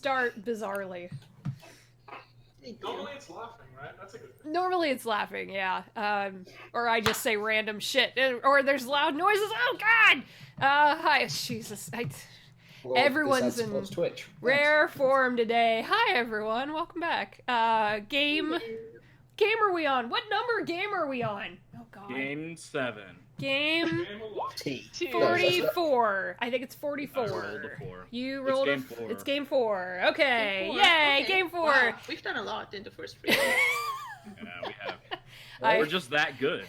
start bizarrely. Normally it's laughing, right? That's a good thing. Normally it's laughing, yeah. Or I just say random shit, or there's loud noises. Oh God! Hi, Jesus. Well, Everyone's this ad supports in Twitch. rare form today. Hi everyone, welcome back. Game are we on? What number game are we on? Oh God. Game 7. Game Game a lot. 44. I think it's 44. I rolled a 4. You rolled It's game 4. It's game 4. Okay. Game 4. Yay, Okay. game 4. Wow. We've done a lot in the first 3 games. Yeah, we have. I- We're just that good.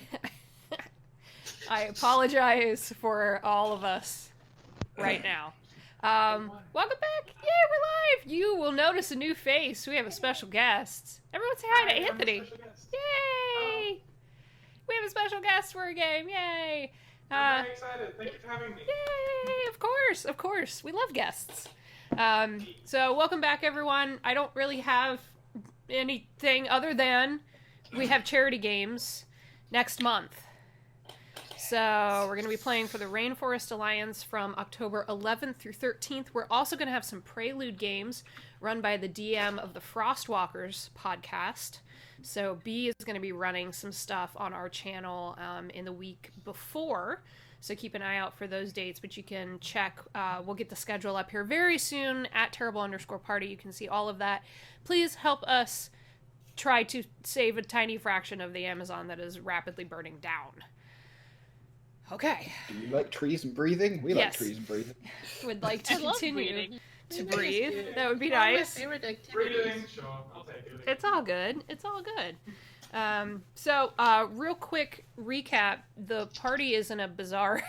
I apologize for all of us right now. Welcome back. Yay, we're live. You will notice a new face. We have a special guest. Everyone say hi to Anthony. Yay! We have a special guest for a game. Yay! I'm very excited. Thank you for having me. Yay! Of course. We love guests. So welcome back, everyone. I don't really have anything other than we have charity games next month. So we're going to be playing for the Rainforest Alliance from October 11th through 13th. We're also going to have some Prelude games run by the DM of the Frostwalkers podcast. So B is going to be running some stuff on our channel in the week before. So keep an eye out for those dates, but you can check. We'll get the schedule up here very soon at terrible_party. You can see all of that. Please help us try to save a tiny fraction of the Amazon that is rapidly burning down. Okay. Do you like trees and breathing? We like Yes. trees and breathing. Would like to I love continue breathing. to Breathing is breathe. good. That would be One of my nice. favorite activities. Breathing, sure. I'll take it. It's all good. It's all good. So, real quick recap. The party is in a bizarre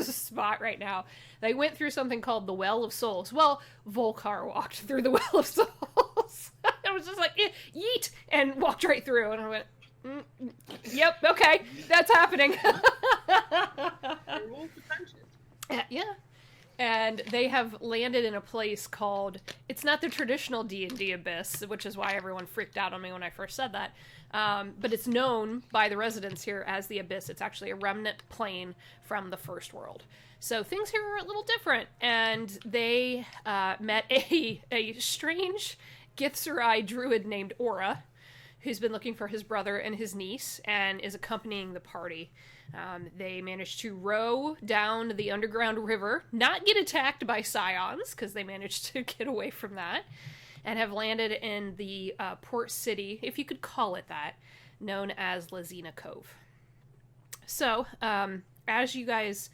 spot right now. They went through something called the Well of Souls. Well, Volkar walked through the Well of Souls. I was just like, yeet, and walked right through. And I went, yep, okay, that's happening. Roll the punches. Yeah. And they have landed in a place called, it's not the traditional D&D Abyss, which is why everyone freaked out on me when I first said that, but it's known by the residents here as the Abyss. It's actually a remnant plane from the First World. So things here are a little different, and they met a strange Githzerai druid named Aura, who's been looking for his brother and his niece, and is accompanying the party. They managed to row down the underground river, not get attacked by scions, because they managed to get away from that, and have landed in the port city, if you could call it that, known as Lazina Cove. So, as you guys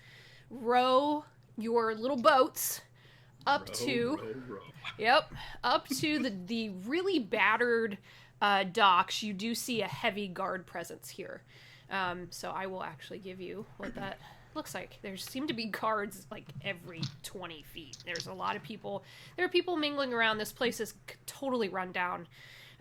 row your little boats up to the really battered docks, you do see a heavy guard presence here. So I will actually give you what that looks like. There seem to be guards like every 20 feet. There's a lot of people. There are people mingling around. This place is totally run down.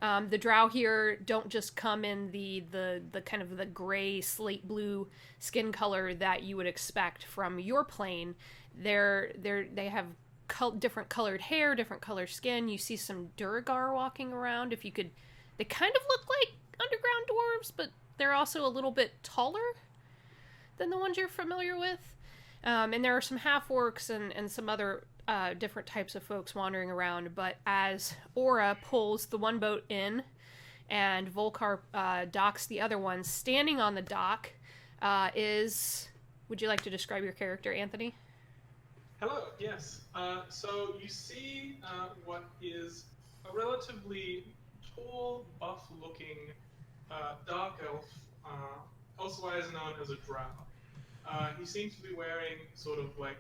The drow here don't just come in the kind of the gray slate blue skin color that you would expect from your plane. They have different colored hair, different colored skin. You see some Duragar walking around. They kind of look like underground dwarves, but they're also a little bit taller than the ones you're familiar with. And there are some half-orcs and some other different types of folks wandering around. But as Aura pulls the one boat in and Volkar docks the other one, standing on the dock is... Would you like to describe your character, Anthony? Hello, yes. So you see what is a relatively tall, buff-looking dark elf, elsewise known as a drow. He seems to be wearing sort of like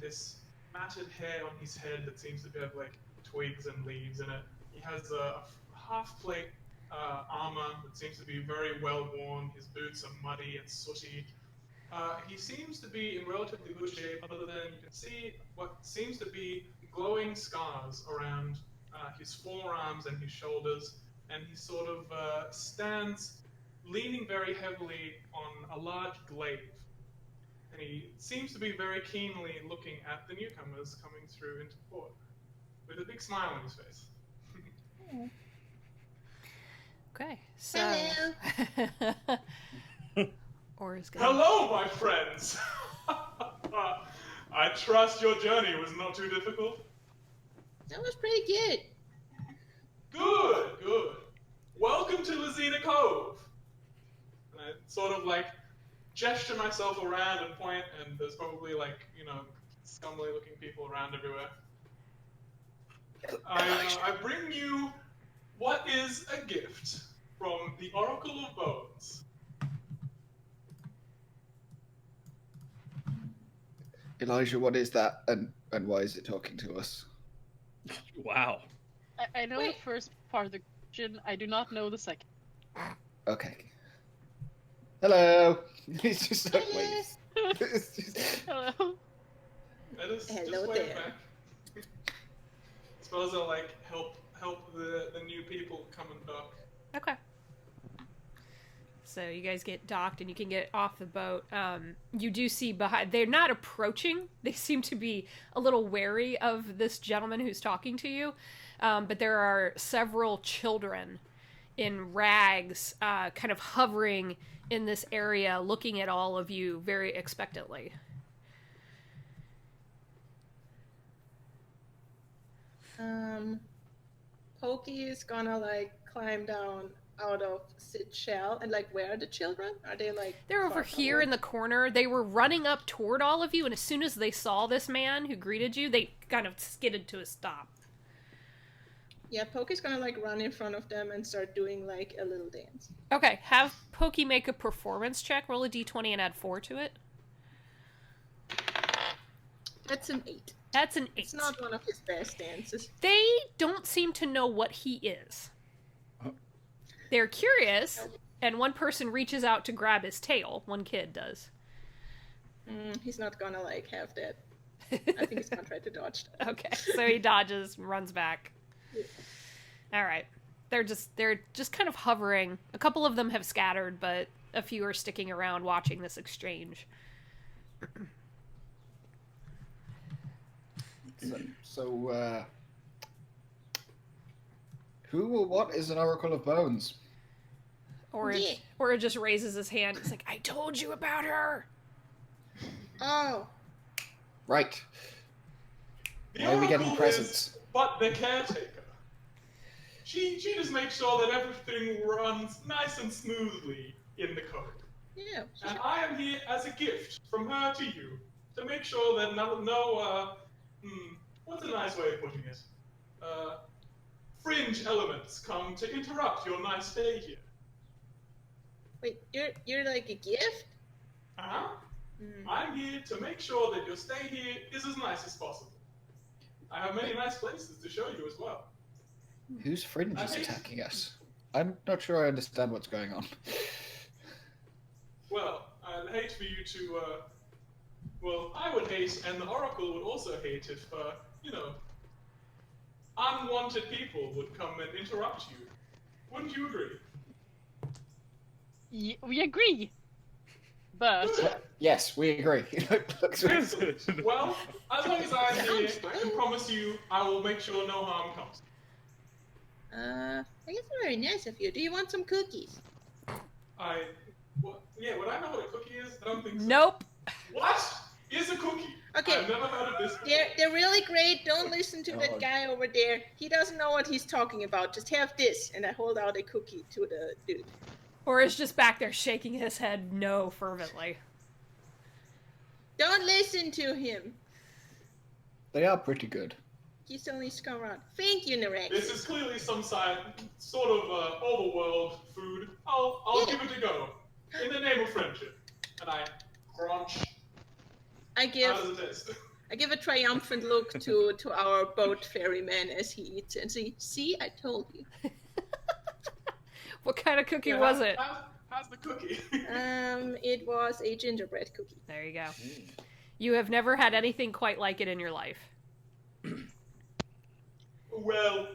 this matted hair on his head that seems to have like twigs and leaves in it. He has a half-plate armor that seems to be very well worn. His boots are muddy and sooty. He seems to be in relatively good shape, other than you can see what seems to be glowing scars around his forearms and his shoulders, and he sort of stands leaning very heavily on a large glaive. And he seems to be very keenly looking at the newcomers coming through into port, with a big smile on his face. Okay, so... Hello. Aura's gonna... Hello, my friends! I trust your journey was not too difficult. That was pretty good. Good. Welcome to Lazina Cove. And I sort of like gesture myself around and point, and there's probably like, scummy looking people around everywhere. I bring you what is a gift from the Oracle of Bones. Elijah, what is that, and why is it talking to us? Wow. I know the first part of the question. I do not know the second. Okay. Hello. He's just like, wait. It's just- Hello. That is Hello just wait there. back. Suppose I'll like help the new people come and dock. Okay. So you guys get docked and you can get off the boat. You do see behind, they're not approaching. They seem to be a little wary of this gentleman who's talking to you. But there are several children in rags kind of hovering in this area, looking at all of you very expectantly. Pokey is gonna like climb down out of Sid's shell and like where are the children? Are they like They're over here in the corner. They were running up toward all of you, and as soon as they saw this man who greeted you, they kind of skidded to a stop. Yeah, Pokey's gonna like run in front of them and start doing like a little dance. Okay, have Pokey make a performance check. Roll a d20 and add 4 to it. That's an 8. That's an 8. It's not one of his best dances. They don't seem to know what he is. They're curious, and one person reaches out to grab his tail. One kid does. He's not gonna like have that. I think he's gonna try to dodge that. Okay, so he dodges and runs back. All right. They're just kind of hovering. A couple of them have scattered, but a few are sticking around watching this exchange. So, who or what is an Oracle of Bones? Or it just raises his hand. It's like, I told you about her. Oh, Right. The Why are we getting Oracle presents? is but the caretaker. She just makes sure that everything runs nice and smoothly in the code. yeah. And I am here as a gift from her to you to make sure that what's a nice way of putting it? Fringe elements come to interrupt your nice stay here. Wait, you're like a gift? Uh-huh. I'm here to make sure that your stay here is as nice as possible. I have many nice places to show you as well. Whose fringe is attacking us? I'm not sure I understand what's going on. Well, I'd hate for you to, I would hate, and the Oracle would also hate if, unwanted people would come and interrupt you. Wouldn't you agree? We agree. But Yes, we agree. Excellent. Well, as long as I'm here, I can promise you I will make sure no harm comes. I guess very nice of you. Do you want some cookies? Would I know what a cookie is? I don't think so. Nope. What is a cookie? Okay. I've never heard of this. They're really great. Don't listen to that guy over there. He doesn't know what he's talking about. Just have this. And I hold out a cookie to the dude. Or is just back there shaking his head no fervently. Don't listen to him. They are pretty good. He still needs to come around. Thank you, Narex. This is clearly some sort of overworld food. I'll give it a go. In the name of friendship. And I crunch. I How does it taste? give a triumphant look to our boat ferryman as he eats and see, I told you. What kind of cookie was it? How's the cookie? It was a gingerbread cookie. There you go. You have never had anything quite like it in your life. Well,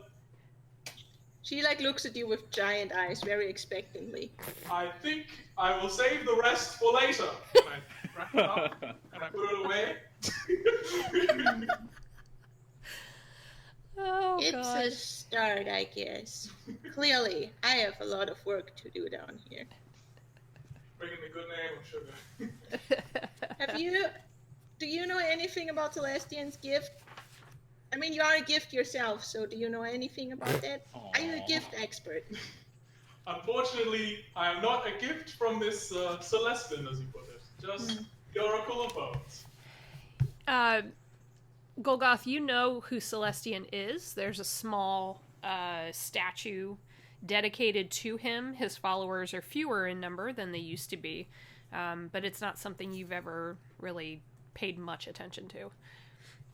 She like looks at you with giant eyes, very expectantly. I think I will save the rest for later. And I wrap it up and I put it away. Oh, It's God. a start, I guess. Clearly, I have a lot of work to do down here. Bringing me good name, I'm sure. Do you know anything about Celestian's gift? I mean, you are a gift yourself, so do you know anything about that? Are you a Aw. gift expert? Unfortunately, I am not a gift from this Celestian, as you put it. Just the Oracle of Bones. Golgoth, you know who Celestian is. There's a small statue dedicated to him. His followers are fewer in number than they used to be, but it's not something you've ever really paid much attention to.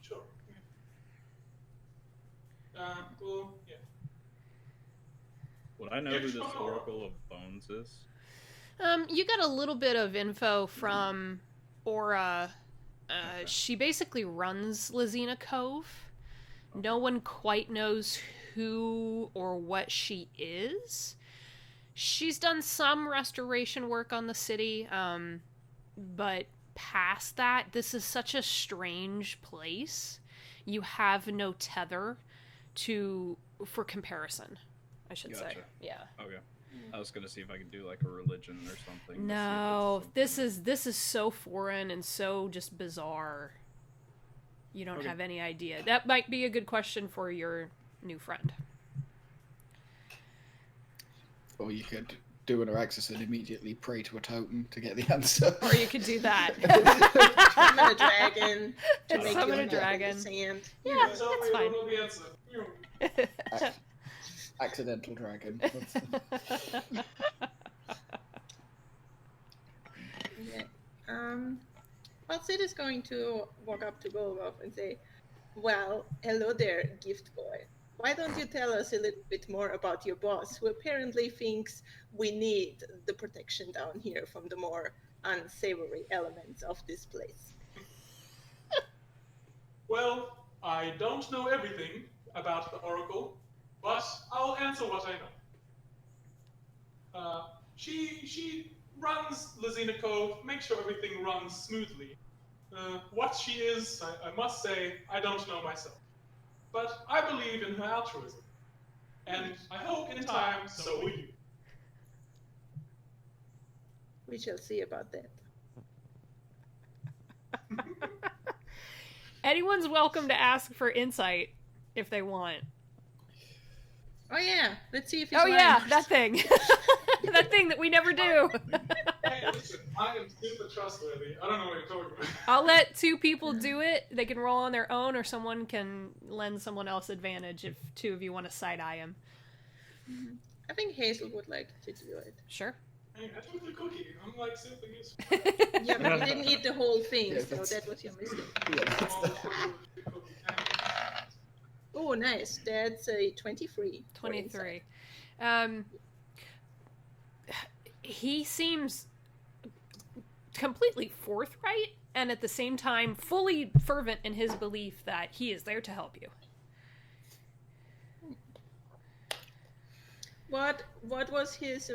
Sure. Well, yeah. Would I know who this Oracle of Bones is? You got a little bit of info from Aura. Okay. She basically runs Lazina Cove. No one quite knows who or what she is. She's done some restoration work on the city, but past that, this is such a strange place. You have no tether for comparison, I should say. Gotcha. Yeah. Okay. I was gonna see if I could do like a religion or something. No, this is so foreign and so just bizarre. You don't Okay. have any idea. That might be a good question for your new friend. Or you could do an Araxis and immediately pray to a totem to get the answer. Or you could do that. Summon a dragon to make Summon you a walk in dragon. the sand. Yeah, Tell that's me fine. what the answer. Accidental dragon. Yeah. Well, Sid is going to walk up to Golgoth and say, "Well, hello there, gift boy. Why don't you tell us a little bit more about your boss, who apparently thinks we need the protection down here from the more unsavory elements of this place?" Well, I don't know everything about the Oracle, but I'll answer what I know. She runs Lazina Cove, makes sure everything runs smoothly. What she is, I must say, I don't know myself. But I believe in her altruism. And I hope in time, so will you. We shall see about that. Anyone's welcome to ask for insight if they want. Oh yeah, let's see if he's Oh lying. yeah, that thing. That thing that we never do. Hey, listen, I am super trustworthy. I don't know what you're talking about. I'll let two people do it. They can roll on their own, or someone can lend someone else advantage if two of you want to side-eye him. I think Hazel would like to do it. Sure. Hey, I took the cookie. I'm like super useful. Yeah, but you didn't eat the whole thing, Yeah, so that's- that was your mistake. Yeah, that's Oh, the- the cookie. Thank you. Oh, nice. That's a 23. for 23. insight. He seems completely forthright and at the same time fully fervent in his belief that he is there to help you. What was his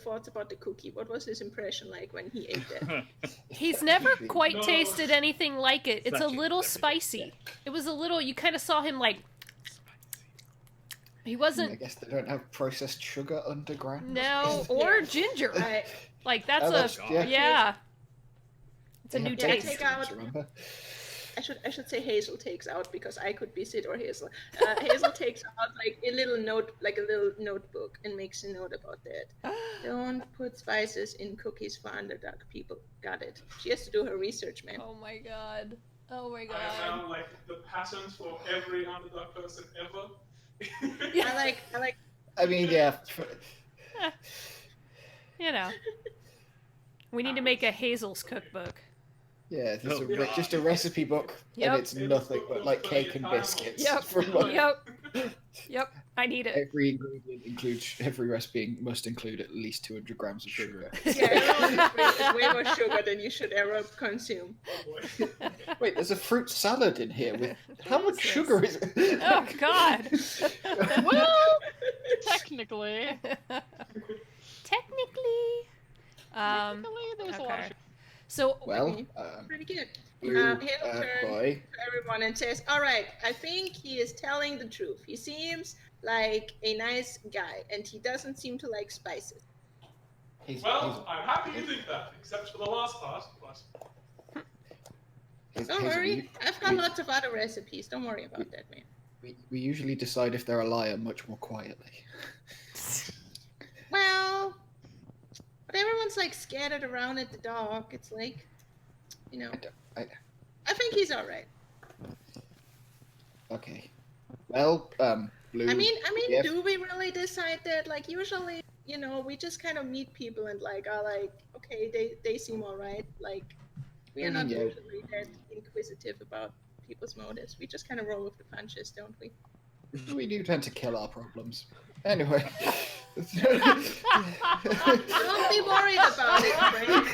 thoughts about the cookie? What was his impression like when he ate that? He's never quite No. tasted anything like it. It's a Such a little good- spicy. It was a little, you kind of saw him like, he I wasn't, guess they don't have processed sugar underground. no, or ginger. I Like that's Oh, that's- a, yeah. yeah. It's a They new have Yeah, I taste. take out- remember? should say Hazel takes out because I could be Sid or Hazel. Hazel takes out like a little notebook and makes a note about that. Don't put spices in cookies for underdog people. Got it. She has to do her research, man. Oh my god. Oh my I god. found like the pattern for every underdog person ever. I like. I mean, yeah. You know. We need to make a Hazel's cookbook. Yeah, there's Oh, a, just a recipe book, Yep. and it's nothing but like cake and biscuits. From like, Yep. I need it. every ingredient includes, every recipe must include at least 200 grams of sugar. Yeah, it's way more sugar than you should ever consume. Oh, boy. Wait, there's a fruit salad in here with how What much is this? sugar is it? Oh god. Well, technically, Technically. there's a lot of okay. So Well, Pretty good. blue Hazel turns boy. to everyone and says, "All right, I think he is telling the truth. He seems like a nice guy, and he doesn't seem to like spices." He's, Well, I'm happy you think that, except for the last part. But Don't Hazel, worry, I've got lots of other recipes. Don't worry about that, man. we usually decide if they're a liar much more quietly. Well, but everyone's like scattered around at the dock. It's like, you know, I think he's all right. Okay. Well, Blue. I mean, yeah. do we really decide that? Like, usually, we just kind of meet people and like are like, okay, they seem all right. Like, we are not Yeah. usually that inquisitive about people's motives. We just kind of roll with the punches, don't we? We do tend to kill our problems. Anyway. Don't be worried about it, Frank.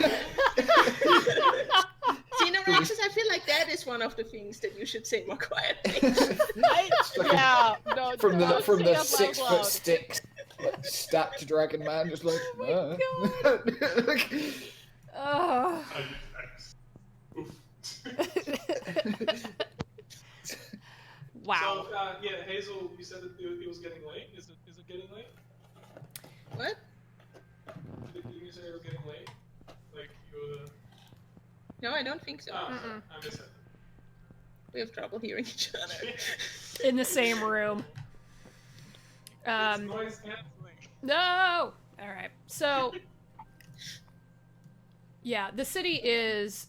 See, no, Alexis, I feel like that is one of the things that you should say more quietly. Yeah, no, From the don't say it out 6 foot loud. stick stacked dragon man, just like. Oh Oh. Wow. So, yeah, Hazel, you said that it was getting late. Is it getting late? What? Did you say it was getting late? Like, you No, I don't think so. Oh, sorry. I missed it. We have trouble hearing each other. In the same room. It's noise canceling. No! Alright, so... Yeah, the city is...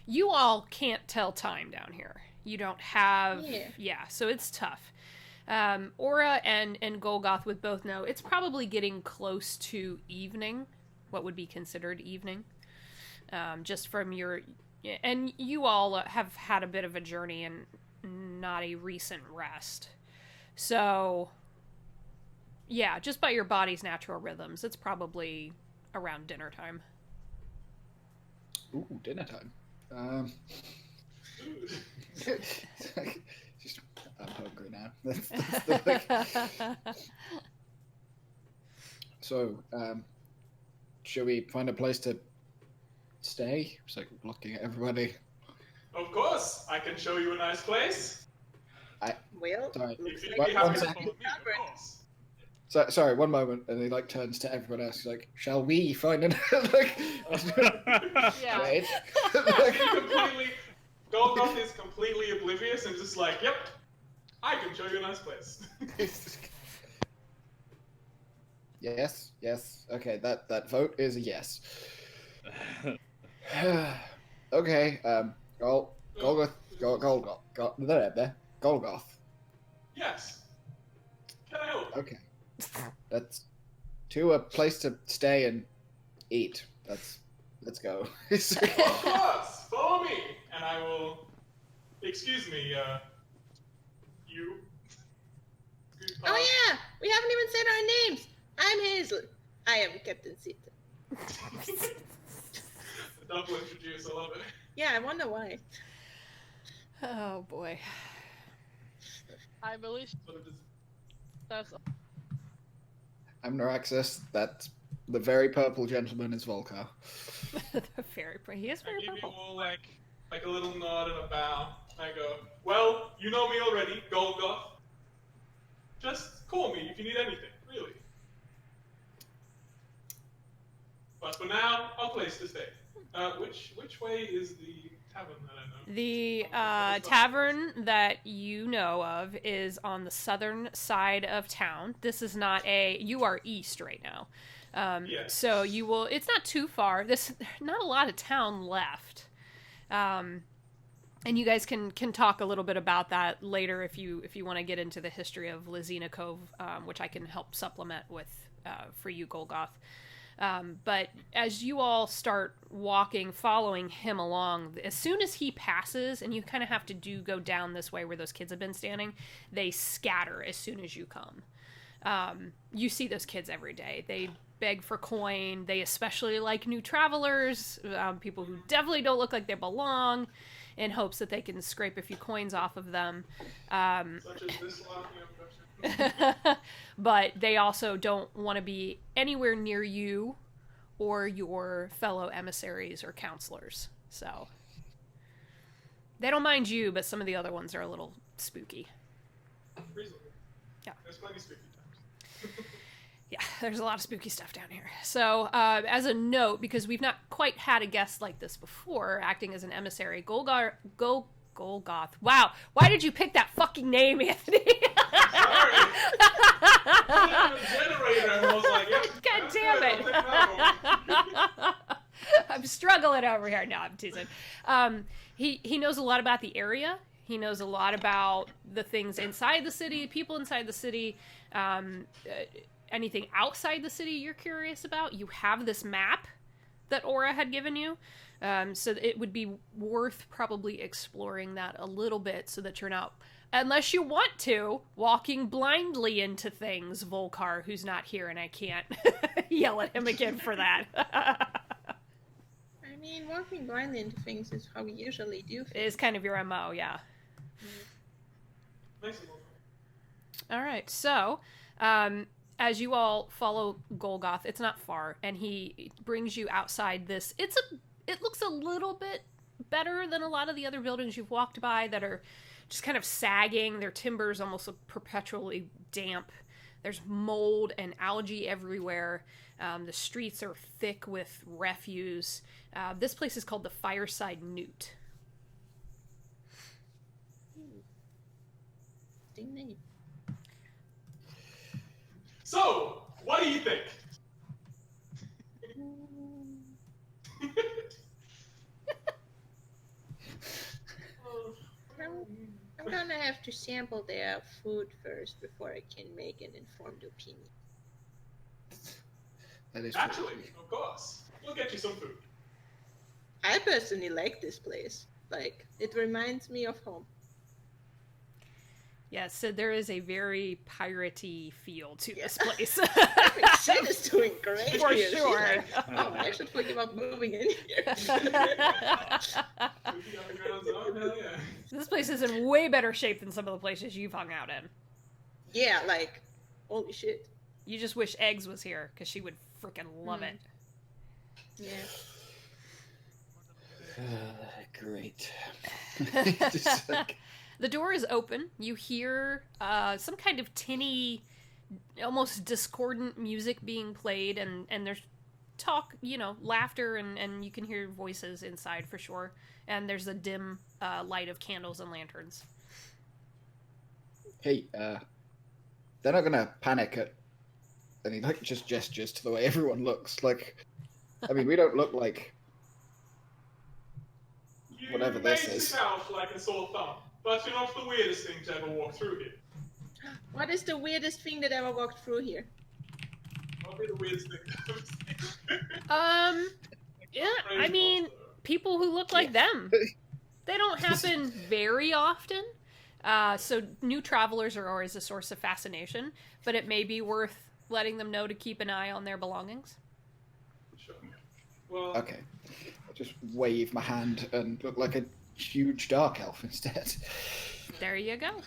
you all can't tell time down here. You don't have... Yeah, so it's tough. Aura and Golgoth would both know it's probably getting close to evening. What would be considered evening. Just from your... And you all have had a bit of a journey and not a recent rest. So... Yeah, just by your body's natural rhythms, it's probably around dinner time. Ooh, dinner time. I'm hungry now. So, shall we find a place to stay? It's like looking at everybody. Of course, I can show you a nice place. Well, Sorry. looks If like you One have to second. follow me, of course. So, sorry, one moment, and he like turns to everyone else. He's like, "Shall we find an like?" Yeah. Wait. Golgoth is completely oblivious and just like, yep, I can show you a nice place. Yes. Okay, that vote is a yes. Okay. Golgoth. Yes. Can I help? Okay. That's to a place to stay and eat. Let's go. Of course, follow me, and I will. Excuse me, you. Oh yeah, we haven't even said our names. I'm Hazel. I am Captain Sita. Double introduce, I love it. Yeah, I wonder why. Oh boy. I'm Alicia. Sort of just- That's I'm Noraxis. That's the very purple gentleman is Volcar. He is I very give you purple. all like a little nod and a bow. I go, well, you know me already, Golgoth. Just call me if you need anything, really. But for now, a place to stay. Which way is the tavern that I know? The tavern that you know of is on the southern side of town. This is not you are east right now. Yes. So you will, it's not too far. Not a lot of town left. And you guys can talk a little bit about that later if you want to get into the history of Lizina Cove, which I can help supplement with for you, Golgoth. But as you all start walking, following him along, as soon as he passes, and you kind of have to go down this way where those kids have been standing, they scatter as soon as you come. You see those kids every day. They beg for coin. They especially like new travelers, people who definitely don't look like they belong, in hopes that they can scrape a few coins off of them. Such as this one, But they also don't want to be anywhere near you or your fellow emissaries or counselors. So they don't mind you, but some of the other ones are a little spooky. Reasonable. Yeah. There's plenty of spooky times. Yeah, there's a lot of spooky stuff down here. So as a note, because we've not quite quite had a guest like this before, acting as an emissary. Golgoth. Wow, why did you pick that fucking name, Anthony? Sorry. Generator. And I was like, yep, God that's damn good, it. I'll take that one. I'm struggling over here. No, I'm teasing. He knows a lot about the area. He knows a lot about the things inside the city, people inside the city. Anything outside the city you're curious about. You have this map that Aura had given you. So it would be worth probably exploring that a little bit so that you're not, unless you want to, walking blindly into things, Volkar, who's not here, and I can't yell at him again for that. I mean, walking blindly into things is how we usually do It things. is kind of your MO, yeah. Nice. All right, so as you all follow Golgoth, it's not far, and he brings you outside this. It looks a little bit better than a lot of the other buildings you've walked by that are just kind of sagging. Their timbers almost look perpetually damp. There's mold and algae everywhere. The streets are thick with refuse. This place is called the Fireside Newt. Interesting name. So, what do you think? I'm gonna have to sample their food first before I can make an informed opinion. That is Actually, true. of course. We'll get you some food. I personally like this place. Like, it reminds me of home. Yeah, so there is a very piratey feel to this place. Shit is doing great For here. She's sure. like, oh, I should think about moving in here. Moving on the grounds, oh, hell yeah. This place is in way better shape than some of the places you've hung out in. Yeah, like, holy shit. You just wish Eggs was here, because she would freaking love it. Yeah. Great. Just like, The door is open. You hear some kind of tinny, almost discordant music being played, and there's talk, laughter, and you can hear voices inside for sure. And there's a dim light of candles and lanterns. hey, they're not gonna panic at. And he just gestures to the way everyone looks. Like, I mean, we don't look like You whatever may this is. stick out like a sore thumb, but you're not the weirdest thing to ever walk through here. What is the weirdest thing that ever walked through here? Probably the weirdest thing to ever seen. Yeah, I mean, people who look like them. They don't happen very often. So new travelers are always a source of fascination, but it may be worth letting them know to keep an eye on their belongings. Sure. Well, Okay. I'll just wave my hand and look like a huge dark elf instead. There you go.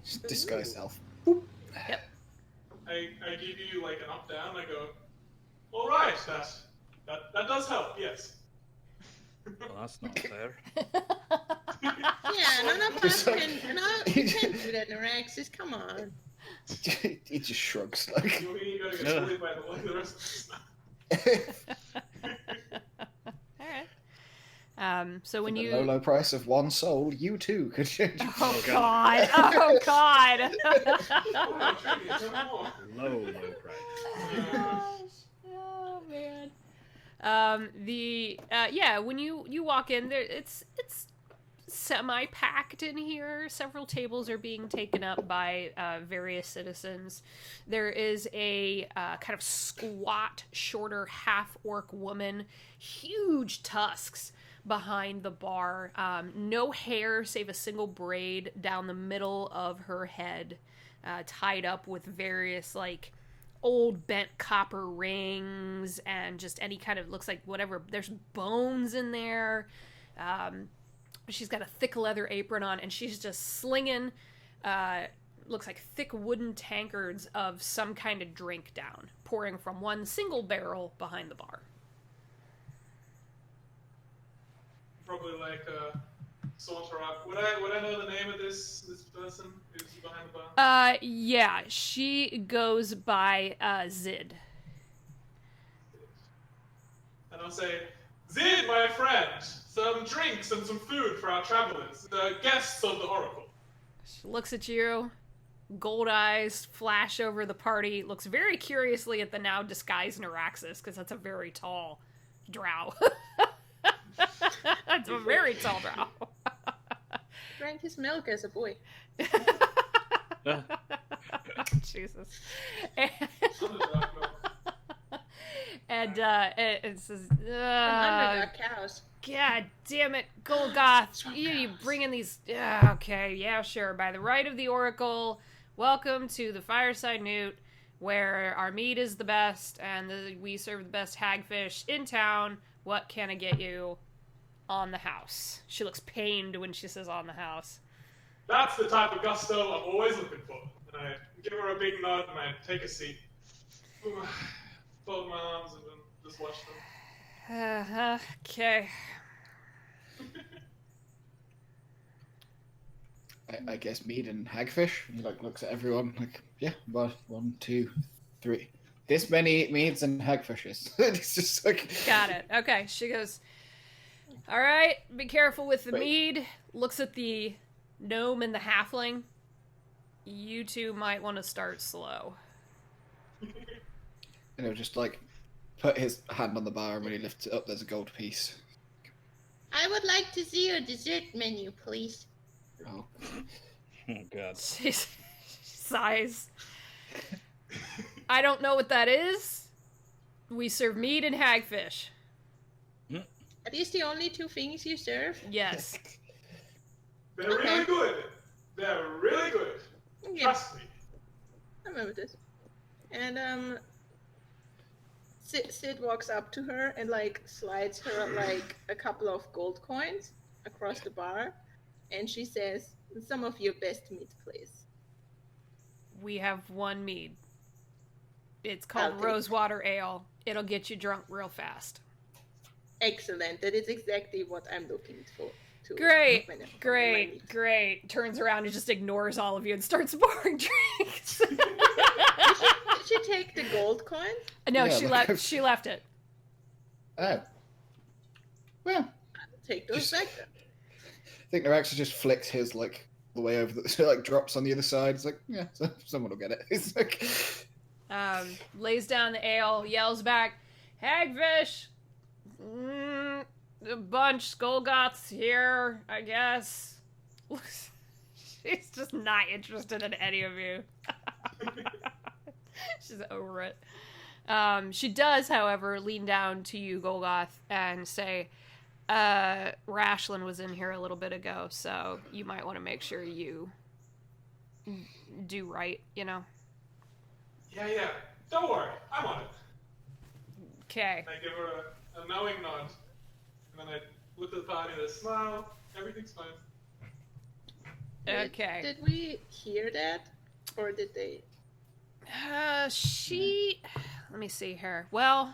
Just disguise self. I give you like an up down. I go, all right, that does help. Yes. Well, that's not fair. Yeah, none of us can. You can't do that, Noraxis. Come on. He just shrugs like. You gotta get swayed by the rest of the stuff. All right. So when For you the low price of one soul, you too could change. Oh God! Oh God! Oh, trivia, tell me more. Low price. Oh man. When you walk in there, it's semi-packed in here. Several tables are being taken up by various citizens. There is a kind of squat, shorter half-orc woman, huge tusks behind the bar. No hair save a single braid down the middle of her head, tied up with various like old bent copper rings and just any kind of, looks like whatever, there's bones in there. She's got a thick leather apron on, and she's just slinging looks like thick wooden tankards of some kind of drink down, pouring from one single barrel behind the bar. Probably like saunter up. Would I know the name of this person who's behind the bar? Yeah, she goes by Zid. And I'll say, Zid, my friend, some drinks and some food for our travelers, the guests of the Oracle. She looks at you. Gold eyes flash over the party. Looks very curiously at the now disguised Neuraxis, because that's a very tall drow. That's a very tall drow. Drank his milk as a boy. Jesus. And, It says, From Underdark cows. God damn it, Golgoth, you bringing these... okay, yeah, sure. By the right of the Oracle, welcome to the Fireside Newt, where our meat is the best, and we serve the best hagfish in town. What can I get you on the house? She looks pained when she says on the house. That's the type of gusto I'm always looking for. And I give her a big nod and I take a seat. Fold my arms and then just watch them. Okay. I guess meat and hagfish. He like looks at everyone like, yeah, about 1, 2, 3. This many meats and hagfishes. It's just like Got it. Okay, she goes, all right, be careful with the Wait. mead. Looks at the gnome and the halfling. You two might want to start slow. just like put his hand on the bar and when he lifts it up, there's a gold piece. I would like to see your dessert menu, please. Oh, Oh god. She sighs. I don't know what that is. We serve meat and hagfish. Are these the only two things you serve? Yes. They're Okay. really good. They're really good. Yeah, Trust me. I remember this. And Sid walks up to her and like slides her like a couple of gold coins across the bar, and she says, "Some of your best meat, please." We have one mead. It's called I'll take Rosewater Ale. It'll get you drunk real fast. Excellent. That is exactly what I'm looking for. To Great, when I- when I great, meet. great. Turns around and just ignores all of you and starts pouring drinks. Did she take the gold coin? No, Yeah, she like- left. She left it. oh. Well, Take those Just- back then. I think Neuraxis just flicks his like the way over, so it, like drops on the other side. It's like, yeah, someone will get it. It's like, Lays down the ale, yells back, "Hagfish! A bunch, Golgoth's here, I guess." She's just not interested in any of you. She's over it. She does, however, lean down to you, Golgoth, and say, Rashlin was in here a little bit ago, so you might want to make sure you do right, you know? Yeah. Don't worry. I'm on it. Okay. And I give her a knowing nod. And then I look at the party and I smile. Everything's fine. Okay. Did we hear that? Or did they? Let me see here. Well,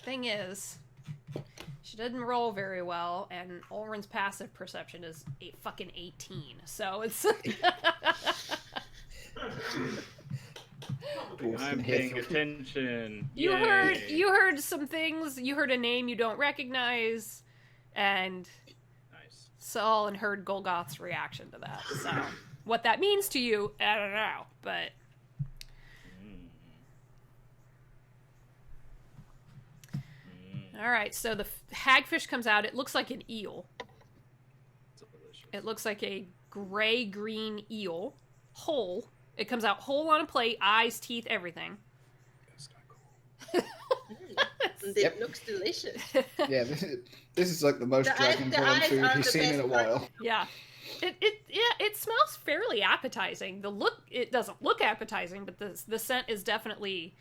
thing is, she didn't roll very well, and Ulrin's passive perception is fucking 18. So it's I'm paying attention. you Yay. heard some things. You heard a name you don't recognize, and Nice. saw and heard Golgoth's reaction to that. So what that means to you, I don't know, but. All right, so the hagfish comes out. It looks like an eel. Delicious. It looks like a gray-green eel, whole. It comes out whole on a plate, eyes, teeth, everything. That's not cool. It Yep. looks delicious. yeah, this is like the most The Dragon eyes Ball food are he's the seen in a best part. while. Yeah. It smells fairly appetizing. It doesn't look appetizing, but the scent is definitely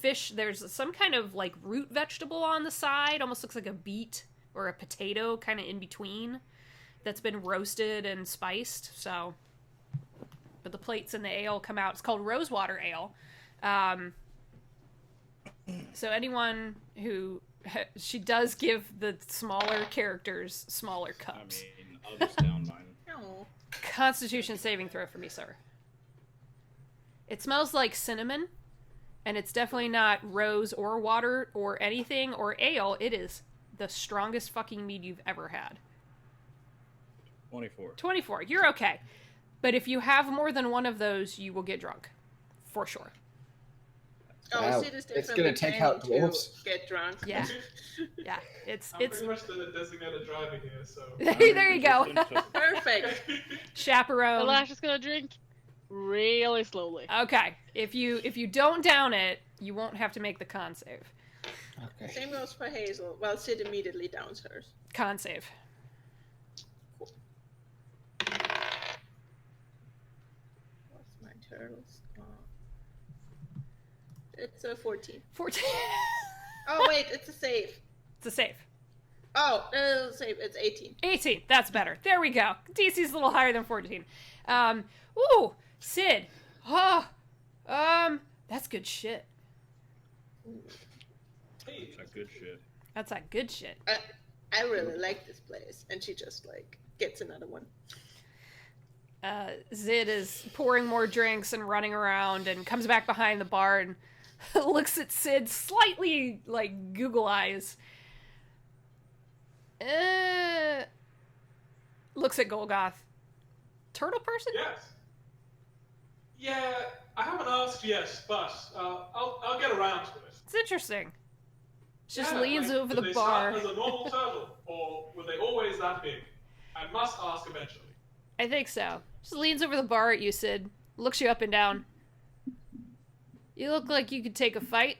fish. There's some kind of like root vegetable on the side, almost looks like a beet or a potato kind of in between, that's been roasted and spiced. So, but the plates and the ale come out. It's called Rosewater Ale. So anyone who she does give the smaller characters smaller I cups. mean, I'll just down mine. Oh. Constitution saving throw for me, sir. It smells like cinnamon, and it's definitely not rose or water or anything or ale. It is the strongest fucking mead you've ever had. 24. 24. You're okay. But if you have more than one of those, you will get drunk. For sure. Oh, Wow. Sid is It's definitely gonna take out planning to dwarves. get drunk. Yeah. Yeah. It's I'm pretty much the designated driver here, so. there you go. Perfect. Chaperone. Elash is gonna drink really slowly. Okay. If you don't down it, you won't have to make the con save. Okay. Same goes for Hazel. Well, Sid immediately downs hers. Con save. What's my turtles? It's a 14. 14. Oh wait, it's a save. It's a save. Oh, save. It's 18. 18. That's better. There we go. DC's a little higher than 14. Ooh, Sid. Oh, that's good shit. Hey, That's good shit. That's that good shit. I really like this place, and she just like gets another one. Zid is pouring more drinks and running around and comes back behind the bar and looks at Sid slightly like Google eyes. Looks at Golgoth. Turtle person? yes. Yeah, I haven't asked yet, but I'll get around to it. It's interesting. She just Yeah, leans like, over did the they bar. start as a normal turtle, or were they always that big? I must ask eventually. I think so. Just leans over the bar at you, Sid. Looks you up and down. You look like you could take a fight.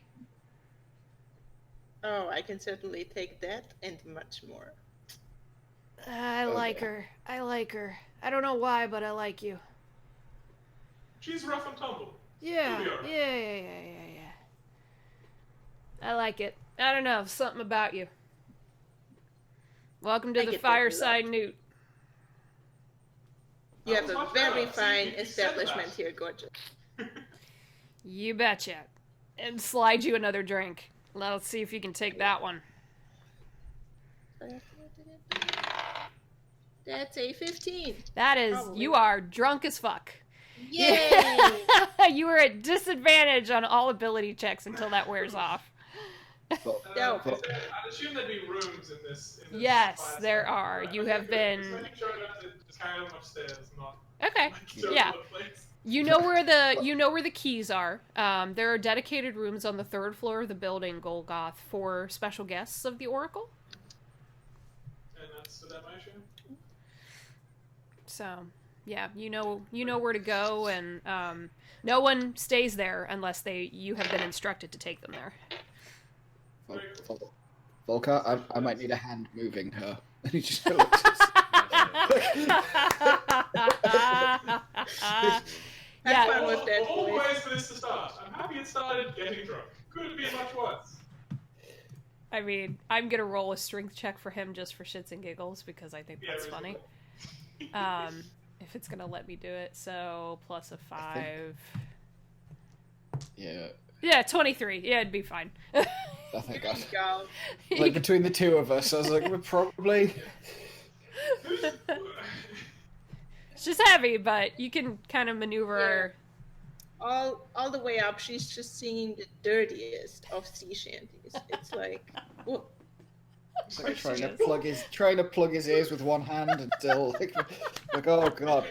Oh, I can certainly take that and much more. I like her. I like her. I don't know why, but I like you. She's rough and tumble. Yeah, You'll be alright. yeah. I like it. I don't know, something about you. Welcome to I the get that a lot. Fireside Newt. You That have was a much very better. See, fine you said establishment that. here, gorgeous. You betcha. And slide you another drink. Let's see if you can take that one. That's a 15. That is, Probably. you are drunk as fuck. Yay! You are at disadvantage on all ability checks until that wears off. But, No. but I'd assume there'd be rooms in this. Yes, fireside. there are. Right, You okay, have good. been- Just making sure I don't have to just carry them upstairs, not Okay. like throw Yeah. them in place. You know where the keys are. There are dedicated rooms on the third floor of the building, Golgoth, for special guests of the Oracle. And that's that my issue. So, yeah, you know where to go, and no one stays there unless you have been instructed to take them there. Volker, I might need a hand moving her. And he just looks at Yeah. fun with that, All boys. ways for this to start. I'm happy it started getting drunk. Could be much worse. I mean, I'm gonna roll a strength check for him just for shits and giggles because I think Yeah, that's funny. reasonable. If it's gonna let me do it, so plus a 5. Yeah, Yeah, 23. Yeah, it'd be fine. I think There you go. like between the two of us, I was like, we're probably. It's just heavy, but you can kind of maneuver. All the way up, she's just singing the dirtiest of sea shanties. It's like, whoa. It's like trying to plug his ears with one hand until like oh god,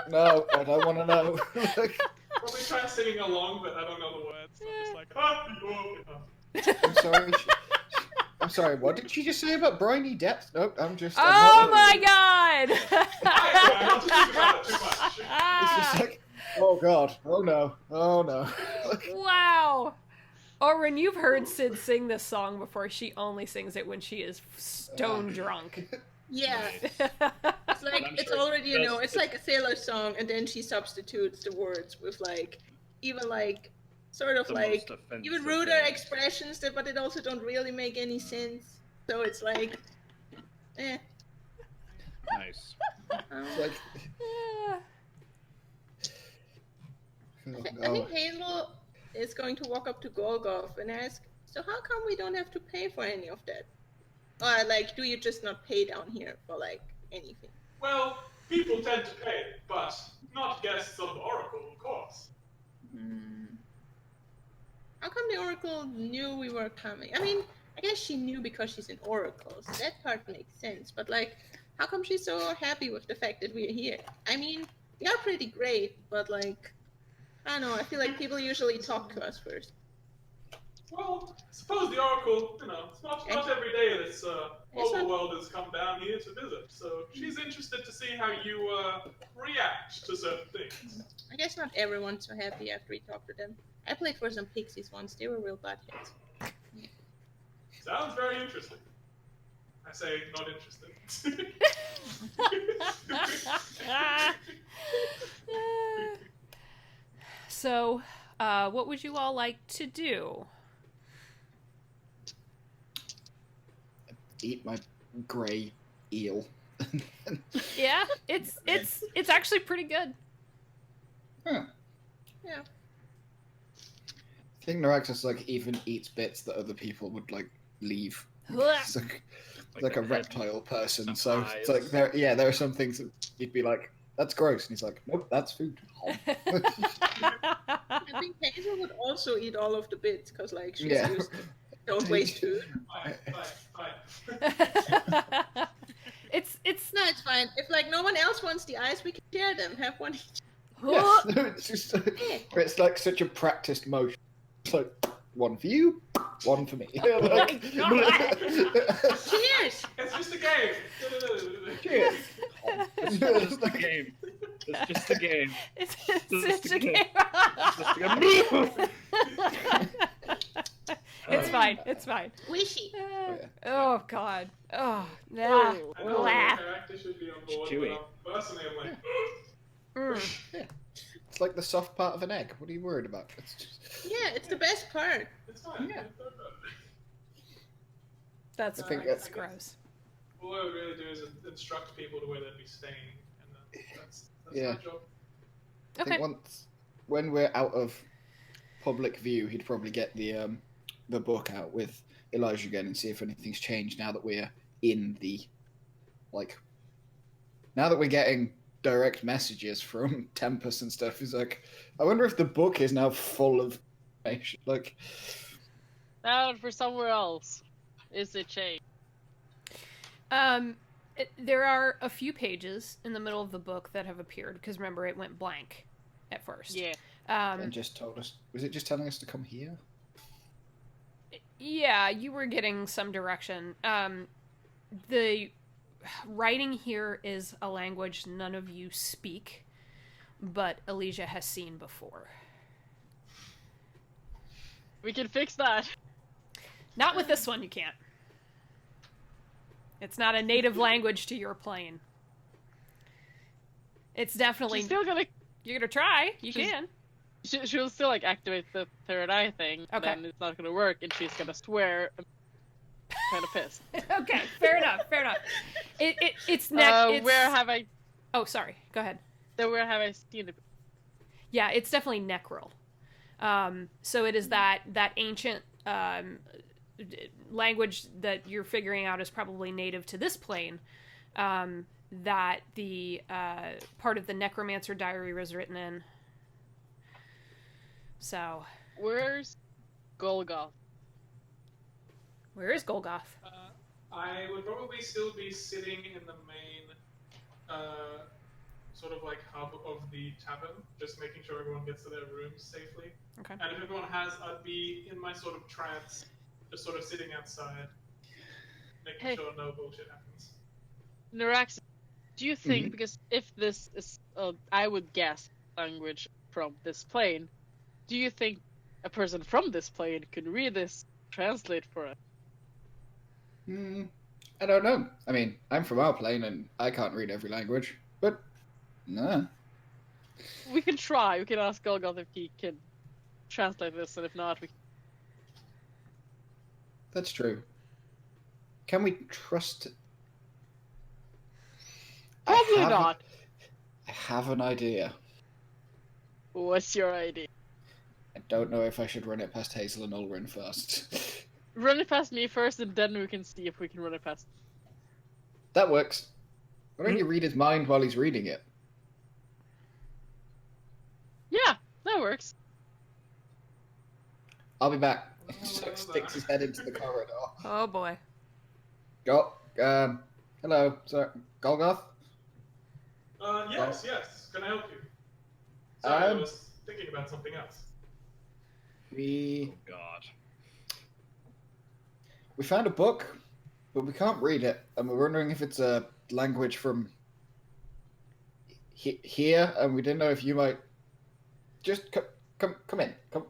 no, I don't want to know. Like, Probably try singing along, but I don't know the words. So I'm just like, I'm sorry. What did she just say about briny depth? Nope, I'm Oh not- my god! I don't think about it too much. It's just like, oh god, oh no. Wow! Oren, you've heard Sid sing this song before. She only sings it when she is stone drunk. Yeah. It's like, I'm it's sure already, you that's- know, it's like a sailor song, and then she substitutes the words with like, even like, sort of The like, most offensive even ruder thing. expressions, that, but it also don't really make any sense. So it's like, Nice. It's like, Yeah. oh, I no. think Hazel is going to walk up to Golgoth and ask, so how come we don't have to pay for any of that? Or like, do you just not pay down here for like anything? Well, people tend to pay, but not guests of the Oracle, of course. How come the Oracle knew we were coming? I mean, I guess she knew because she's an oracle, so that part makes sense. But like, how come she's so happy with the fact that we're here? I mean, we are pretty great, but like, I don't know. I feel like people usually talk to us first. Well, I suppose the Oracle, it's not every day this mobile world has come down here to visit. So she's interested to see how you react to certain things. I guess not everyone's so happy after we talk to them. I played for some pixies once. They were real buttheads. Sounds very interesting. I say not interested. So, what would you all like to do? Eat my grey eel. Yeah, it's actually pretty good. Huh. Yeah. I think Noraxis like even eats bits that other people would like leave. It's like a reptile person, so it's like there are some things that you'd be like, that's gross, and he's like, nope, that's food. I think Hazel would also eat all of the bits because like she's used to don't waste food. Fine. No, it's fine. If like no one else wants the eyes, we can share them. Have one each. Yes, it's just it's like such a practiced motion. It's like one for you, one for me. Like, Cheers! It's just a game. cheers. It's just a game. It's just a game. It's Just just a a game. Just a game. It's fine. It's fine. Wishy. Oh God. Oh, nah. I know Blah. the character should be on board, Chewy. but personally I'm like, Mm. It's like the soft part of an egg. What are you worried about? It's just Yeah, it's the best part. it's fine. Yeah. That's I think that's that's- gross. All I would really do is instruct people to where they'd be staying, and that's Yeah. my job. I Okay. think once when we're out of public view, he'd probably get the book out with Elijah again and see if anything's changed now that we're in the now that we're getting direct messages from Tempest and stuff. He's like, I wonder if the book is now full of information. Like, Out for somewhere else. Is it changed? There are a few pages in the middle of the book that have appeared because remember it went blank at first. Yeah. and just told us. Was it just telling us to come here? Yeah, you were getting some direction. The writing here is a language none of you speak, but Elijah has seen before. We can fix that. Not with this one, you can't. It's not a native language to your plane. It's definitely... She's still gonna. You're gonna try. You She's- can. She'll still like activate the third eye thing, and Okay. then it's not gonna work, and she's gonna swear. Kind of pissed. Okay, fair enough, fair enough. It's next... Where have I? Oh, sorry. Go ahead. Where have I seen it? Yeah, it's definitely necral. So it is that ancient language that you're figuring out is probably native to this plane. That the part of the Necromancer Diary was written in. So, Where's Golgoth? where is Golgoth? I would probably still be sitting in the main, sort of like hub of the tavern, just making sure everyone gets to their rooms safely. Okay. And if everyone has, I'd be in my sort of trance, just sort of sitting outside, making Hey. sure no bullshit happens. Narax, do you think, Mhm. because if this is, I would guess, language from this plane, do you think a person from this plane could read this, translate for us? I don't know. I mean, I'm from our plane and I can't read every language, but nah. We can try. We can ask Golgoth if he can translate this, and if not, we. That's true. Can we trust? I Probably have- not. I have an idea. What's your idea? I don't know if I should run it past Hazel and Ulrin first. Run it past me first, and then we can see if we can run it past. That works. Why don't you read his mind while he's reading it? Yeah, that works. I'll be back. Just like sticks his head into the corridor. Oh boy. Go. Hello, sir. Golgoth? Yes. Can I help you? Sorry, I Um, was thinking about something else. We Oh God. found a book, but we can't read it, and we're wondering if it's a language from here, and we didn't know if you might just come in. Come.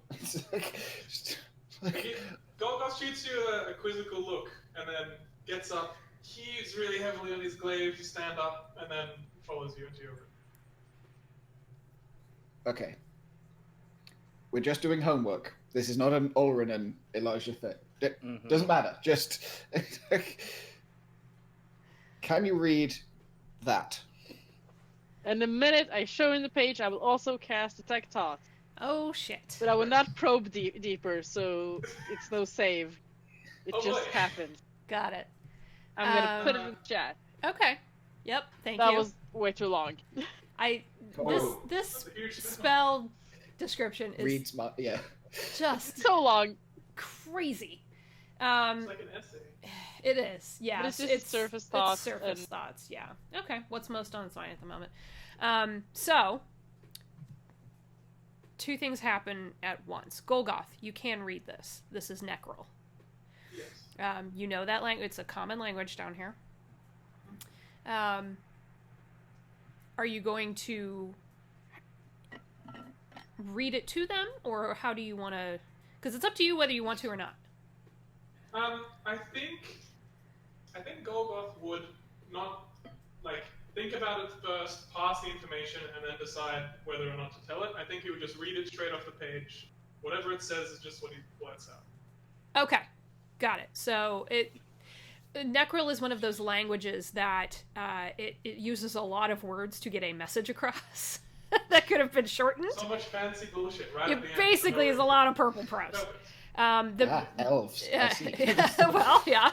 Golgoth shoots you a quizzical look, and then gets up, heaves really heavily on his glaive to stand up, and then follows you into your room. Okay. We're just doing homework. This is not an Ulrin and Elijah thing. Doesn't matter. Just can you read that? And the minute I show him the page, I will also cast Detect Thought. Oh shit. But I will not probe deeper, so it's no save. It just boy. happens. Got it. I'm gonna put it in the chat. Okay. Yep. Thank That you. was way too long. This spell description is Reads my just So long. crazy. It's like an essay. It is. Yeah. But it's just surface thoughts. It's surface thoughts. Yeah. Okay. What's most on its mind at the moment? So two things happen at once. Golgoth, you can read this. This is Necrol. Yes. You know that language. It's a common language down here. Are you going to read it to them, or how do you want to? Because it's up to you whether you want to or not. I think Golgoth would not think about it first, pass the information, and then decide whether or not to tell it. I think he would just read it straight off the page. Whatever it says is just what he blurts out. Okay, got it. So Necrol is one of those languages that it uses a lot of words to get a message across that could have been shortened. So much fancy bullshit, right? It basically is a lot of purple prose. elves. I see. Well, yeah.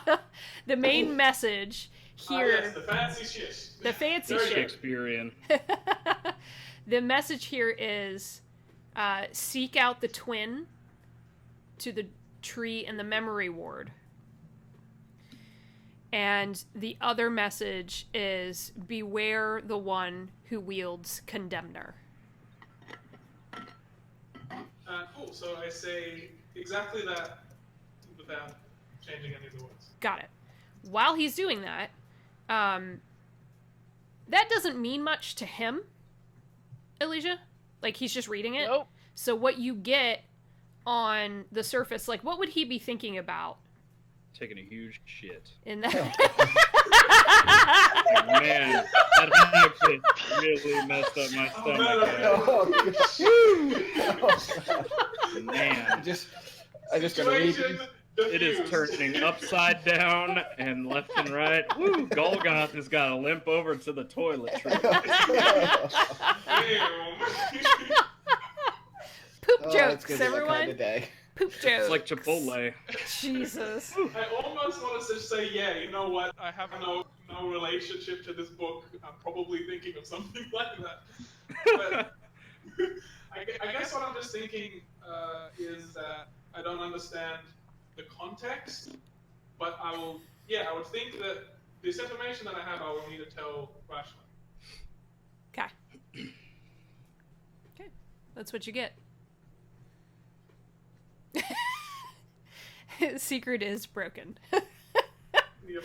The main message here. Yes, the fancy shit. The fancy Very shit. Shakespearean. The message here is seek out the twin to the tree in the memory ward. And the other message is beware the one who wields Condemner. Cool. So I say exactly that without changing any of the words. Got it. While he's doing that, that doesn't mean much to him, Elysia. Like, he's just reading it. Nope. So what you get on the surface, like, what would he be thinking about? Taking a huge shit. In that. Oh, man, that actually really messed up my stomach. Man, I just gotta read. it is turning upside down and left and right. Woo! Golgoth has got to limp over to the toiletry. Poop jokes, it's gonna be that everyone. kind of day. Poop jokes. It's like Chipotle. Jesus. I almost want to just say, yeah, you know what? I have no relationship to this book. I'm probably thinking of something like that. But I guess what I'm just thinking is that I don't understand the context, but I would think that this information that I have, I will need to tell Rashna. Okay. Okay. That's what you get. Secret is broken. Yep.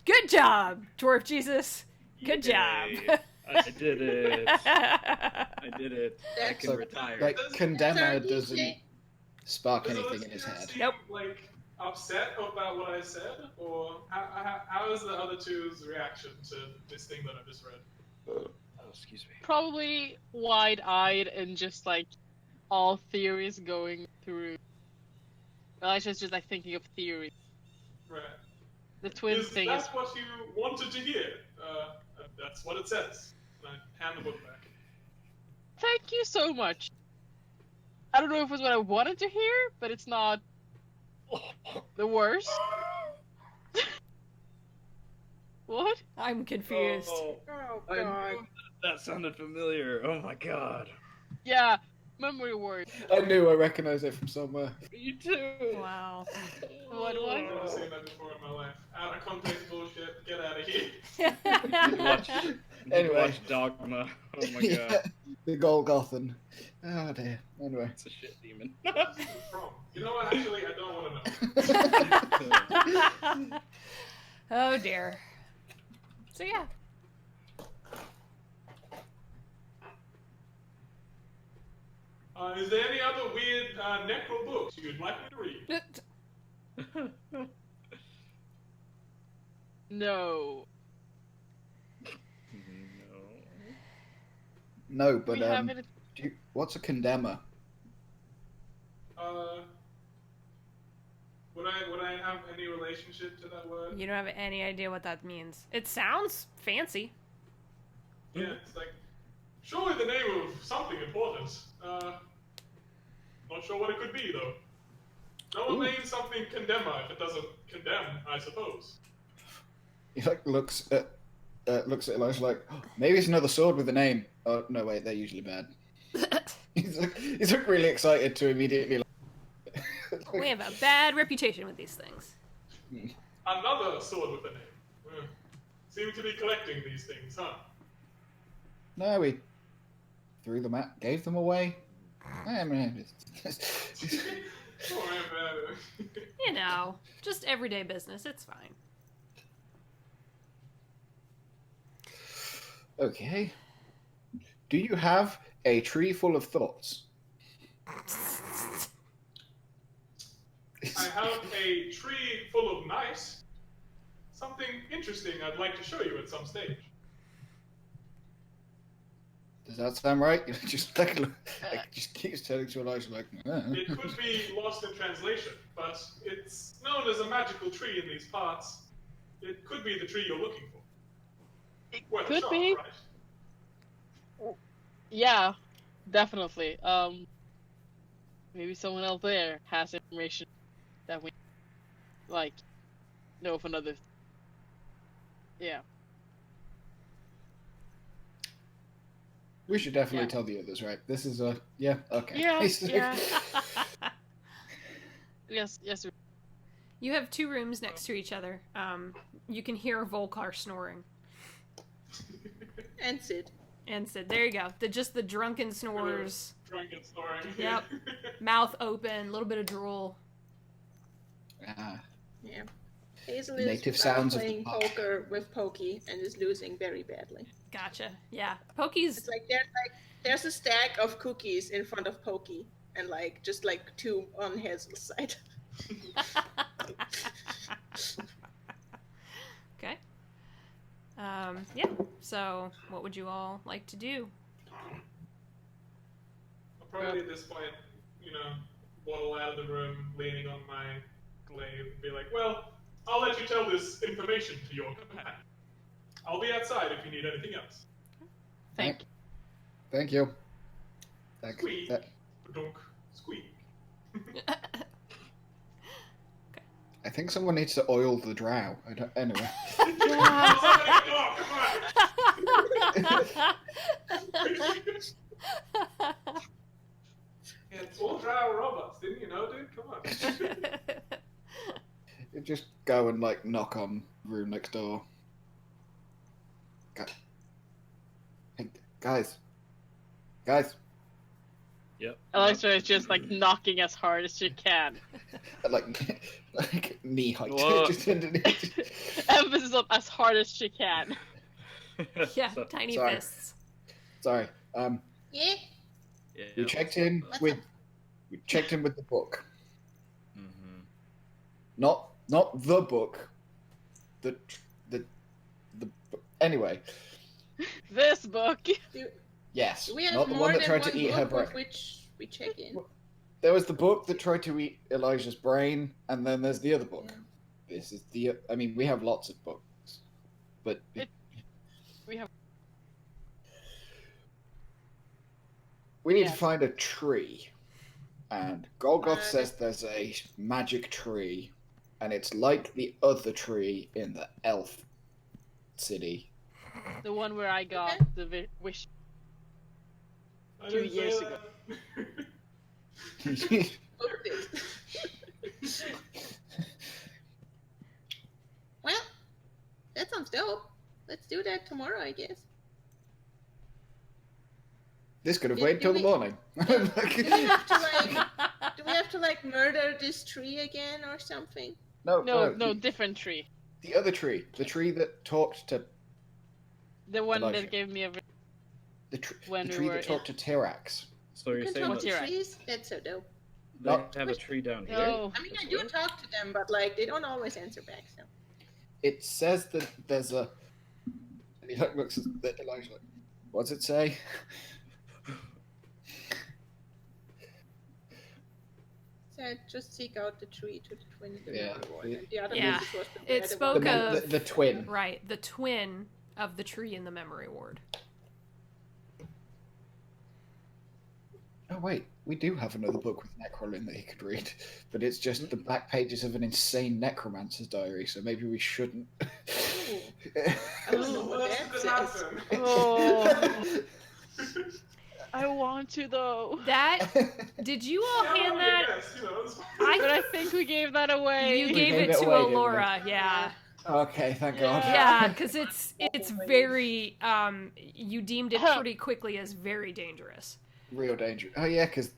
Good job, Dwarf Jesus. Good job. Yay. I did it. I did it. I can So, retire. like, Condemner Sorry, doesn't DJ. spark Does anything in his Celestian head. seem, Nope. Upset about what I said, or how is the other two's reaction to this thing that I just read? Oh, excuse me. Probably wide-eyed and just all theories going through. Elijah's just thinking of theories. Right. The twin Is thing that is what you wanted to hear? That's what it says. And I hand the book back. Thank you so much. I don't know if it was what I wanted to hear, but it's not the worst. What? I'm confused. Oh, Oh I god. knew that sounded familiar. Oh my god. Yeah, Memory word. I knew I recognized it from somewhere. You too. Wow. What I've was? never seen that before in my life. Out of context bullshit. Get out of here. Anyway. Watch Dogma. Oh my Yeah, god. the Golgothan. Oh dear. Anyway. It's a shit demon. Where's this from? You know what? Actually, I don't want to know. Oh dear. So yeah. Is there any other weird necro books you'd like me to read? No. No, but We have it. what's a condemner? Would I have any relationship to that word? You don't have any idea what that means. It sounds fancy. Yeah, it's like surely the name of something important. Not sure what it could be though. No one names something condemner if it doesn't condemn, I suppose. He like looks at Elijah like, oh, maybe it's another sword with a name. Oh no, wait, they're usually bad. he's like really excited to immediately. We have a bad reputation with these things. Another sword with a name. Seem to be collecting these things, huh? No, we threw them out, gave them away. I mean, You know, just everyday business. It's fine. Okay. Do you have a tree full of thoughts? I have a tree full of nice. Something interesting I'd like to show you at some stage. Does that sound right? Just just keeps turning to Elijah like. It could be lost in translation, but it's known as a magical tree in these parts. It could be the tree you're looking for. It Worth a could shot, be. right? Yeah, definitely. Maybe someone else there has information that we like know of another. Yeah. We should definitely tell the others, right? This is a okay. Yeah. Yeah. Yes. You have two rooms next to each other. You can hear Volcar snoring. And Sid. And Sid, there you go. Just the drunken snores. Drunken snoring. Yep. Mouth open, a little bit of drool. Ah, Yeah. Hazel Native is sounds of the playing pub. poker with Pokey and is losing very badly. Gotcha. Yeah. Pokey's. It's like there's a stack of cookies in front of Pokey and just two on Hazel's side. Okay. Yeah. So, what would you all like to do? I'll probably at this point, waddle out of the room, leaning on my glaive, and be like, well, I'll let you tell this information to your companion. I'll be outside if you need anything else. Thank you. thank you. Thank Squeak. that- Dunk. Squeak. I think someone needs to oil the drow. Anyway. Oh, come on! Yeah, it's all drow robots, didn't you know, dude? Come on. You just go and knock on room next door. Hey, guys. Yep. Alexa is just knocking as hard as she can. Like knee height. Whoa. Just underneath. Emphasis on as hard as she can. Yeah, So- tiny sorry. fists. Sorry. Yeah. yeah, We checked in with the book. Mm-hmm. Not the book. The anyway. This book. Yes. Do we have Not the more one that than tried one to eat her book brain. with which we check in? There was the book that tried to eat Elijah's brain, and then there's the other book. Yeah. This is we have lots of books, but We have. we need Yes. to find a tree. And Golgoth Uh, says there's a magic tree, and it's like the other tree in the elf city. The one where I got the wish. I 2 didn't say years that. ago. Booked it. Well, that sounds dope. Let's do that tomorrow, I guess. This could have Do- waited do till the we- morning. Do we have to like murder this tree again or something? No, different tree. The other tree. The tree that talked to... The one Elijah. that gave me a. The When we tree were that talked to Tyrax. So you're You can saying talk that to T-Rex. trees? That's so dope. they Not- have a tree down here? No. I mean, I That's do weird. talk to them, but like they don't always answer back. So It says that there's a... And he looks at Elijah like, what's it say? just seek out the tree to the twin of the Yeah. memory ward, and the other Yeah. message was It the spoke one- of- The twin. Right, the twin of the tree in the memory ward. Oh wait, we do have another book with Necrolin that he could read, but it's just the back pages of an insane necromancer's diary, so maybe we shouldn't. I don't know Well, what that's that good says. happen. Oh, I want to though. That did you all Yeah, hand I that? guess, you know, it's fine. But I think we gave that away. You We gave gave it it to away, didn't we? Alora, yeah. Okay, thank God. Yeah, because it's very you deemed it pretty quickly as very dangerous. Real danger. Oh yeah, because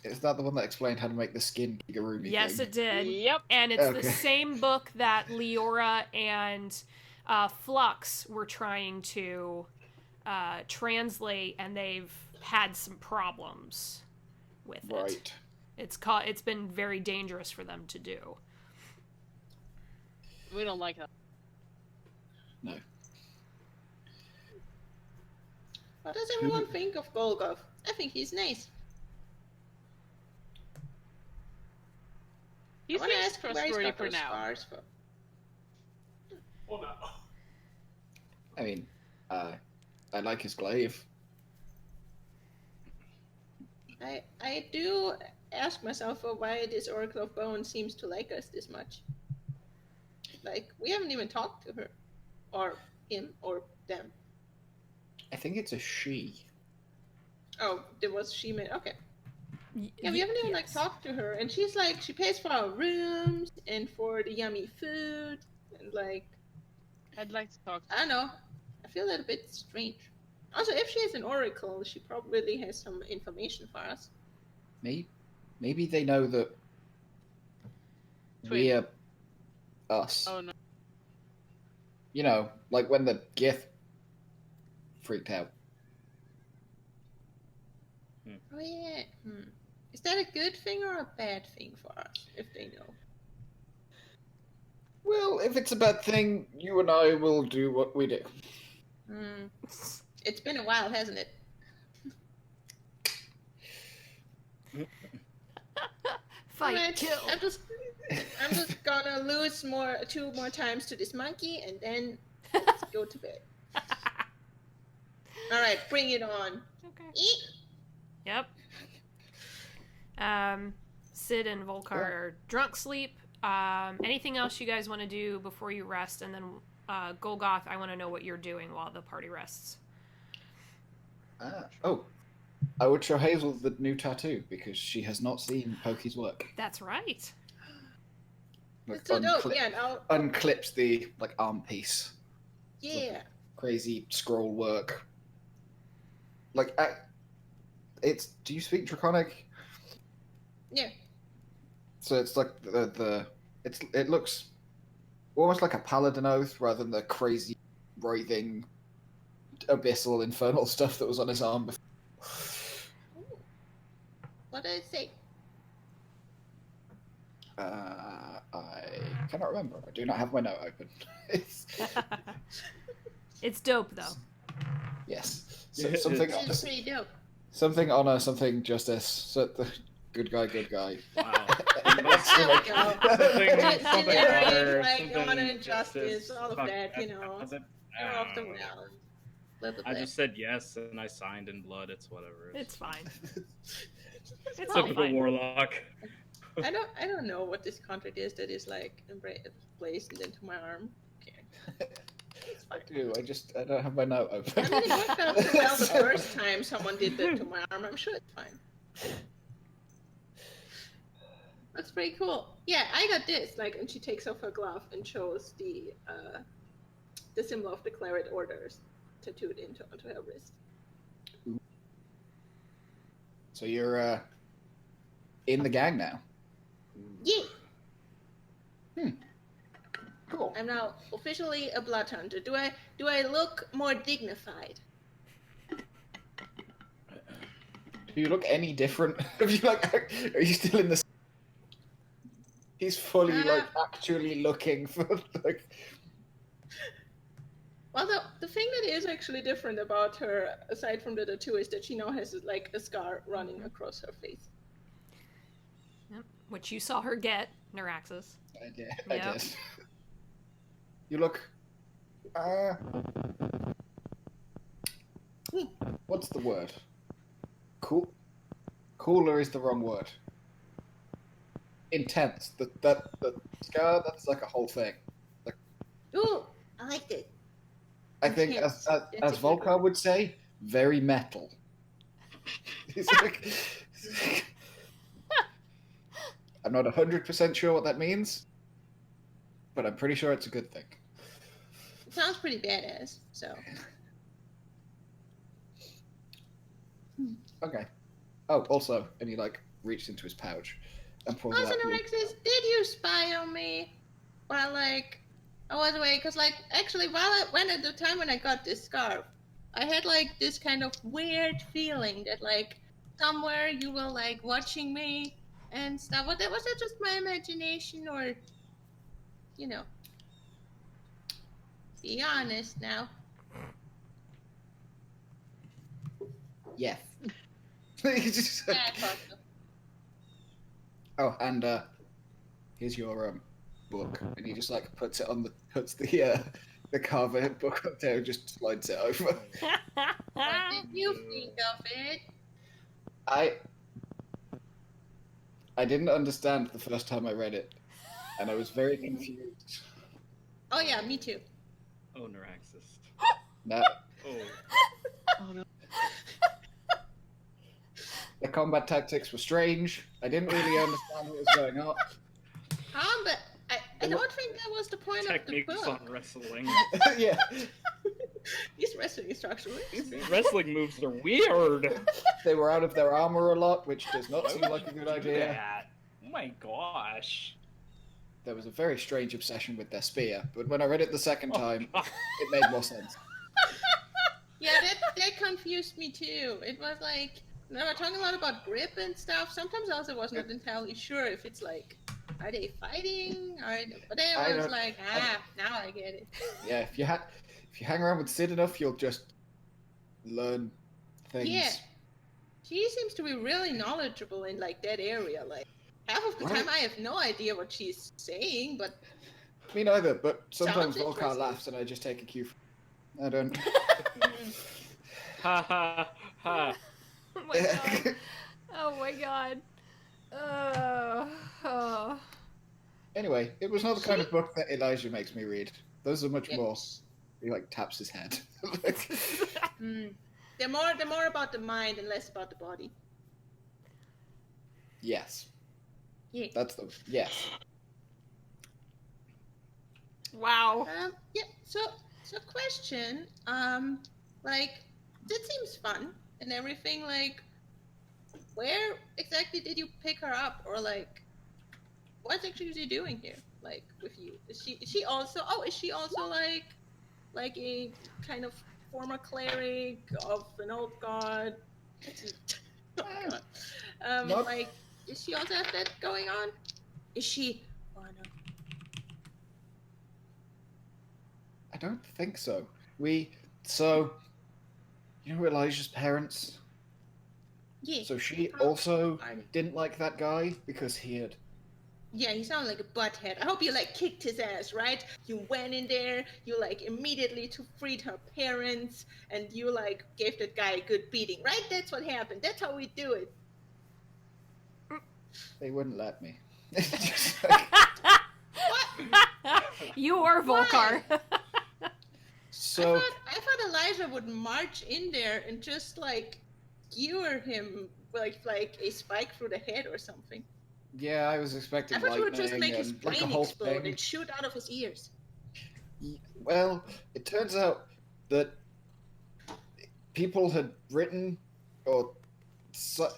is that the one that explained how to make the skin Gigurumi Yes, thing? it did. Yep. And it's the Okay. same book that Leora and Flux were trying to translate, and they've had some problems with it. Right. It's been very dangerous for them to do. We don't like that. No. What does everyone think of Golgov? I think he's nice. He I want to seems ask where he's trustworthy got for those now. scars from. Well, no. I mean, I like his glaive. I do ask myself why this Oracle of Bone seems to like us this much. Like, we haven't even talked to her. Or him, or them. I think it's a she. Oh, there was she made. Okay. Yeah, we Y- haven't even like yes. talked to her, and she's like, she pays for our rooms and for the yummy food, and like, I'd like to talk. I don't know, I feel a little bit strange. Also, if she is an oracle, she probably has some information for us. Maybe they know that Twin. we're us. Oh no. You know, like when the Gith freaked out. Oh yeah. Is that a good thing or a bad thing for us if they know? Well, if it's a bad thing, you and I will do what we do. It's been a while, hasn't it? Fight, Alright, kill. I'm just gonna lose two more times to this monkey, and then let's go to bed. All right, bring it on. Okay. Eat. Yep. Sid and Volkar are drunk sleep. Anything else you guys want to do before you rest? And then Golgoth, I want to know what you're doing while the party rests. I would show Hazel the new tattoo because she has not seen Pokey's work. That's right. Like, It's so dope. Yeah, and I'll, unclips the arm piece. yeah. Crazy scroll work. It's. Do you speak Draconic? Yeah. So it's like it looks almost like a paladin oath rather than the crazy writhing abyssal infernal stuff that was on his arm before. What did it say? I cannot remember. I do not have my note open. It's dope though. Yes. Something It's pretty dope. something honor, something justice. So the good guy. Wow. There we go. Something Delivery, honor, like something honor and justice, all of Fuck, that, you know. was it? You're I off the don't know, rails. whatever. Blah, blah, I blah. just said yes and I signed in blood. It's whatever. It's fine. It's all typical fine. warlock. I don't know what this contract is that is like placed into my arm. Okay. It's I fine. do. I don't have my note open. I mean, it worked out so well the first time someone did that to my arm. I'm sure it's fine. That's pretty cool. Yeah, I got this. Like, and she takes off her glove and shows the symbol of the Claret Orders tattooed onto her wrist. So you're in the gang now. Yeah. Cool. I'm now officially a blood hunter. Do I look more dignified? Do you look any different? Are you still in the? He's fully actually looking for like. Well, the thing that is actually different about her, aside from the tattoo, is that she now has like a scar running across her face. Yep. Which you saw her get, Neuraxis. I did. You look. What's the word? Cool. Cooler is the wrong word. Intense. The scar. That's like a whole thing. Like. Ooh, I liked it. I think, as Volkar would say, very metal. He's like, I'm not 100% sure what that means, but I'm pretty sure it's a good thing. It sounds pretty badass, so. Okay. Oh, also, and he like reached into his pouch and pulled out. Alexis, did you spy on me? While like I was away, because like actually at the time when I got this scarf, I had like this kind of weird feeling that like somewhere you were like watching me and stuff. Was that just my imagination, or you know? Be honest now. Yes. Yeah, I thought so. Oh, and here's your book, and he just like puts the carver book up there and just slides it over. What did you think of it? I didn't understand the first time I read it, and I was very confused. Oh yeah, me too. Oh, Neuraxis. No. Oh no. The combat tactics were strange. I didn't really understand what was going on. But I don't think that was the point of the Techniques book. on wrestling. Yeah. These wrestling instructions. These wrestling moves are weird. They were out of their armor a lot, which does not seem like a good Do idea. that? Oh my gosh. There was a very strange obsession with their spear, but when I read it the second time, it made more sense. Yeah, that confused me too. It was like, they were talking a lot about grip and stuff. Sometimes I also wasn't entirely sure if it's like, are they fighting? But then I was like, now I get it. Yeah, if you hang around with Sid enough, you'll just learn things. Yeah. She seems to be really knowledgeable in like that area. Like half of the time I have no idea what she's saying, but me neither, but sometimes Sounds Volkar interesting. laughs and I just take a cue from I don't. Ha ha ha. Oh my god. Oh my god. Oh. Anyway, it was not the kind of book that Elijah makes me read. Those are much more. He like taps his head. They're more about the mind and less about the body. Yes. Yeah. Yes. Wow. Yeah. So question. Like, that seems fun and everything. Like, where exactly did you pick her up, or like, what actually is she doing here? Like, with you? Is she also like a kind of former cleric of an old god? Oh god. Like, is she also have that going on? Is she? Oh no. I don't think so. You know Elijah's parents? Yeah. So she also didn't like that guy because he had. Yeah, he sounded like a butthead. I hope you like kicked his ass, right? You went in there, you like immediately freed her parents, and you like gave that guy a good beating, right? That's what happened. That's how we do it. They wouldn't let me. You are Volkar. So I thought Elijah would march in there and just like skewer him like a spike through the head or something. Yeah, I was expecting I thought lightning you would just make his and like a brain whole explode thing. and shoot out of his ears. Well, it turns out that people had written, or so,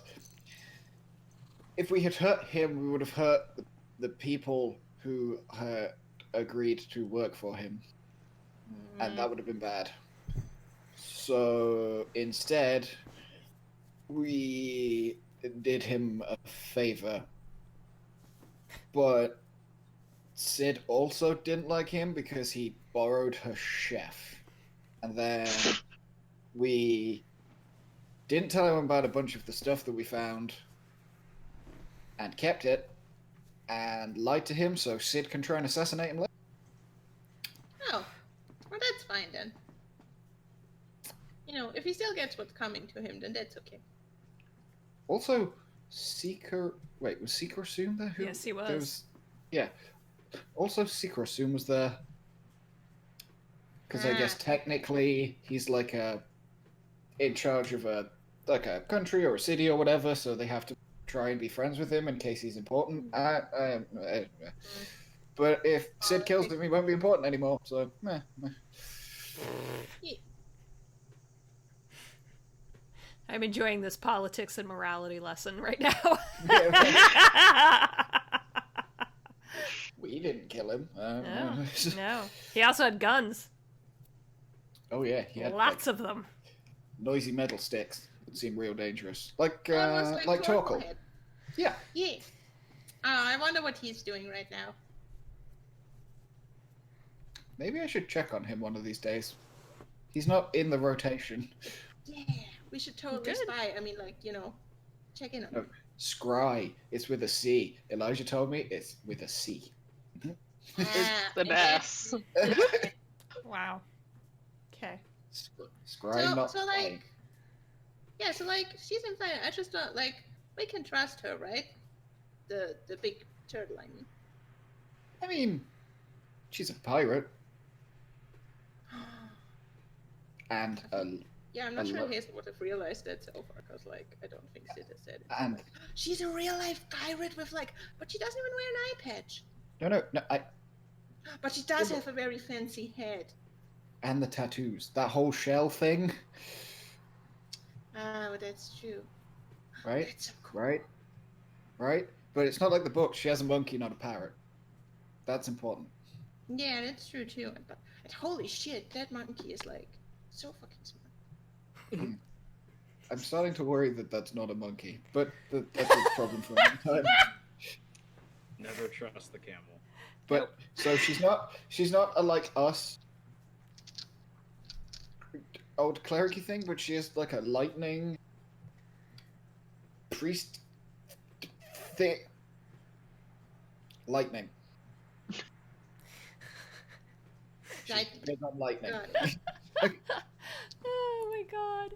if we had hurt him, we would have hurt the people who had agreed to work for him, and that would have been bad. So instead, we did him a favor, but Sid also didn't like him because he borrowed her chef, and then we didn't tell him about a bunch of the stuff that we found and kept it and lied to him so Sid can try and assassinate him later. Oh, well, that's fine then. You know, if he still gets what's coming to him, then that's okay. Also, Seeker... Wait, was Seeker Assume there? Yes, he was. Yeah. Also, Seeker Assume was there. Because I guess technically he's like in charge of a country or a city or whatever, so they have to try and be friends with him in case he's important. But if Sid kills him, he won't be important anymore, so... meh. I'm enjoying this politics and morality lesson right now. We didn't kill him. No. He also had guns. Oh yeah, he had lots of them. Noisy metal sticks that seem real dangerous. Like Almost like Torkel. Yeah. Yeah. I wonder what he's doing right now. Maybe I should check on him one of these days. He's not in the rotation. Yeah, we should totally spy. I mean, like, you know, check in on him. Scry. It's with a C. Elijah told me it's with a C. The best. Wow. Okay. Scry, not so like, yeah, so like, she's inside. I just don't like. We can trust her, right? The big turtle, I mean. I mean, she's a pirate. And yeah, I'm not sure Hazel would have realized that so far, because, like, I don't think Sid has said it. And she's a real-life pirate with, like, but she doesn't even wear an eye patch. No, But she does have a very fancy head. And the tattoos. That whole shell thing. Oh, that's true. Right? That's so cool. Right? But it's not like the book. She has a monkey, not a parrot. That's important. Yeah, that's true, too. But holy shit, that monkey is, like, so fucking smart. I'm starting to worry that that's not a monkey, but that's a problem for another time. Never trust the camel. But so she's not a, like us old clericy thing, but she is like a lightning priest thing. Lightning. Big on lightning. Oh my god.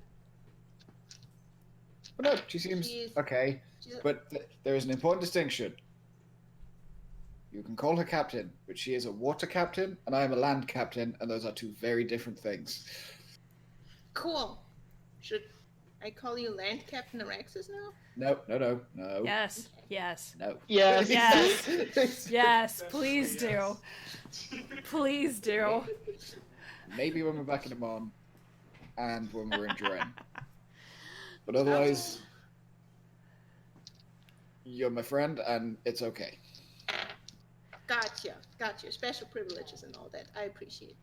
But no, she seems okay. But there is an important distinction. You can call her captain, but she is a water captain, and I am a land captain, and those are two very different things. Cool. Should I call you Land Captain Araxis now? No. Yes. Yes. No. Yes. Yes. Yes. Please do. Please do. Maybe when we're back in Amon, and when we're in Duran. But otherwise, you're my friend, and it's okay. Gotcha. Special privileges and all that. I appreciate it.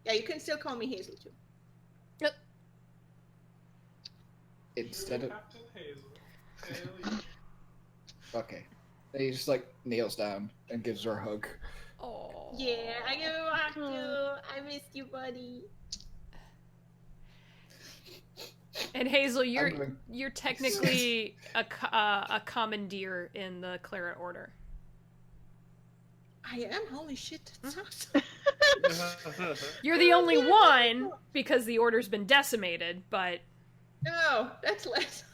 Yeah, you can still call me Hazel, too. Yep. Instead of... Captain Hazel. Okay. And he just, like, kneels down and gives her a hug. Oh. Yeah, I want to. I missed you, buddy. And Hazel, you're technically a commandeer in the Claret Order. I am? Holy shit, that's awesome. You're the only one, because the Order's been decimated, but... No, that's less.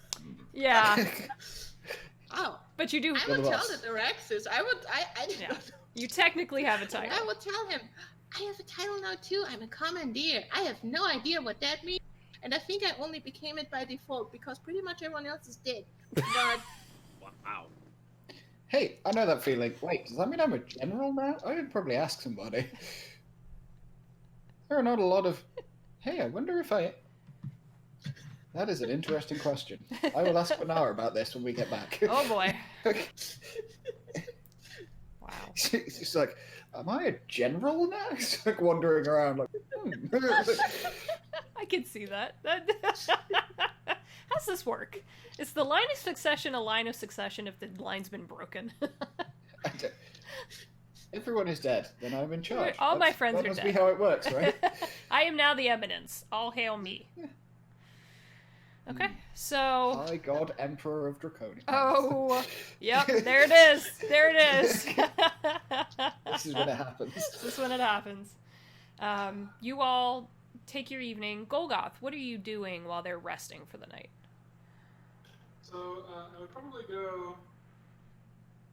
Yeah. Oh. But you do... I would tell the Araxis. I didn't know. You technically have a title. I would tell him, I have a title now too. I'm a commandeer. I have no idea what that means. And I think I only became it by default because pretty much everyone else is dead. But Wow. Hey, I know that feeling. Wait, does that mean I'm a general now? I should probably ask somebody. There are not a lot of... Hey, I wonder if I... That is an interesting question. I will ask Benar about this when we get back. Oh boy. Wow. She's just like, am I a general now? She's like wandering around like, I can see that. How's this work? Is the line of succession a line of succession if the line's been broken? Everyone is dead, then I'm in charge. All my friends that are must dead. be how it works, right? I am now the eminence. All hail me. Okay, so... High God, Emperor of Draconia. Oh, yep, there it is. There it is. This is when it happens. This is when it happens. You all take your evening. Golgoth, what are you doing while they're resting for the night? So I would probably go.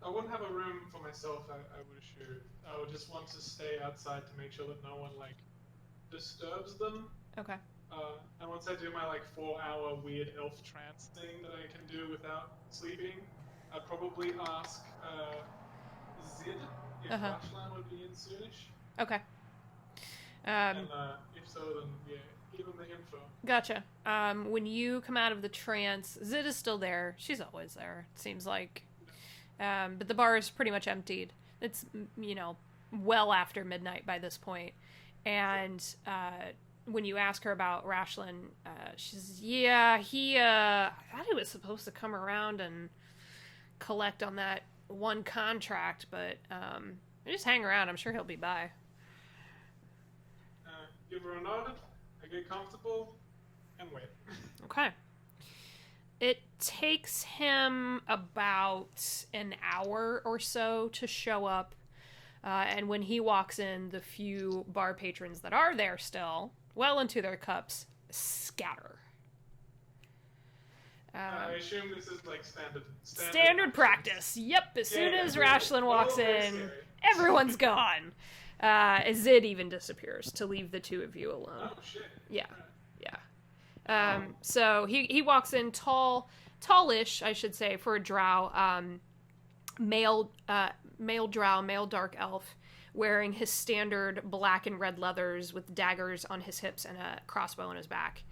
I wouldn't have a room for myself. I would assume. I would just want to stay outside to make sure that no one like disturbs them. Okay. And once I do my like 4-hour weird elf trance thing that I can do without sleeping, I'd probably ask Zid if Rashlan would be in soonish. Okay. And if so, then yeah, give him the info. Gotcha. When you come out of the trance, Zid is still there. She's always there, it seems like. But the bar is pretty much emptied. It's, well after midnight by this point. And when you ask her about Rashlan, she says, yeah, I thought he was supposed to come around and collect on that one contract, but just hang around. I'm sure he'll be by. Give her a nod, I get comfortable, and wait. Okay. It takes him about an hour or so to show up, and when he walks in, the few bar patrons that are there still, well into their cups, scatter. I assume this is like standard practice. Yep, as soon as Rashlan walks in, everyone's gone. Zid even disappears to leave the two of you alone. Oh shit. Yeah. So he walks in tallish, I should say, for a drow, male drow, male dark elf, wearing his standard black and red leathers with daggers on his hips and a crossbow on his back.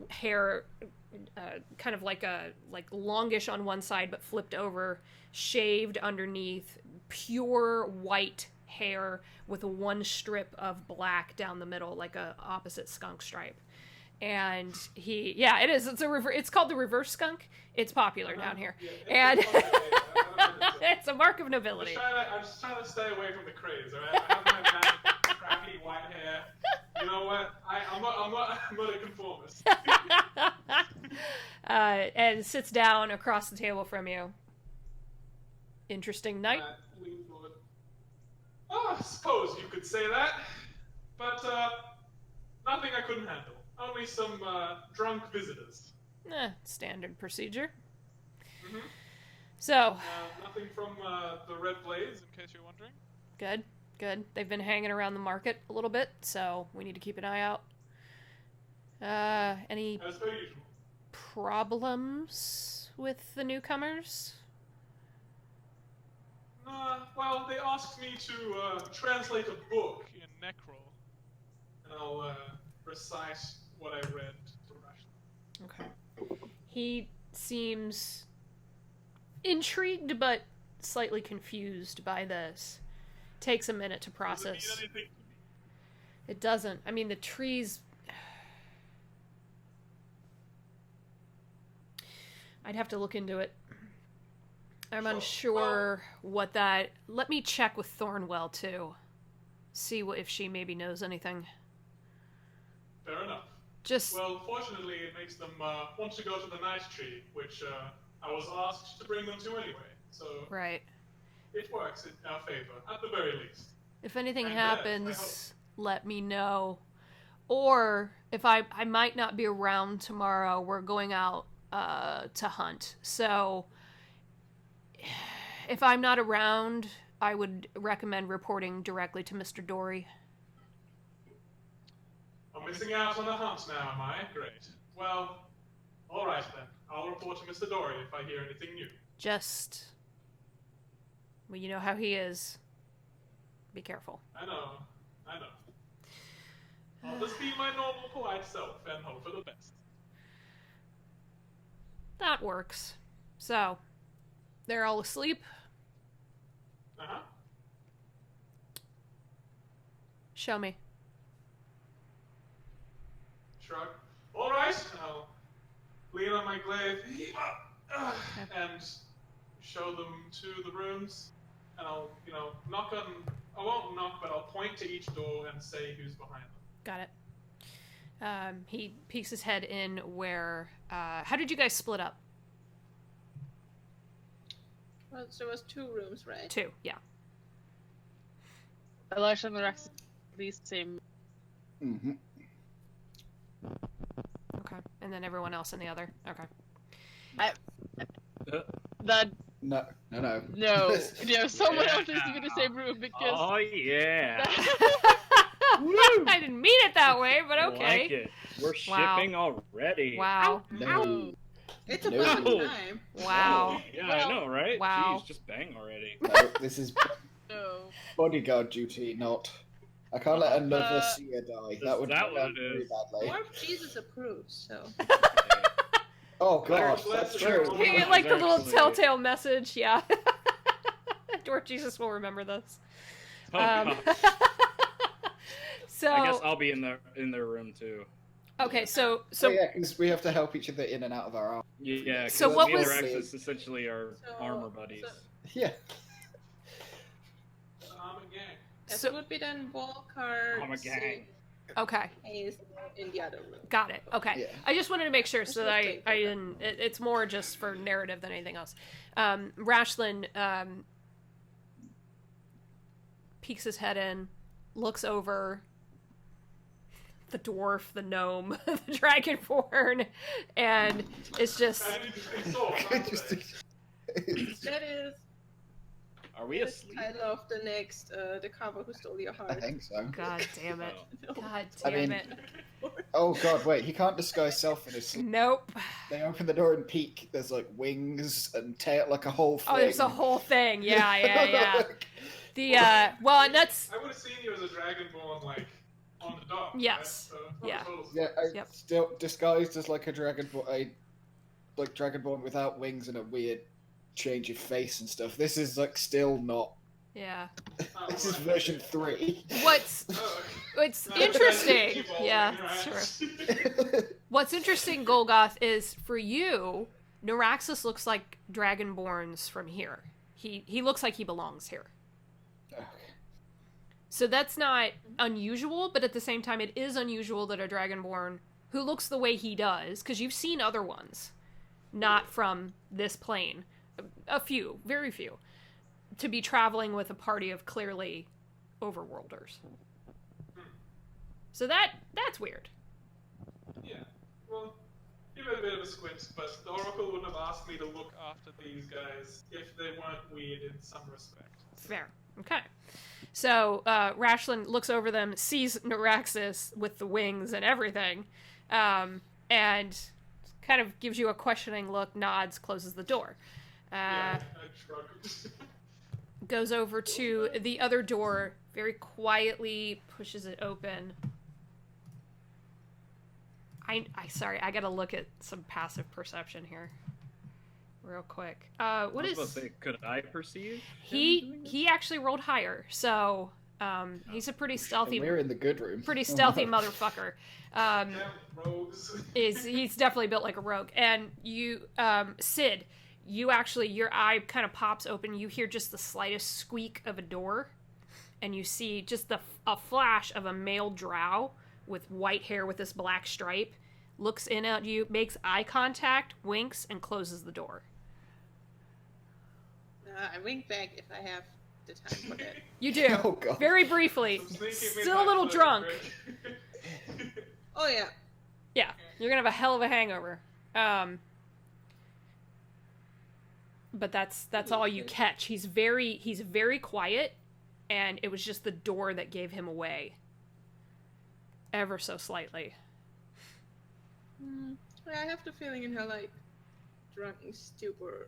Hair, kind of like longish on one side but flipped over, shaved underneath, pure white hair with one strip of black down the middle, like a opposite skunk stripe. And it is. It's called the reverse skunk. It's popular down here, and it's a mark of nobility. I'm just trying to stay away from the craze. All right? I have my mad, crappy white hair. You know what? I'm not a conformist. And sits down across the table from you. Interesting night. Lean forward. Oh, I suppose you could say that, but nothing I couldn't handle. Only some drunk visitors. Standard procedure. Mm-hmm. So. Nothing from the Red Blaze, in case you're wondering. Good. They've been hanging around the market a little bit, so we need to keep an eye out. Any As per usual. Problems with the newcomers? Well, they asked me to translate a book in Necro, and I'll recite what I read to Rashlan. Okay. He seems intrigued but slightly confused by this. Takes a minute to process. Does it mean anything? It doesn't. I mean, the trees... I'd have to look into it. I'm unsure what that... Let me check with Thornwell, too. See if she maybe knows anything. Fair enough. Well, fortunately, it makes them want to go to the Night Tree, which I was asked to bring them to anyway. So right. It works in our favor, at the very least. If anything happens, let me know. Or, if I might not be around tomorrow, we're going out to hunt. So, if I'm not around, I would recommend reporting directly to Mr. Dory. Mr. missing out on the hunt now, am I? Great. Well, all right then. I'll report to Mr. Dory if I hear anything new. Just... Well, you know how he is. Be careful. I know. I'll just be my normal, polite self and hope for the best. That works. So, they're all asleep. Uh-huh. Show me. Shrug. All right. I'll lean on my glaive and show them to the rooms. And I'll, knock on... I won't knock, but I'll point to each door and say who's behind them. Got it. He peeks his head in where... how did you guys split up? Well, so it was 2 rooms, right? 2, yeah. Elijah and Rex, these same. Mm-hmm. Okay. And then everyone else in the other. Okay. That No. no, someone else needs to be in the same room because. Oh yeah. I didn't mean it that way, but I okay. like it. We're Wow. shipping already. Wow. No. It's No. about time. Wow. Yeah, Well, I know, right? wow. Jeez, just bang already. No, this is No. bodyguard duty, not... I can't let another seer die. is That would that go what down it very is? badly. Or if Jesus approves, so. Oh god, Claire, that's Claire, true. You get like the little Actually- telltale message, yeah. Dwarf Jesus will remember this. Oh, Um, God. so I guess I'll be in their room too. okay, so So yeah, because we have to help each other in and out of our armor. Yeah. So 'cause what me and was- Alexis essentially are So- armor buddies. Yeah. Gang. That So- would be then Volcar, I'm a gang. okay, Hayes in the other room. got it. Okay, Yeah. I just wanted to make sure so Just that let's take I that. didn't. It's more just for narrative than anything else. Rashlin peeks his head in, looks over the dwarf, the gnome, the dragonborn, and it's just I need to say so. That is Are we the asleep? title of the next, the cover Who Stole Your I Heart. think so. God damn it. Oh. God I damn mean- it. Oh god, wait, he can't disguise self in his sleep. Nope. They open the door and peek. There's like wings and tail, like a whole thing. Oh, there's a whole thing. Yeah, yeah, yeah. The well, and that's I would have seen you as a dragonborn, like, on the dock. Yes. Right? So, Yeah. Yeah, Yep. still disguised as like a dragonborn, like dragonborn without wings and a weird change of face and stuff. This is like still not. yeah. Oh, This is right. version 3. What's Oh, interesting? evolving, Yeah, right? that's true. What's interesting, Golgoth, is for you, Neuraxis looks like Dragonborns from here. He looks like he belongs here. Okay. So that's not unusual, but at the same time, it is unusual that a Dragonborn who looks the way he does, because you've seen other ones, not from this plane, a few, very few, to be traveling with a party of clearly overworlders. So that's weird. Yeah. Well, give it a bit of a squint, but the Oracle wouldn't have asked me to look after these guys if they weren't weird in some respect. Fair. Okay. So Rashlin looks over them, sees Neuraxis with the wings and everything, and kind of gives you a questioning look, nods, closes the door. Yeah, I shrug. Goes over to the other door, very quietly pushes it open. Sorry, I gotta look at some passive perception here, real quick. What I was is about to say, could I perceive? him he? doing this? He actually rolled higher, so he's a pretty And stealthy, we're in the good room. pretty stealthy motherfucker. Yeah, rogues. He's definitely built like a rogue. And you, Sid, you actually, your eye kind of pops open. You hear just the slightest squeak of a door, and you see just a flash of a male drow with white hair with this black stripe, looks in at you, makes eye contact, winks, and closes the door. I wink back if I have the time for that. You do. Oh god. Very briefly. Some sneaky Still a midnight little flirting, drunk. right? Oh yeah. Yeah, you're gonna have a hell of a hangover. But that's all you catch. He's very quiet, and it was just the door that gave him away. ever so slightly. I have the feeling in her, like, drunken stupor,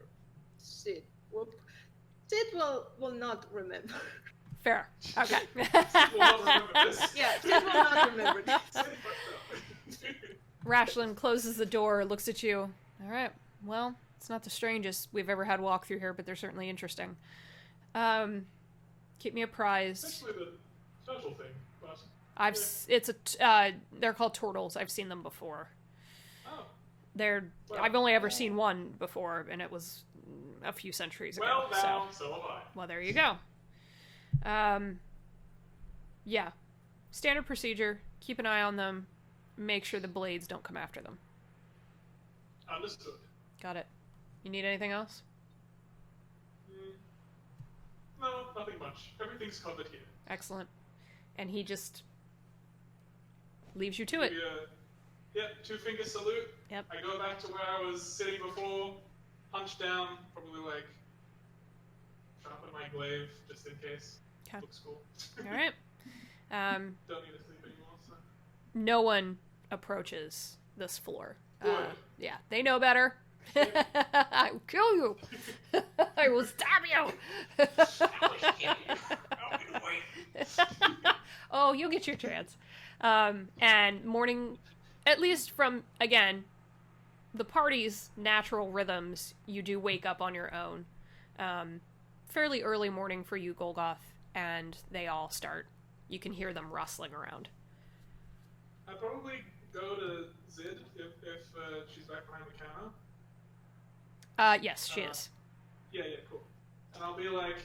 Sid will not remember. Fair. Okay. Will not remember this. Yeah, Sid will not remember this. Rashlin closes the door, looks at you. All right. Well, it's not the strangest we've ever had walk through here, but they're certainly interesting. Keep me apprised. Actually, the special thing, but They're called turtles. I've seen them before. oh, I've only ever seen one before, and it was a few centuries ago. well now, so have I. Well, there you go. Yeah. Standard procedure. Keep an eye on them. Make sure the blades don't come after them. Understood. Got it. You need anything else? No, nothing much. Everything's covered here. Excellent. And he just leaves you to it. Maybe yeah, 2-finger salute. Yep. I go back to where I was sitting before, hunch down, probably like sharpen my glaive just in case. Okay. Looks cool. All right. Don't need to sleep anymore. So. No one approaches this floor. Good. Yeah, they know better. I will kill you. I will stab you. Oh, you'll get your chance. And morning, at least from, again, the party's natural rhythms, you do wake up on your own. Fairly early morning for you, Golgoth, and they all start. You can hear them rustling around. I'd probably go to Zid if she's back behind the counter. Yes, she is. Yeah, cool. And I'll be like,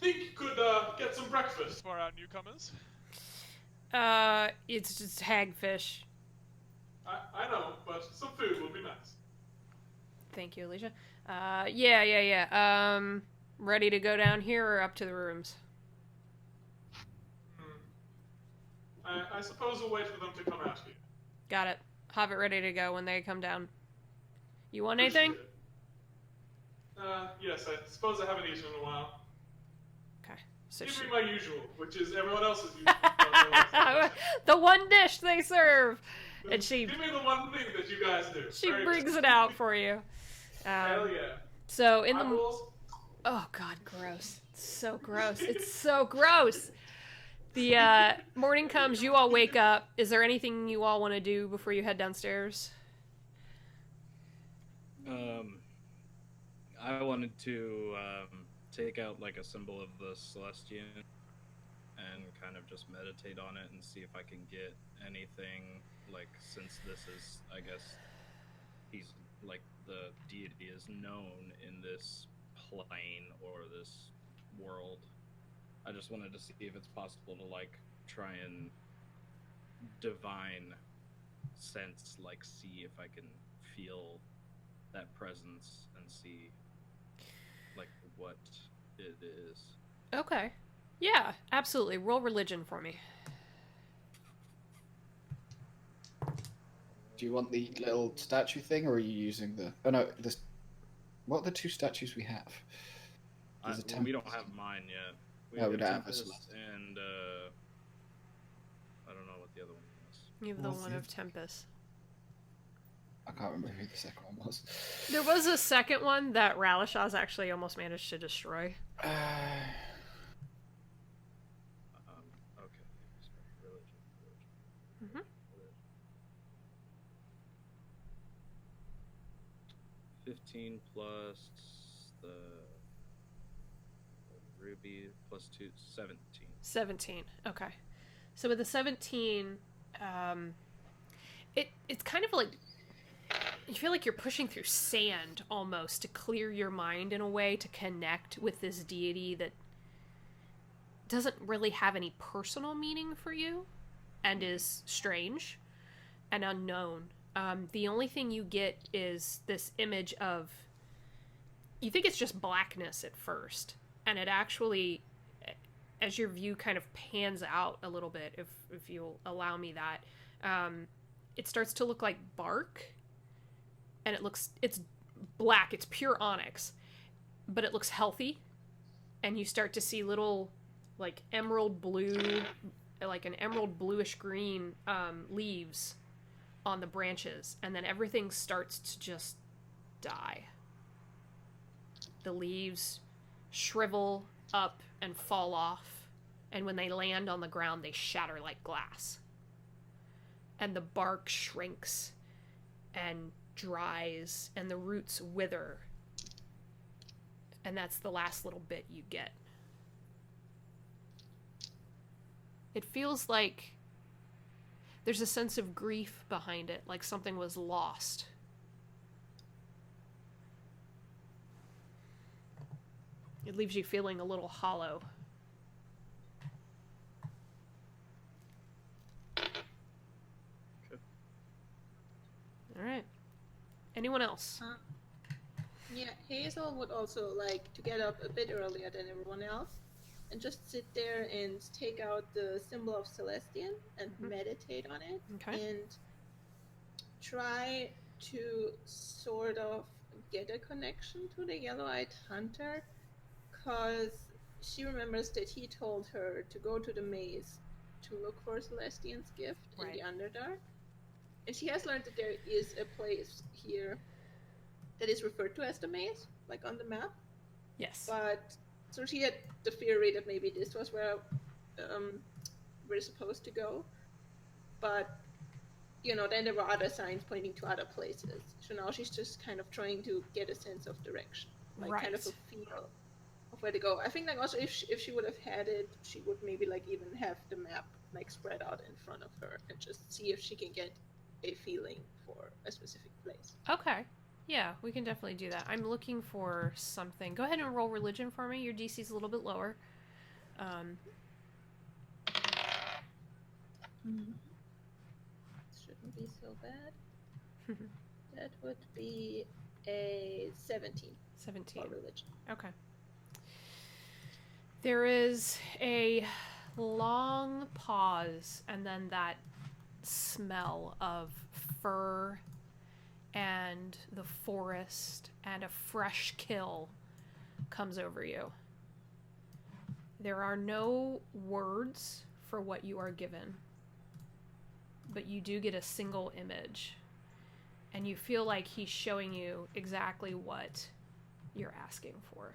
think you could get some breakfast. For our newcomers. It's just hagfish. I know, but some food would be nice. Thank you, Alicia. Yeah. Ready to go down here or up to the rooms? I suppose we'll wait for them to come out here. Got it. Have it ready to go when they come down. You want anything? Yes, I suppose I haven't eaten in a while. Okay. So Give she... me my usual, which is everyone else's usual. the one dish they serve! And she... Give me the one thing that you guys do. She Very brings good. it out for you. Hell yeah. So in the... Eyeballs? Oh god, gross. It's so gross. It's so gross! The morning comes, you all wake up. Is there anything you all want to do before you head downstairs? I wanted to take out like a symbol of the Celestian and kind of just meditate on it and see if I can get anything, like, since this is, I guess, he's like the deity is known in this plane or this world. I just wanted to see if it's possible to, like, try and divine sense, like, see if I can feel that presence and see, like, what it is. Okay. Yeah, absolutely. Roll religion for me. Do you want the little statue thing, or are you using the... Oh no, this... What are the two statues we have? There's a We don't have mine yet. We No, we don't have a Tempest Celestian. and I don't know what the other one was. You have the What's one the- of Tempest. I can't remember who the second one was. There was a second one that Ralishaw's actually almost managed to destroy. Okay. Religion. Mhm. 15 plus the ruby plus 2, 17. 17. Okay. So with the 17, it's kind of like you feel like you're pushing through sand almost to clear your mind in a way to connect with this deity that doesn't really have any personal meaning for you and is strange and unknown. The only thing you get is this image of, you think it's just blackness at first, and it actually, as your view kind of pans out a little bit, if you'll allow me that, it starts to look like bark, and it's black, it's pure onyx, but it looks healthy, and you start to see little, like, emerald blue like an emerald bluish green leaves on the branches, and then everything starts to just die. The leaves shrivel up and fall off, and when they land on the ground, they shatter like glass. And the bark shrinks and dries, and the roots wither. And that's the last little bit you get. It feels like there's a sense of grief behind it, like something was lost. It leaves you feeling a little hollow. Okay. All right. Anyone else? Yeah, Hazel would also like to get up a bit earlier than everyone else and just sit there and take out the symbol of Celestian and meditate on it. Okay. And try to sort of get a connection to the yellow-eyed hunter, because she remembers that he told her to go to the maze to look for Celestian's gift in the Underdark. And she has learned that there is a place here that is referred to as the maze, like on the map. Yes. But so she had the theory that maybe this was where we're supposed to go. But you know, then there were other signs pointing to other places. So now she's just kind of trying to get a sense of direction, like kind of a feel of where to go. I think like also if she would have had it, she would maybe like even have the map like spread out in front of her and just see if she can get a feeling for a specific place. Okay. Yeah, we can definitely do that. I'm looking for something. Go ahead and roll religion for me. Your DC's a little bit lower. Shouldn't be so bad. That would be a 17. 17. For religion. Okay. There is a long pause, and then that smell of fur and the forest and a fresh kill comes over you. There are no words for what you are given, but you do get a single image, and you feel like he's showing you exactly what you're asking for.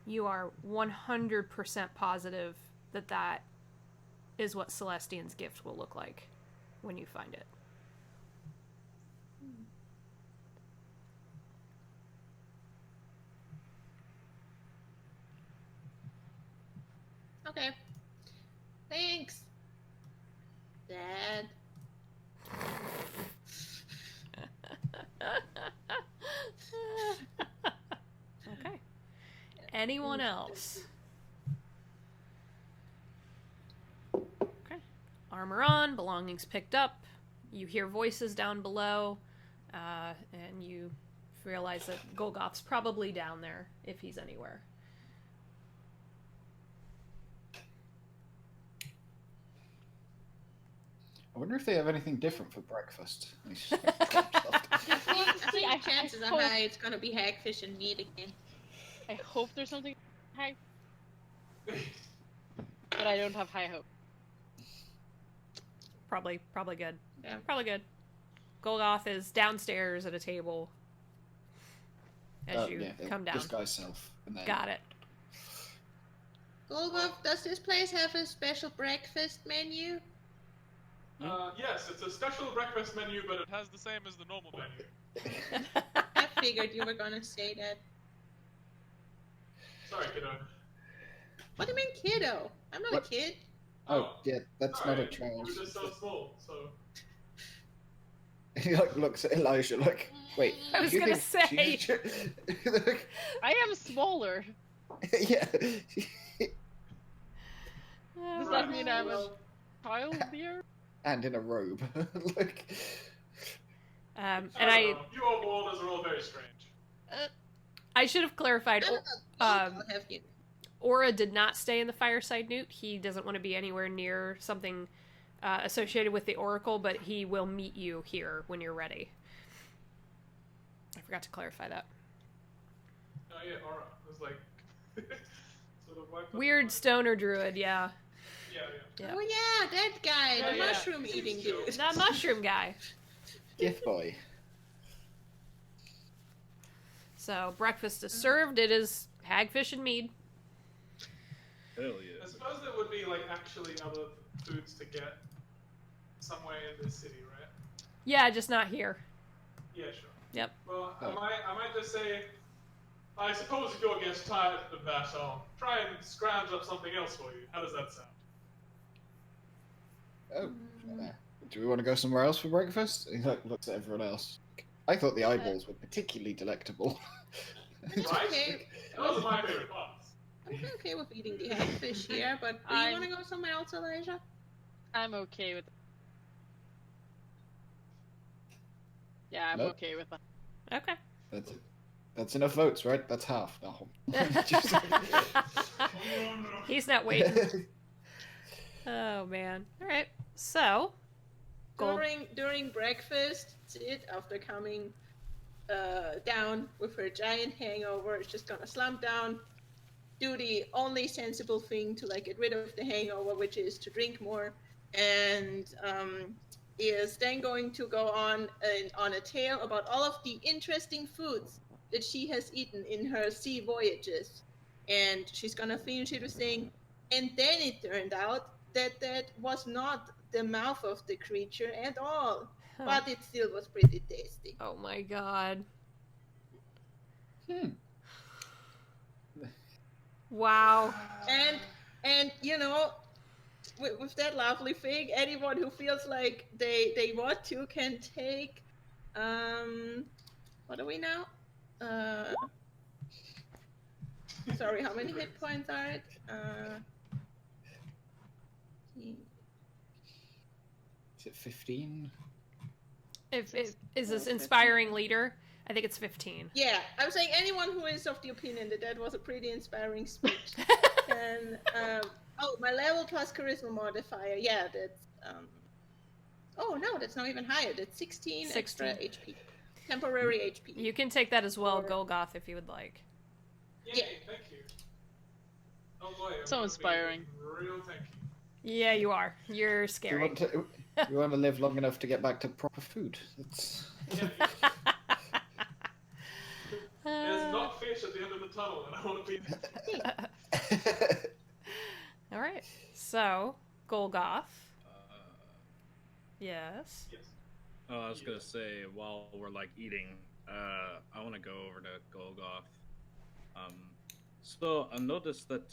You are 100% positive that that is what Celestian's gift will look like when you find it. Okay. Thanks, Dad. Okay. Anyone else? Okay. Armor on, belongings picked up. You hear voices down below, and you realize that Golgoth's probably down there, if he's anywhere. I wonder if they have anything different for breakfast. I think chances are high it's gonna be hagfish and meat again. I hope there's something high, but I don't have high hope. Probably good. Yeah. Probably good. Golgoth is downstairs at a table as you come down. Disguise self. And then... Got it. Golgoth, does this place have a special breakfast menu? Yes, it's a special breakfast menu, but it has the same as the normal menu. I figured you were gonna say that. Sorry, kiddo. What do you mean, kiddo? I'm not a kid. Oh, yeah, that's Sorry, not a child. You're just so small, so... He like looks at Elijah like, wait. I was gonna say. I am smaller. Yeah. Does that mean I'm a child here? And in a robe. Like. And you all borders are all very strange. I should have clarified. Have you? Aura did not stay in the fireside newt. He doesn't want to be anywhere near something associated with the Oracle, but he will meet you here when you're ready. I forgot to clarify that. Oh yeah, Aura. It was like sort of wiped up Weird the stoner druid, yeah. Yeah, yeah. Yeah. Oh yeah, that guy, Yeah, the yeah. mushroom eating dude. That mushroom guy. Gift boy. So breakfast is served. It is hagfish and mead. Hell I yeah. suppose there would be like actually other foods to get somewhere in this city, right? Yeah, just not here. Yeah, sure. Yep. Well, Oh. I might just say, I suppose if your guest tired of that, I'll try and scrounge up something else for you. How does that sound? Oh. Do we want to go somewhere else for breakfast? He looks at everyone else. I thought the eyeballs were particularly delectable. Right? Okay. Those are my favorite parts. I'm okay with eating the hagfish here, but do you want to go somewhere else, Elijah? I'm okay with. Yeah, I'm Nope. okay with that. Okay. That's enough votes, right? That's half. No. He's not waiting. Oh man. All right. So, Gold. During breakfast, Sid, after coming down with her giant hangover, is just gonna slump down, do the only sensible thing to like get rid of the hangover, which is to drink more, and is then going to go on a tale about all of the interesting foods that she has eaten in her sea voyages. And she's gonna finish it with saying, and then it turned out that that was not the mouth of the creature at all, but it still was pretty tasty. Oh my god. Wow. And you know, with that lovely thing, anyone who feels like they want to can take what are we now? Sorry, how many hit points are it? Is it 15? If is this inspiring leader? I think it's 15. Yeah, I was saying anyone who is of the opinion that that was a pretty inspiring speech. And oh, my level plus charisma modifier. Yeah, that's oh no, that's not even higher. That's 16 extra HP. Temporary HP. You can take that as well, Golgoth, if you would like. Yay, Yeah. thank you. Oh boy, I'm So gonna be inspiring. Real thank you. Yeah, you are. You're Do scary. you want to live long enough to get back to proper food? That's... There's not fish at the end of the tunnel, and I want to be there. All right. So, Golgoth. Yes. Yes. Oh, I was gonna say, while we're like eating, I want to go over to Golgoth. So I noticed that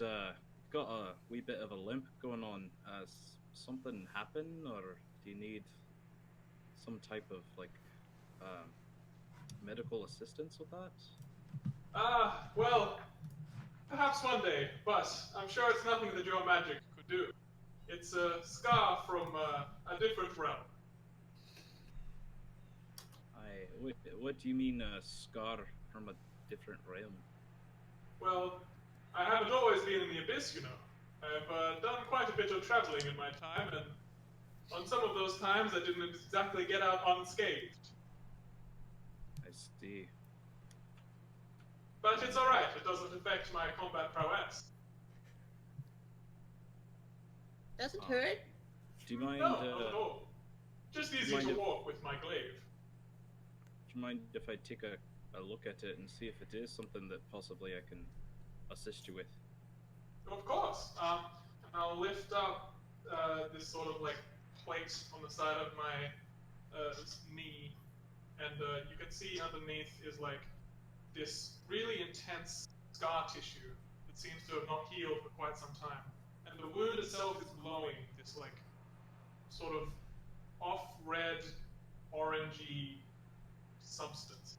got a wee bit of a limp going on. Has something happened, or do you need some type of like medical assistance with that? Well, perhaps one day, but I'm sure it's nothing that your magic could do. It's a scar from a different realm. What do you mean a scar from a different realm? Well, I haven't always been in the Abyss, you know. I've done quite a bit of traveling in my time, and on some of those times I didn't exactly get out unscathed. I see. But it's alright, it doesn't affect my combat prowess. Does it hurt? Do you mind? No, not at all. Just easy mind to if- walk with my glaive. Do you mind if I take a look at it and see if it is something that possibly I can assist you with? Of course. I'll lift up this sort of like plate on the side of my knee, and you can see underneath is like this really intense scar tissue that seems to have not healed for quite some time. And the wound itself is glowing, this like sort of off-red, orangey substance.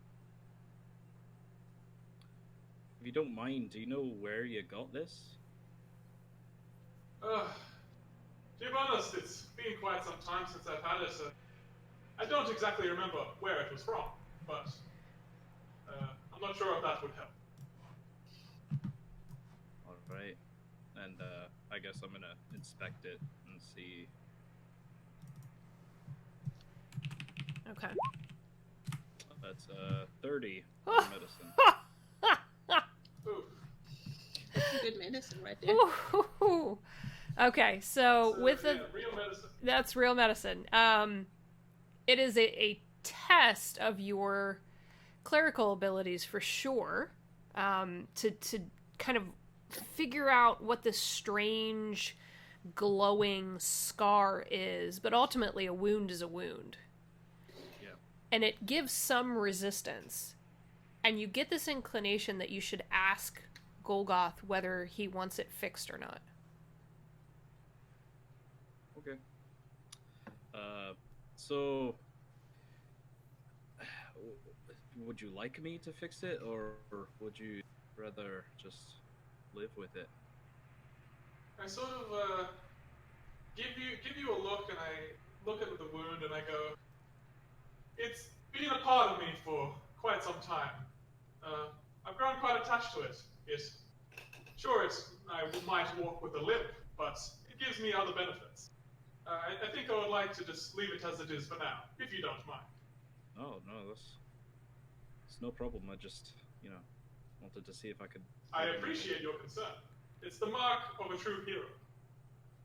If you don't mind, do you know where you got this? To be honest, it's been quite some time since I've had it. I don't exactly remember where it was from, but I'm not sure if that would help. Alright. And I guess I'm gonna inspect it and see. Okay. That's 30 for medicine. Good medicine right there. Ooh. Okay, so with the real medicine. that's real medicine. It is a test of your clerical abilities for sure. To kind of figure out what this strange glowing scar is, but ultimately a wound is a wound. Yeah. And it gives some resistance. And you get this inclination that you should ask Golgoth whether he wants it fixed or not. Okay. So would you like me to fix it, or would you rather just live with it? I sort of give you a look, and I look at the wound, and I go, "It's been a part of me for quite some time. I've grown quite attached to it. I might walk with a limp, but it gives me other benefits. I think I would like to just leave it as it is for now, if you don't mind." Oh no, it's no problem. I just wanted to see if I could. I appreciate your concern. It's the mark of a true hero.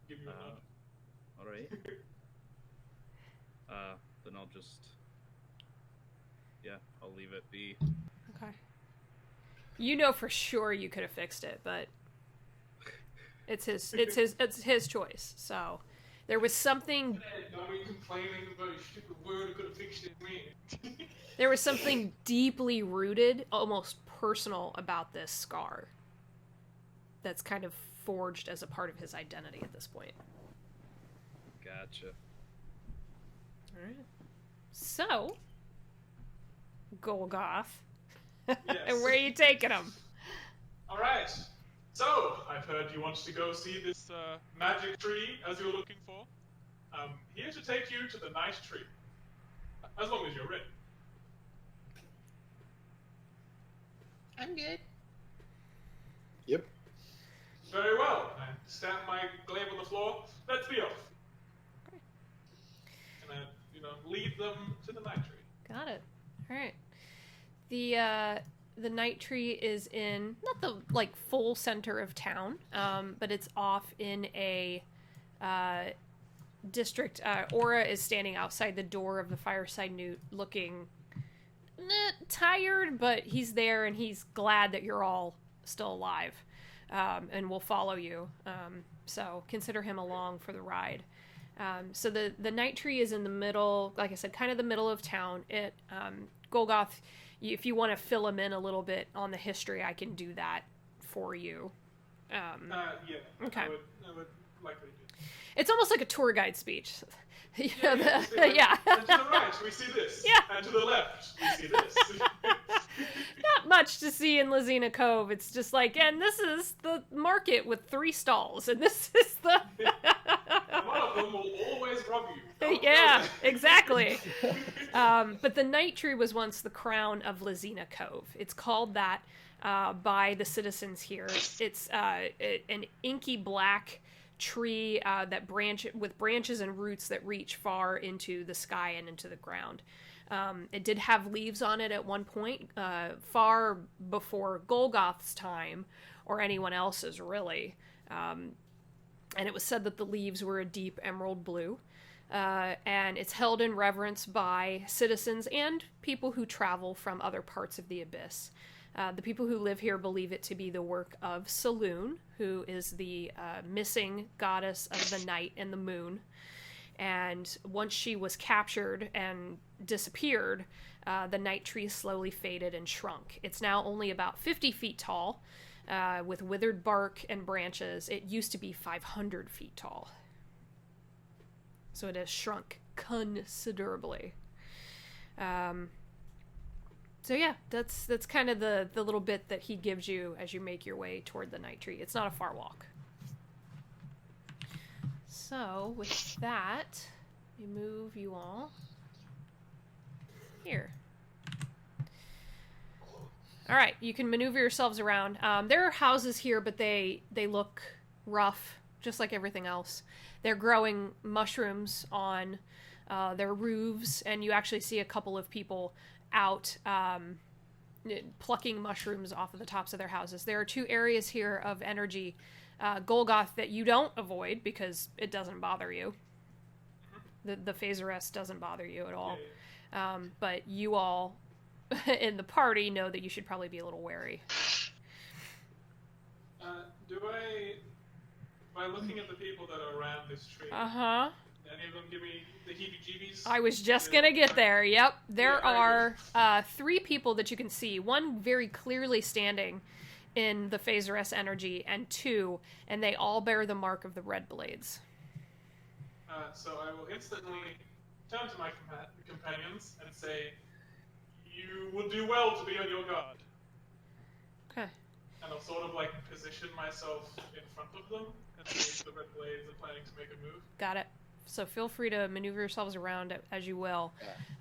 Give you a nod. All right. Then I'll just. Yeah, I'll leave it be. Okay. You know for sure you could have fixed it, but it's his choice. So there was something. Don't be complaining about your stupid wound. Could have fixed it. There was something deeply rooted, almost personal about this scar. That's kind of forged as a part of his identity at this point. Gotcha. All right. So, Golgoth. Yes. And where are you taking him? All right. So I've heard you want to go see this magic tree as you're looking for. I'm here to take you to the night tree, as long as you're ready. I'm good. Yep. Very well. I stamp my glaive on the floor. Let's be off. Okay. And I, lead them to the night tree. Got it. All right. The night tree is in not the full center of town, but it's off in a district. Aura is standing outside the door of the Fireside Newt, looking tired, but he's there and he's glad that you're all still alive, and will follow you. So consider him along for the ride. So the night tree is in the middle, like I said, kind of the middle of town. Golgoth, if you want to fill him in a little bit on the history, I can do that for you. Yeah. Okay. I would likely do. It's almost like a tour guide speech. Yeah. And to the right, we see this. Yeah. And to the left, we see this. Not much to see in Lazina Cove. It's just and this is the market with 3 stalls, and this is the... And one of them will always rob you. Yeah, exactly. But the night tree was once the crown of Lazina Cove. It's called that by the citizens here. It's an inky black tree with branches and roots that reach far into the sky and into the ground. It did have leaves on it at one point, far before Golgoth's time, or anyone else's, really. And it was said that the leaves were a deep emerald blue. And it's held in reverence by citizens and people who travel from other parts of the Abyss. The people who live here believe it to be the work of Saloon, who is the missing goddess of the night and the moon. And once she was captured and disappeared, the night tree slowly faded and shrunk. It's now only about 50 feet tall, with withered bark and branches. It used to be 500 feet tall. So it has shrunk considerably. So yeah, that's kind of the little bit that he gives you as you make your way toward the night tree. It's not a far walk. So with that, we move you all here. All right, you can maneuver yourselves around. There are houses here, but they look rough, just like everything else. They're growing mushrooms on their roofs, and you actually see a couple of people out plucking mushrooms off of the tops of their houses. There are 2 areas here of energy, Golgoth, that you don't avoid because it doesn't bother you. The phase arrest doesn't bother you at all. But you all in the party know that you should probably be a little wary. By looking at the people that are around this tree, any of them give me the heebie-jeebies? I was just gonna get there. Yep. There are 3 people that you can see. 1 very clearly standing in the Phaser S energy, and 2, and they all bear the mark of the red blades. So I will instantly turn to my companions and say, you would do well to be on your guard. Okay. And I'll sort of like position myself in front of them, and see if the red blades are planning to make a move. Got it. So feel free to maneuver yourselves around as you will.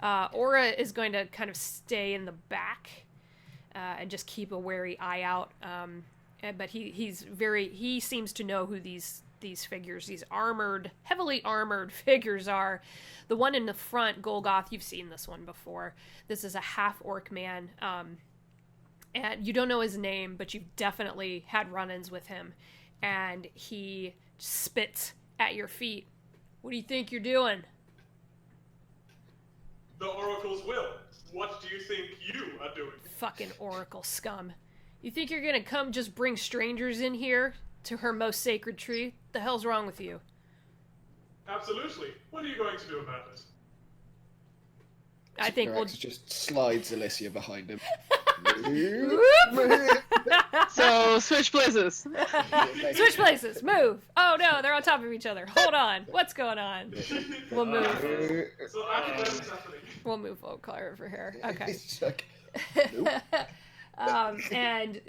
Aura is going to kind of stay in the back and just keep a wary eye out. But he seems to know who these figures, these heavily armored figures are. The one in the front, Golgoth, you've seen this one before. This is a half-orc man. And you don't know his name, but you've definitely had run-ins with him. And he spits at your feet. What do you think you're doing? The Oracle's will. What do you think you are doing? Fucking Oracle scum. You think you're gonna come just bring strangers in here to her most sacred tree? The hell's wrong with you? Absolutely. What are you going to do about it? I think we'll just slides Alicia behind him. So switch places. Switch places. Move. Oh no, they're on top of each other. Hold on. What's going on? We'll move. So after that is happening. We'll move Volcar over here. Okay. It's like, And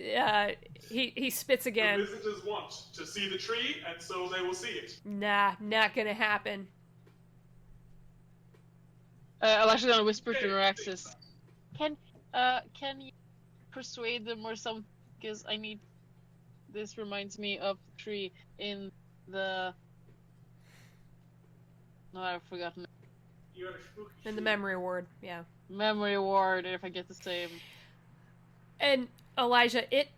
he spits again. The visitors want to see the tree, and so they will see it. Nah, not gonna happen. I'm actually gonna whisper to Noraxis. Can you persuade them or something? Because I need. This reminds me of the tree in the. No, I've forgotten. In the memory ward, yeah. Memory ward, if I get the same. And Elijah, it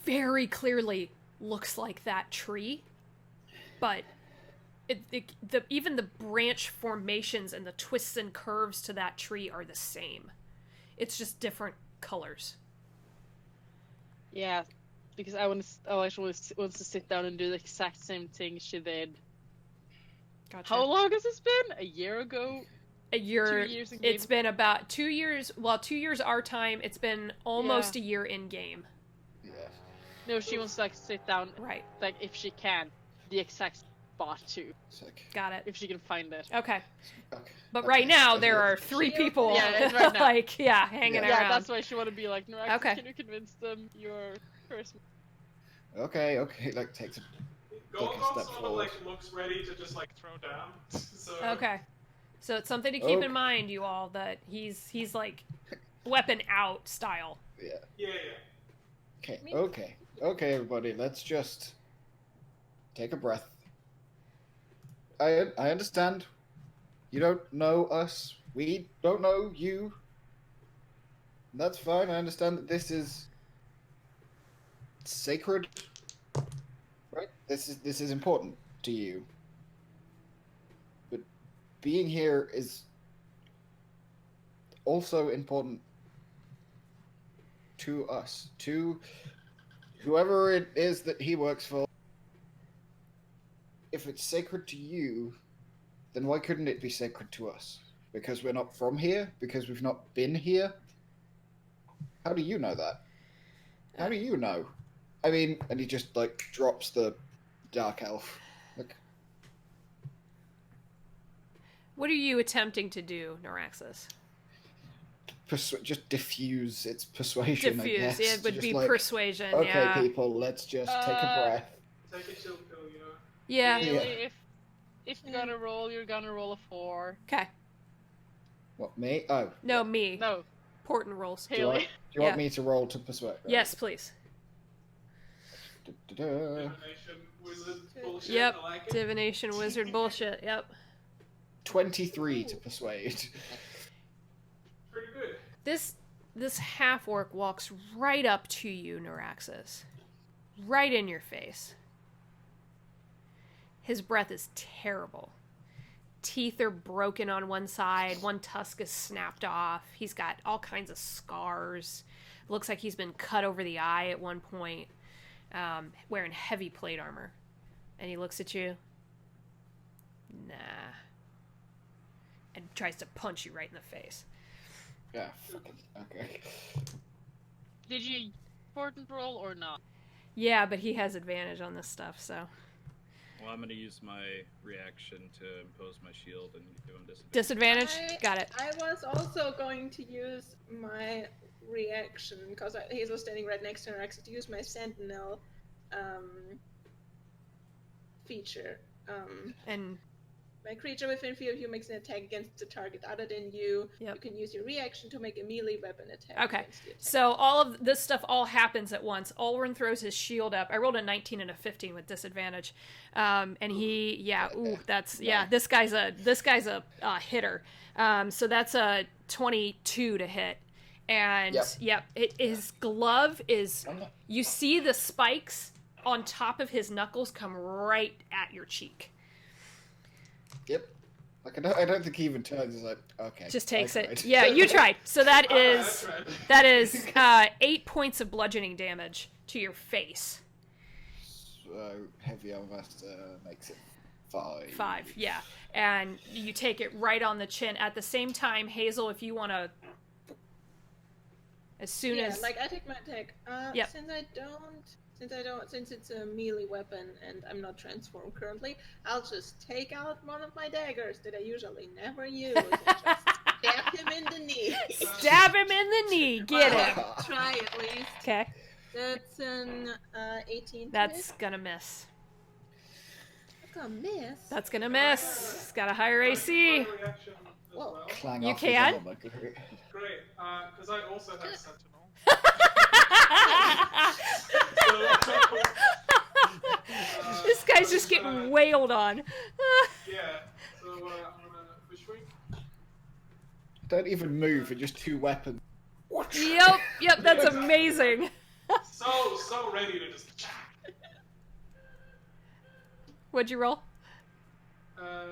very clearly looks like that tree, but even the branch formations and the twists and curves to that tree are the same. It's just different colors. Yeah, because Elijah wants to sit down and do the exact same thing she did. Gotcha. How long has this been? A year ago? A year. 2 years in game? It's been about 2 years. Well, 2 years our time. It's been almost a year in game. yeah. No, she wants to like sit down, Right. like if she can, the exact spot too, It's like, Got it. if she can find it. Okay. okay. But Okay. right now So there yeah. are 3 people, Yeah, it's right now. like, hanging Yeah. Yeah, around. that's why she want to be like, Noraxis, Okay. can you convince them you're person? Okay, like takes a Golgoth step sort of forward. like looks ready to just like throw down. So Okay. So it's something to keep Okay. in mind, you all, that he's like weapon out style. yeah. Yeah. Okay, everybody, let's just take a breath. I understand. You don't know us. We don't know you. That's fine. I understand that this is sacred, right? This is important to you. But being here is also important to us, to whoever it is that he works for. If it's sacred to you, then why couldn't it be sacred to us? Because we're not from here? Because we've not been here? How do you know that? How do you know? I mean, and he just like drops the dark elf. Like, What are you attempting to do, Noraxis? just diffuse its persuasion. I Diffuse. guess. It would Just be like, persuasion, Okay, yeah. people, let's just take a breath. Take a chill pill, you know. Yeah. Really, Yeah. if you're gonna roll, you're gonna roll a 4. Okay. What, me? Oh. No, me. No, Important rolls. Do you, Haley. want, do you want Yeah. me to roll to persuade? Yes, please. Da-da-da. Divination, wizard, bullshit. Yep. I like it. Divination wizard bullshit. Yep. 23 to persuade. Pretty good. This this half-orc walks right up to you, Neuraxis. Right in your face. His breath is terrible. Teeth are broken on one side. One tusk is snapped off. He's got all kinds of scars. Looks like he's been cut over the eye at one point. Wearing heavy plate armor. And he looks at you. Nah. And tries to punch you right in the face. Yeah, fucking okay. Did you important roll or not? Yeah, but he has advantage on this stuff, so. Well, I'm going to use my reaction to impose my shield and give him disadvantage. Got it. I was also going to use my reaction, because Hazel standing right next to her, actually to use my sentinel feature. And my creature within fear of you makes an attack against the target other than you. Yep. You can use your reaction to make a melee weapon attack. okay, against the attack. so all of this stuff all happens at once. Ulrun throws his shield up. I rolled a 19 and a 15 with disadvantage, and he, this guy's a hitter. So that's a 22 to hit, and his glove is. You see the spikes on top of his knuckles come right at your cheek. Yep. Like I don't think he even turns. He's like, okay. Just takes I it. tried. Yeah, you tried. So that is That's right. 8 points of bludgeoning damage to your face. So heavy armor makes it 5. 5, yeah. And you take it right on the chin. At the same time, Hazel, if you want to, as soon as like I take my attack. Yep. Since it's a melee weapon and I'm not transformed currently, I'll just take out one of my daggers that I usually never use and just stab him in the knee. Stab him in the knee. Get him. Try at least. Okay. That's an 18. That's gonna miss. That's gonna miss. That's gonna miss. It's got a higher AC. My reaction as Whoa. well. Clang You off his can? armor. Great, because I also have Sentinel. This guy's just getting wailed on. Yeah, so I'm gonna. Which way? Don't even move. It's just 2 weapons. Yep, that's amazing. So ready to just. What'd you roll? No,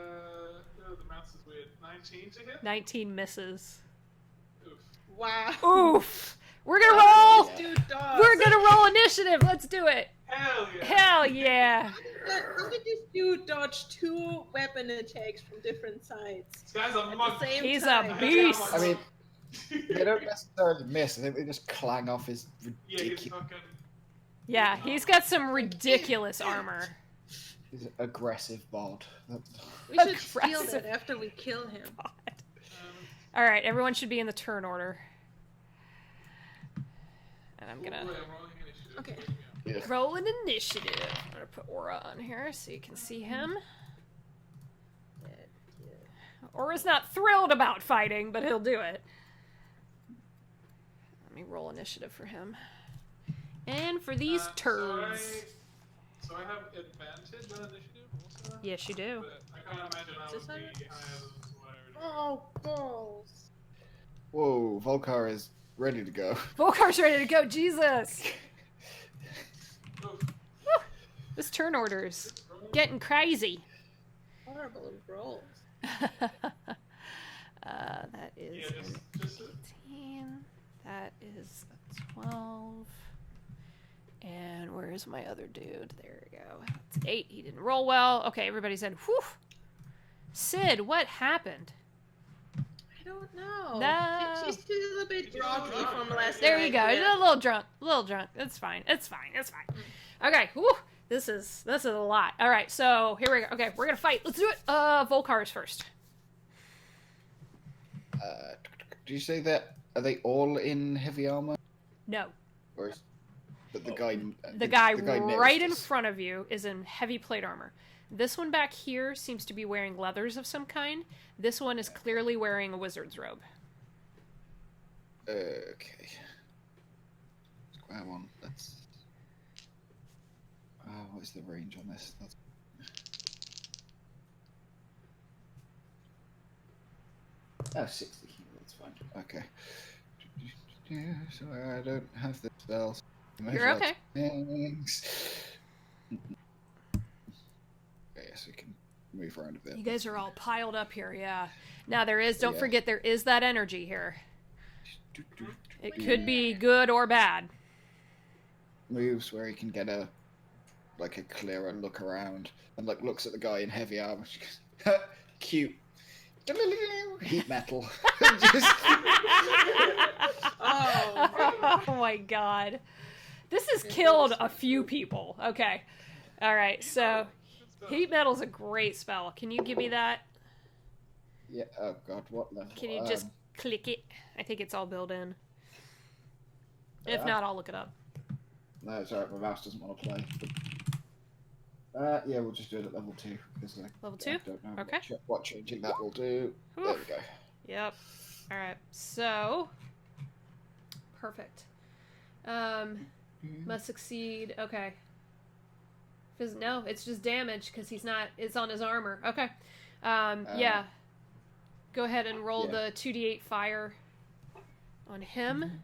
the maths is weird. 19 to hit? 19 misses. Oof. Wow. Oof. We're gonna roll. Yeah. Dude, dog. We're gonna roll initiative. Let's do it. Hell yeah! Hell yeah. How did this dude dodge 2 weapon attacks from different sides? This guy's a At the monkey. same He's a time? beast. I mean, they don't necessarily miss. I think they just clang off his Yeah, he's ridiculous. fucking. Yeah, he's got some ridiculous armor. His aggressive bod. We should steal Aggressive. that after we kill him. All right, everyone should be in the turn order. And I'm gonna I'm rolling initiative. Okay. Yeah. roll an initiative. I'm gonna put Aura on here so you can see him. Aura's not thrilled about fighting, but he'll do it. Let me roll initiative for him. And for these turds. So I have advantage on initiative also? Yes, you do. But I can't imagine I Is would this be higher than whatever. Oh, balls. Whoa, Volcar is ready to go. Volkar's ready to go. Jesus. Oof. This turn order's getting crazy. Horrible rolls. That is Yeah, just 18. That is a 12. And where's my other dude? There we go. That's 8. He didn't roll well. Okay, everybody said, whew. Sid, what happened? I don't know. No. She's still a bit groggy from last There night. you go. Yeah. A little drunk. A little drunk. It's fine. It's fine. It's fine. Okay. Whew. This is a lot. All right. So here we go. Okay, we're gonna fight. Let's do it. Volkar's first. Do you say that? Are they all in heavy armor? No. Or is but the guy? The guy right in next us? front of you is in heavy plate armor. This one back here seems to be wearing leathers of some kind. This one is clearly wearing a wizard's robe. Okay. Square one. That's. What is the range on this? That's... Oh, 60. That's fine. Okay. Yeah, so I don't have the spells. You're okay. Thanks. Yes, we can move around a bit. You guys are all piled up here, yeah. Now don't Yeah. forget there is that energy here. It could be good or bad. Moves where he can get a clearer look around and looks at the guy in heavy armor. She goes, cute. Heat metal. Oh. Oh my god. This has killed a few people. Okay. Alright, so heat metal's a great spell. Can you give me that? Yeah, oh god, what level? Can you just click it? I think it's all built in. If Yeah. not, I'll look it up. No, it's alright, my mouse doesn't want to play. Yeah, we'll just do it at level 2. Because Level 2? I don't know Okay. what changing that will do. There we go. Yep. Alright, so... Perfect. Must succeed. Okay. No, it's just damage because it's on his armor. Okay. Yeah. Go ahead and roll the 2d8 fire on him.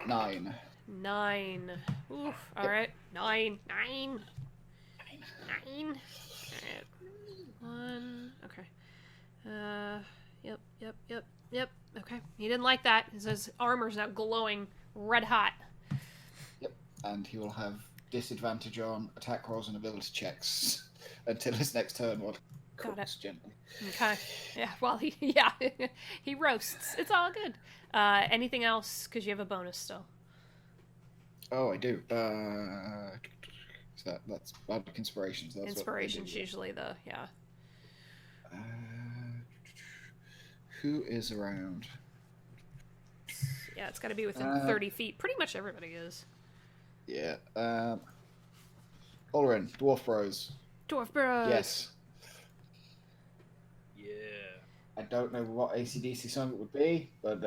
9. 9. Oof. Alright. 9. 9. 9. 1. Okay. Yep. Okay. He didn't like that. His armor's now glowing red hot. Yep. And he will have disadvantage on attack rolls and ability checks until his next turn. Got it. Gently. Okay. Yeah, well, he roasts. It's all good. Anything else? Because you have a bonus still. Oh, I do. That's Bardic Inspirations. That's Inspiration's usually yeah. Who is around? Yeah, it's got to be within 30 feet. Pretty much everybody is. Yeah. Ulrin, Dwarf Bros. Dwarf Bros. Yes. Yeah. I don't know what AC/DC song it would be, but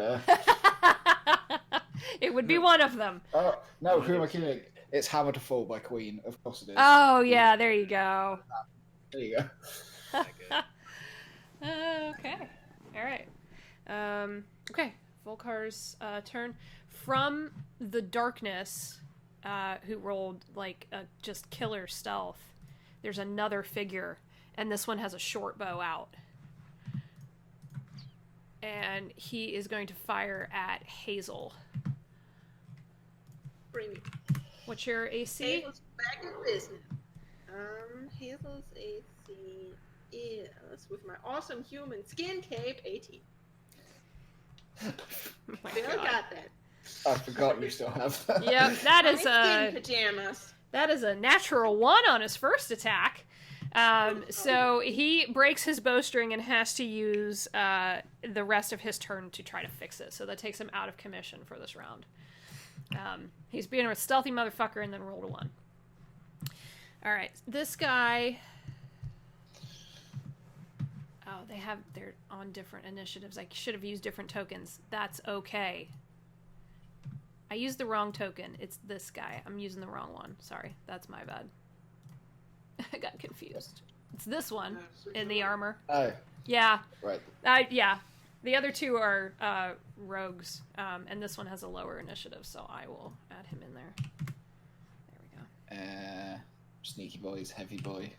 It would be one of them. oh no, who am I kidding? It's "Hammer to Fall" by Queen. Of course it is. Oh yeah, there you go. There you go. Okay. All right. Okay. Volkar's turn. From the darkness, who rolled just killer stealth, there's another figure, and this one has a short bow out. And he is going to fire at Hazel. Bring it. What's your AC? Hazel's back in business. Hazel's AC is, with my awesome human skin cape, 18. Oh my Still God. got that. I forgot you still have that. Yep, that My is skin pajamas. that is a natural 1 on his first attack. So he breaks his bowstring and has to use the rest of his turn to try to fix it. So that takes him out of commission for this round. He's being a stealthy motherfucker and then rolled a 1. All right, this guy. Oh, they're on different initiatives. I should have used different tokens. That's okay. I used the wrong token. It's this guy. I'm using the wrong one. Sorry, that's my bad. I got confused. It's this one in the armor. Oh, Yeah. right. Yeah. The other two are rogues, and this one has a lower initiative, so I will add him in there. There we go. Sneaky boys, heavy boy.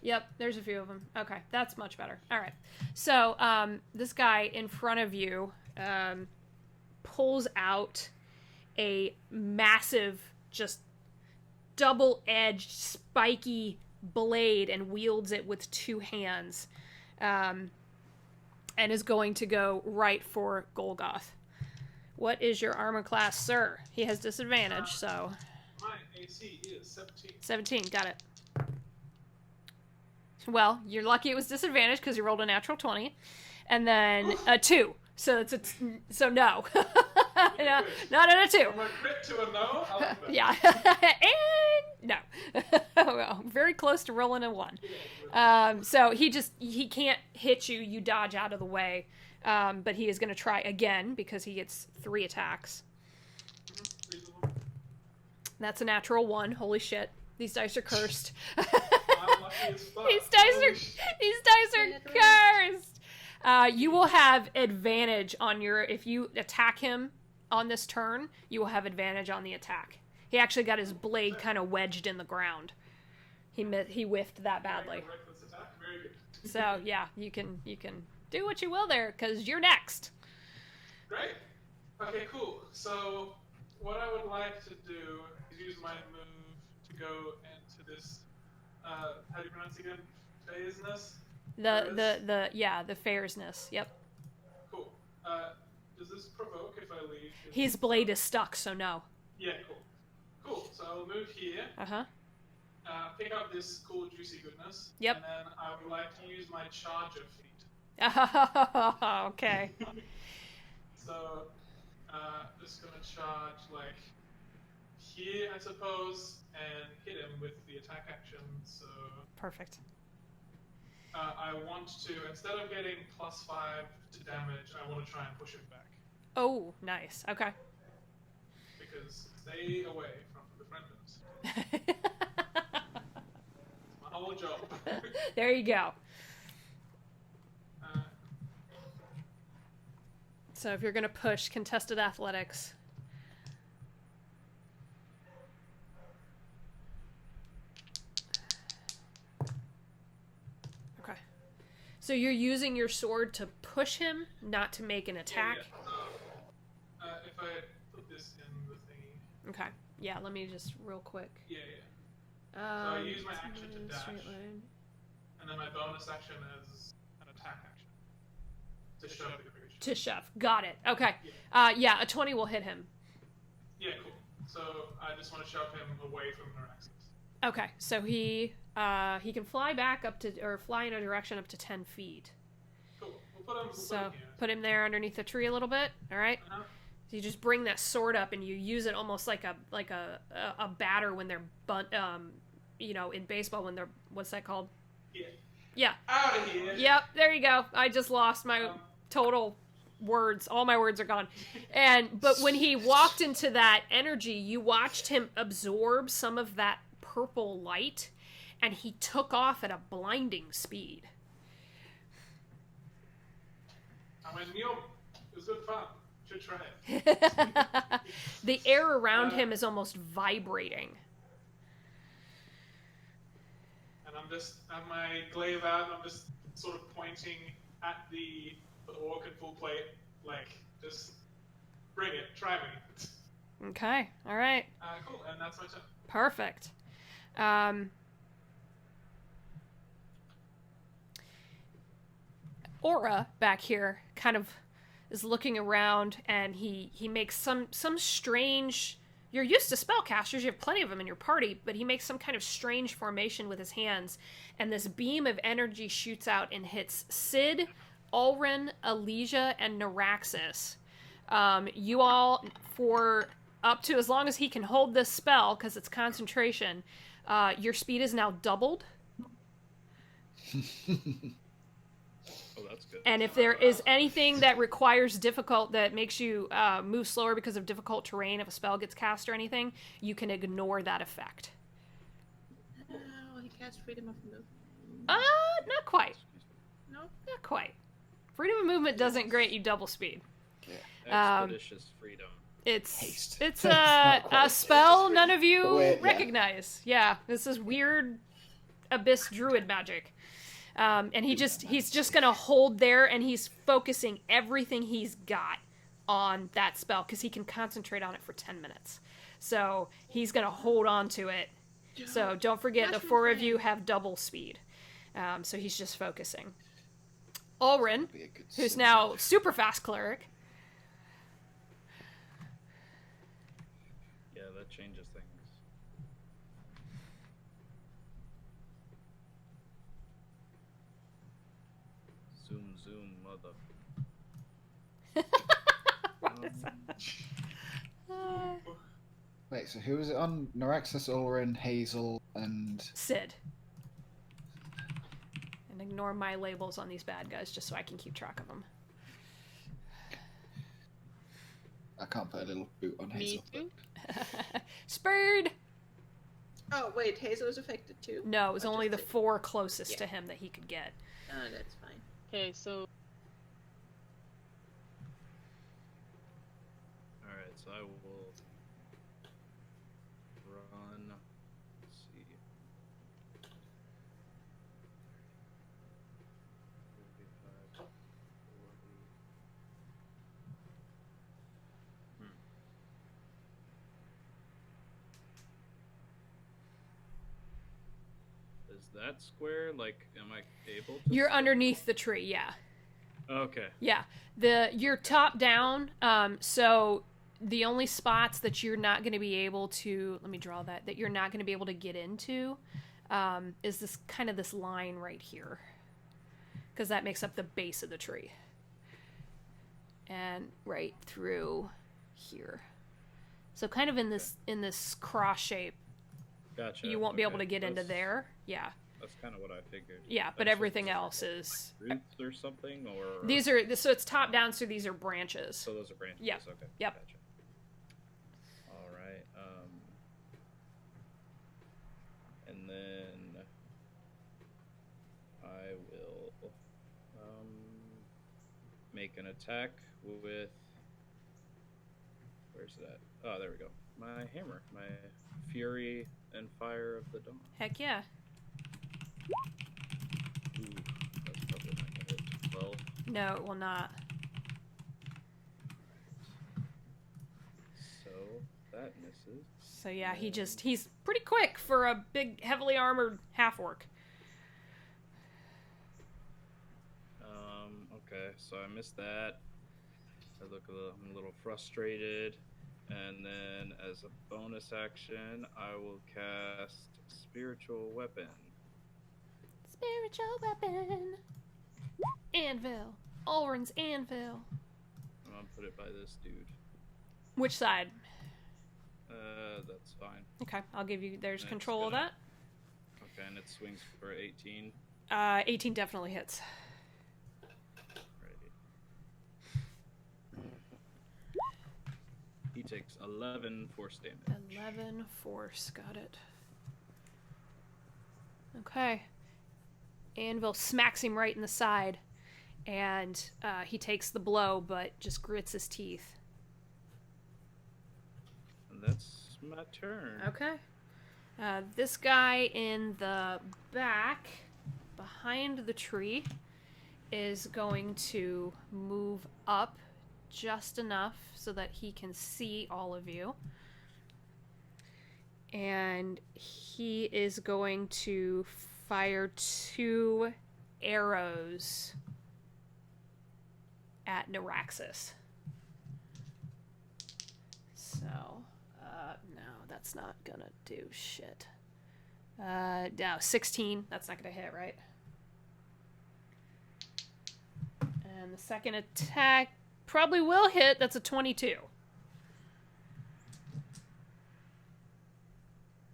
Yep, there's a few of them. Okay, that's much better. All right. So this guy in front of you pulls out a massive, just double-edged, spiky blade and wields it with 2 hands, and is going to go right for Golgoth. What is your armor class, sir? He has disadvantage, so... My AC is 17. 17, got it. Well, you're lucky it was disadvantage because you rolled a natural 20. And then a 2. So so no. No, not a 2. From a crit to a no? I'll do that. Yeah. And no. Well, very close to rolling a 1. So he can't hit you. You dodge out of the way. But he is going to try again because he gets 3 attacks. Reasonable. That's a natural 1. Holy shit. These dice are cursed. I'm lucky as fuck. These dice are cursed. You will have advantage on your... If you attack him on this turn, you will have advantage on the attack. He actually got his blade kind of wedged in the ground. He whiffed that badly. Reckless attack. Very good. So, yeah, you can do what you will there, because you're next. Great. Okay, cool. So, what I would like to do is use my move to go into this, how do you pronounce it again? Phaseness? The fairsness. Yep. Cool. Does this provoke if I leave? His blade is stuck, so no. Yeah, cool. Cool. So I'll move here. Uh-huh. Pick up this cool juicy goodness. Yep. And then I would like to use my charger feat. Okay. So, just gonna charge like here, I suppose, and hit him with the attack action. So. Perfect. I want to, instead of getting +5 to damage, I want to try and push him back. Oh, nice. Okay. Because stay away from the friendlies. It's my whole job. There you go. So if you're going to push contested athletics. Okay. So you're using your sword to push him, not to make an attack? Yeah. If I put this in the thingy. Okay. Yeah, let me just real quick. Yeah. So I use my action to dash. And then my bonus action is an attack action. To shove the creature. To shove. Got it. Okay. Yeah, a 20 will hit him. Yeah, cool. So I just want to shove him away from Neuraxis. Okay, so he can fly back up to, or fly in a direction up to 10 feet. Cool. We'll put him here. Put him there underneath the tree a little bit. All right. Uh-huh. So you just bring that sword up and you use it almost like a batter when they're in baseball when they're, what's that called? Yeah. Out of here. Yep. There you go. I just lost my total words. All my words are gone. But when he walked into that energy, you watched him absorb some of that purple light, and he took off at a blinding speed. I went, it was good fun. Should try it. The air around him is almost vibrating. And I'm just, at my glaive out, I'm just sort of pointing at the orc in full plate, like, just bring it, try me. Okay, all right. Cool, and that's my turn. Perfect. Aura back here kind of is looking around, and he makes some strange... You're used to spellcasters, you have plenty of them in your party, but he makes some kind of strange formation with his hands, and this beam of energy shoots out and hits Sid, Ulrin, Elysia, and Neuraxis. You all, for up to as long as he can hold this spell, because it's concentration, your speed is now doubled. Oh, that's good. And if there is anything that requires that makes you move slower because of difficult terrain, if a spell gets cast or anything, you can ignore that effect. Oh, he cast freedom of movement. Not quite. No? Not quite. Freedom of movement doesn't grant you double speed. Expeditious freedom. It's Haste. it's a spell none of you Yeah. recognize. Yeah, this is weird abyss druid magic. And he's just gonna hold there, and he's focusing everything he's got on that spell because he can concentrate on it for 10 minutes. So he's gonna hold on to it. So don't forget, the four of you have double speed. So he's just focusing. Ulrin, who's now super fast cleric. Yeah, that changes things. Zoom, zoom, mother. What is that? Wait, so who was it on? Neuraxis, Ulrin, Hazel, and... Sid. And ignore my labels on these bad guys just so I can keep track of them. I can't put a little boot on Hazel. Me too. Spurred! Oh, wait, Hazel was affected too? No, it was Or only the just 4 closest Yeah. to him that he could get. Oh, that's fine. Okay, so So I will run. Let's see. 35, 40. Is that square? Like, am I able to? You're underneath the tree, yeah. Okay. Yeah. You're top down, so the only spots that you're not going to be able to, let me draw that you're not going to be able to get into, is this kind of this line right here. Because that makes up the base of the tree. And right through here. So kind of in this cross shape. Gotcha. You won't be able to get into there. Yeah. That's kind of what I figured. Yeah, but everything else is roots or something, or these are so it's top down, so these are branches. So those are branches. Yeah. Okay. Yep. Gotcha. All right. And then I will make an attack with. Where's that? Oh, there we go. My hammer, my Fury and Fire of the Dawn. Heck yeah. Ooh, that's probably not gonna hit. 12. No, it will not. So that misses. So yeah, he's pretty quick for a big, heavily armored half-orc. Okay, so I missed that. I'm a little frustrated. And then as a bonus action, I will cast Spiritual Weapon. Spiritual weapon. Anvil. Ulrin's anvil. I'm gonna put it by this dude. Which side? That's fine. Okay, I'll give you, there's And control of that. Okay, and it swings for 18. 18 definitely hits. He takes 11 force damage. 11 force, got it. Okay. Anvil smacks him right in the side, and he takes the blow, but just grits his teeth. And that's my turn. Okay. This guy in the back, behind the tree, is going to move up just enough so that he can see all of you. And he is going to fire 2 arrows at Neuraxis. So, no, that's not gonna do shit. No, 16, that's not gonna hit, right? And the second attack probably will hit, that's a 22.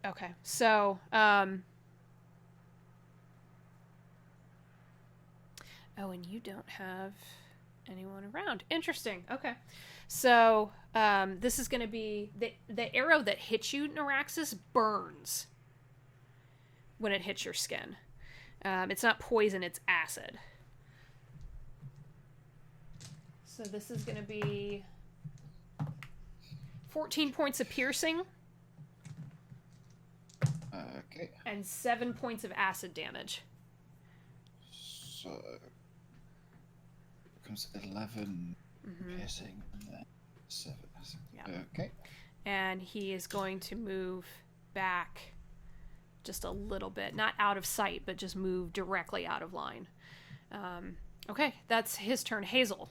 Okay, so, oh, and you don't have anyone around. Interesting, okay. So, this is going to be, the arrow that hits you, Neuraxis, burns when it hits your skin. It's not poison, it's acid. So this is going to be 14 points of piercing. Okay. And 7 points of acid damage. So becomes 11 piercing and then 7 acid. Yeah. Okay. And he is going to move back just a little bit. Not out of sight, but just move directly out of line. Okay, that's his turn. Hazel.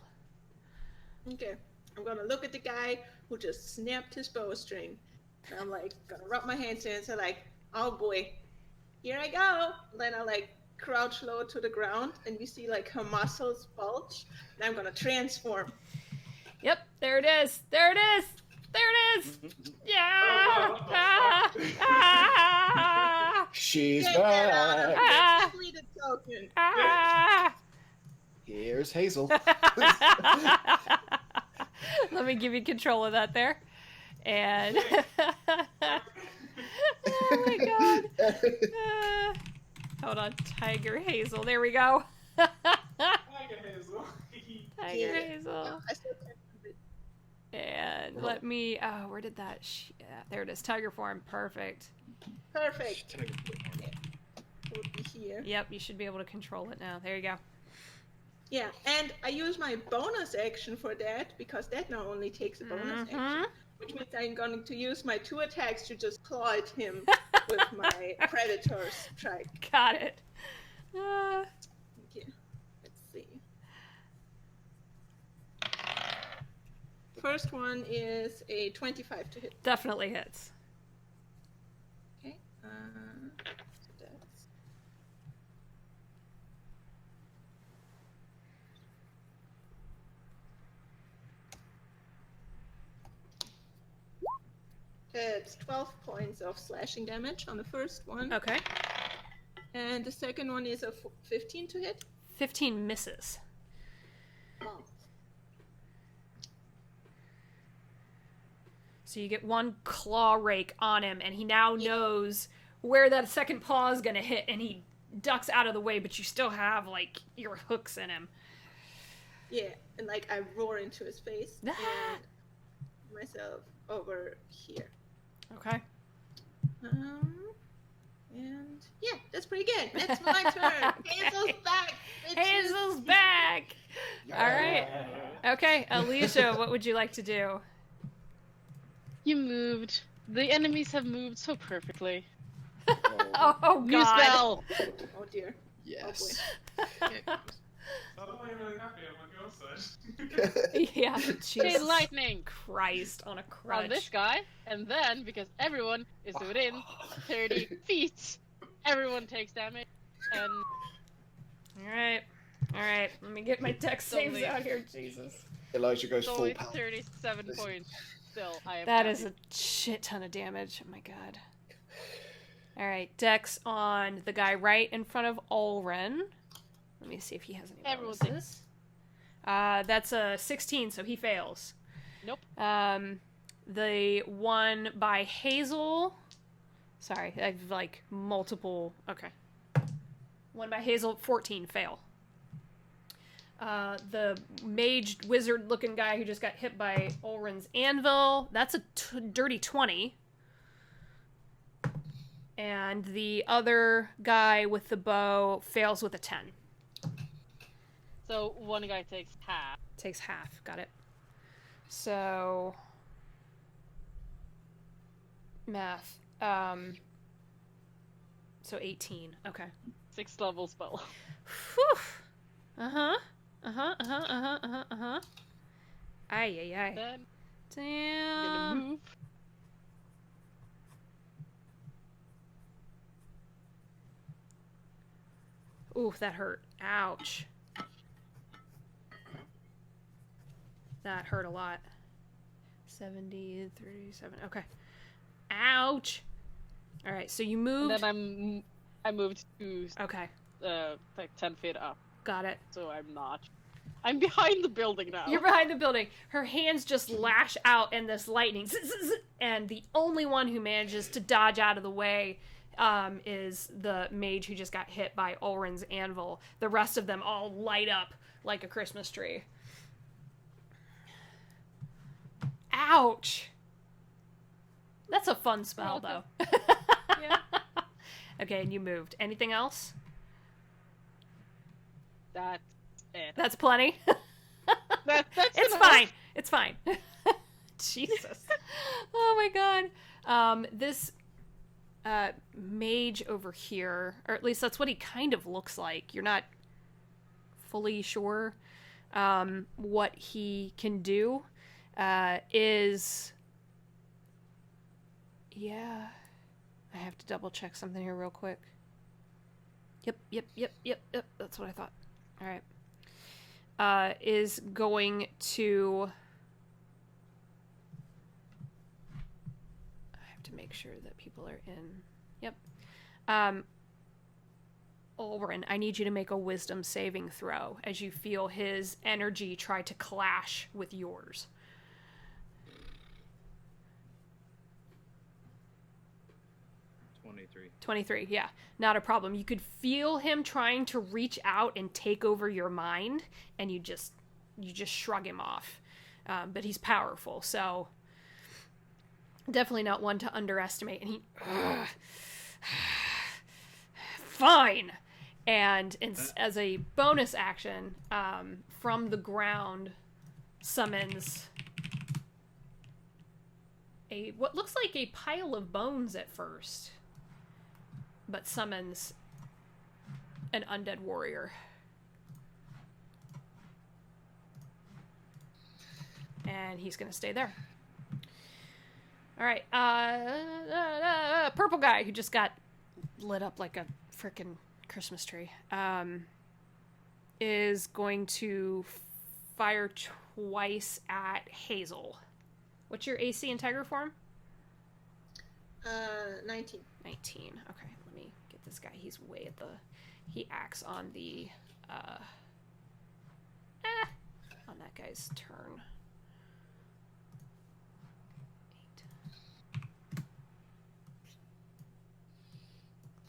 Okay, I'm gonna look at the guy who just snapped his bowstring. And I'm like, gonna rub my hands in and say like, oh boy, here I go. Then I like crouch low to the ground and you see like her muscles bulge. And I'm gonna transform. Yep, there it is. There it is. There it is. Yeah. She's Get that out of back. here. Completed token. Here's Hazel. Let me give you control of that there. And oh my god. Hold on, Tiger Hazel. There we go. Tiger Hazel. Tiger Hazel. I still can't do it. And let me... Oh, where did that... Yeah, there it is. Tiger form. Perfect. Perfect. Yeah. It would be here. Yep, you should be able to control it now. There you go. Yeah, and I use my bonus action for that, because that now only takes a bonus action. Which means I'm going to use my 2 attacks to just claw at him with my Predator strike. Got it. Yeah. Let's see. First one is a 25 to hit. Definitely hits. Okay. So that's... It's 12 points of slashing damage on the first one. Okay. And the second one is a 15 to hit. 15 misses. Oh. So you get one claw rake on him, and he now knows where that second paw is going to hit, and he ducks out of the way, but you still have, like, your hooks in him. Yeah, and, like, I roar into his face Ah. and myself over here. Okay. And yeah, that's pretty good. That's my turn. Hazel's back. Bitches. Hazel's back! Alright. Okay, Alicia, what would you like to do? You moved. The enemies have moved so perfectly. Oh, New God. spell! Oh dear. Yes. Suddenly I'm really happy on my girl side. Yeah, Chain Jesus lightning Christ on a crutch. on this guy, and then, because everyone is within 30 feet, everyone takes damage, and Alright. Alright, let me get my dex saves Only- out here, Jesus. Elijah goes it's full only power. 37 points. Still, I am That happy. is a shit ton of damage. Oh my god. Alright, dex on the guy right in front of Ulren. Let me see if he has any Everyone bonuses. That's a 16, so he fails. Nope. The one by Hazel... Sorry, I've, like, multiple... Okay. One by Hazel, 14, fail. The mage wizard-looking guy who just got hit by Ulren's anvil, that's a dirty 20. And the other guy with the bow fails with a 10. So one guy takes half. Takes half. Got it. So... Math. So 18. Okay. 6th level spell. Whew. Uh-huh. Ay, ay, ay. Then I'm gonna Damn. move. Ooh, that hurt. Ouch. That hurt a lot. 70, 37. Okay. Ouch. All right, so you And moved. then I moved to Okay, like 10 feet up, got it. so I'm behind the building now. You're behind the building. Her hands just lash out in this lightning. And the only one who manages to dodge out of the way is the mage who just got hit by Ulren's anvil. The rest of them all light up like a Christmas tree. Ouch! That's a fun spell, though. Yeah. Okay, and you moved. Anything else? That's it. That's plenty. That's It's enough. fine. It's fine. Jesus. Oh my god. This mage over here, or at least that's what he kind of looks like. You're not fully sure what he can do. Is... Yeah. I have to double check something here real quick. Yep. That's what I thought. Alright. Is going to... I have to make sure that people are in... Yep. Ulren, I need you to make a wisdom saving throw as you feel his energy try to clash with yours. 23, yeah. Not a problem. You could feel him trying to reach out and take over your mind, and you just shrug him off. but he's powerful, so definitely not one to underestimate. And he, fine. And as a bonus action, from the ground, summons what looks like a pile of bones at first, but summons an undead warrior. And he's gonna stay there. All right, purple guy who just got lit up like a frickin' Christmas tree, is going to fire twice at Hazel. What's your AC in Tiger form? 19. 19. Okay, let me get this guy. He's way at the... He acts on the... on that guy's turn.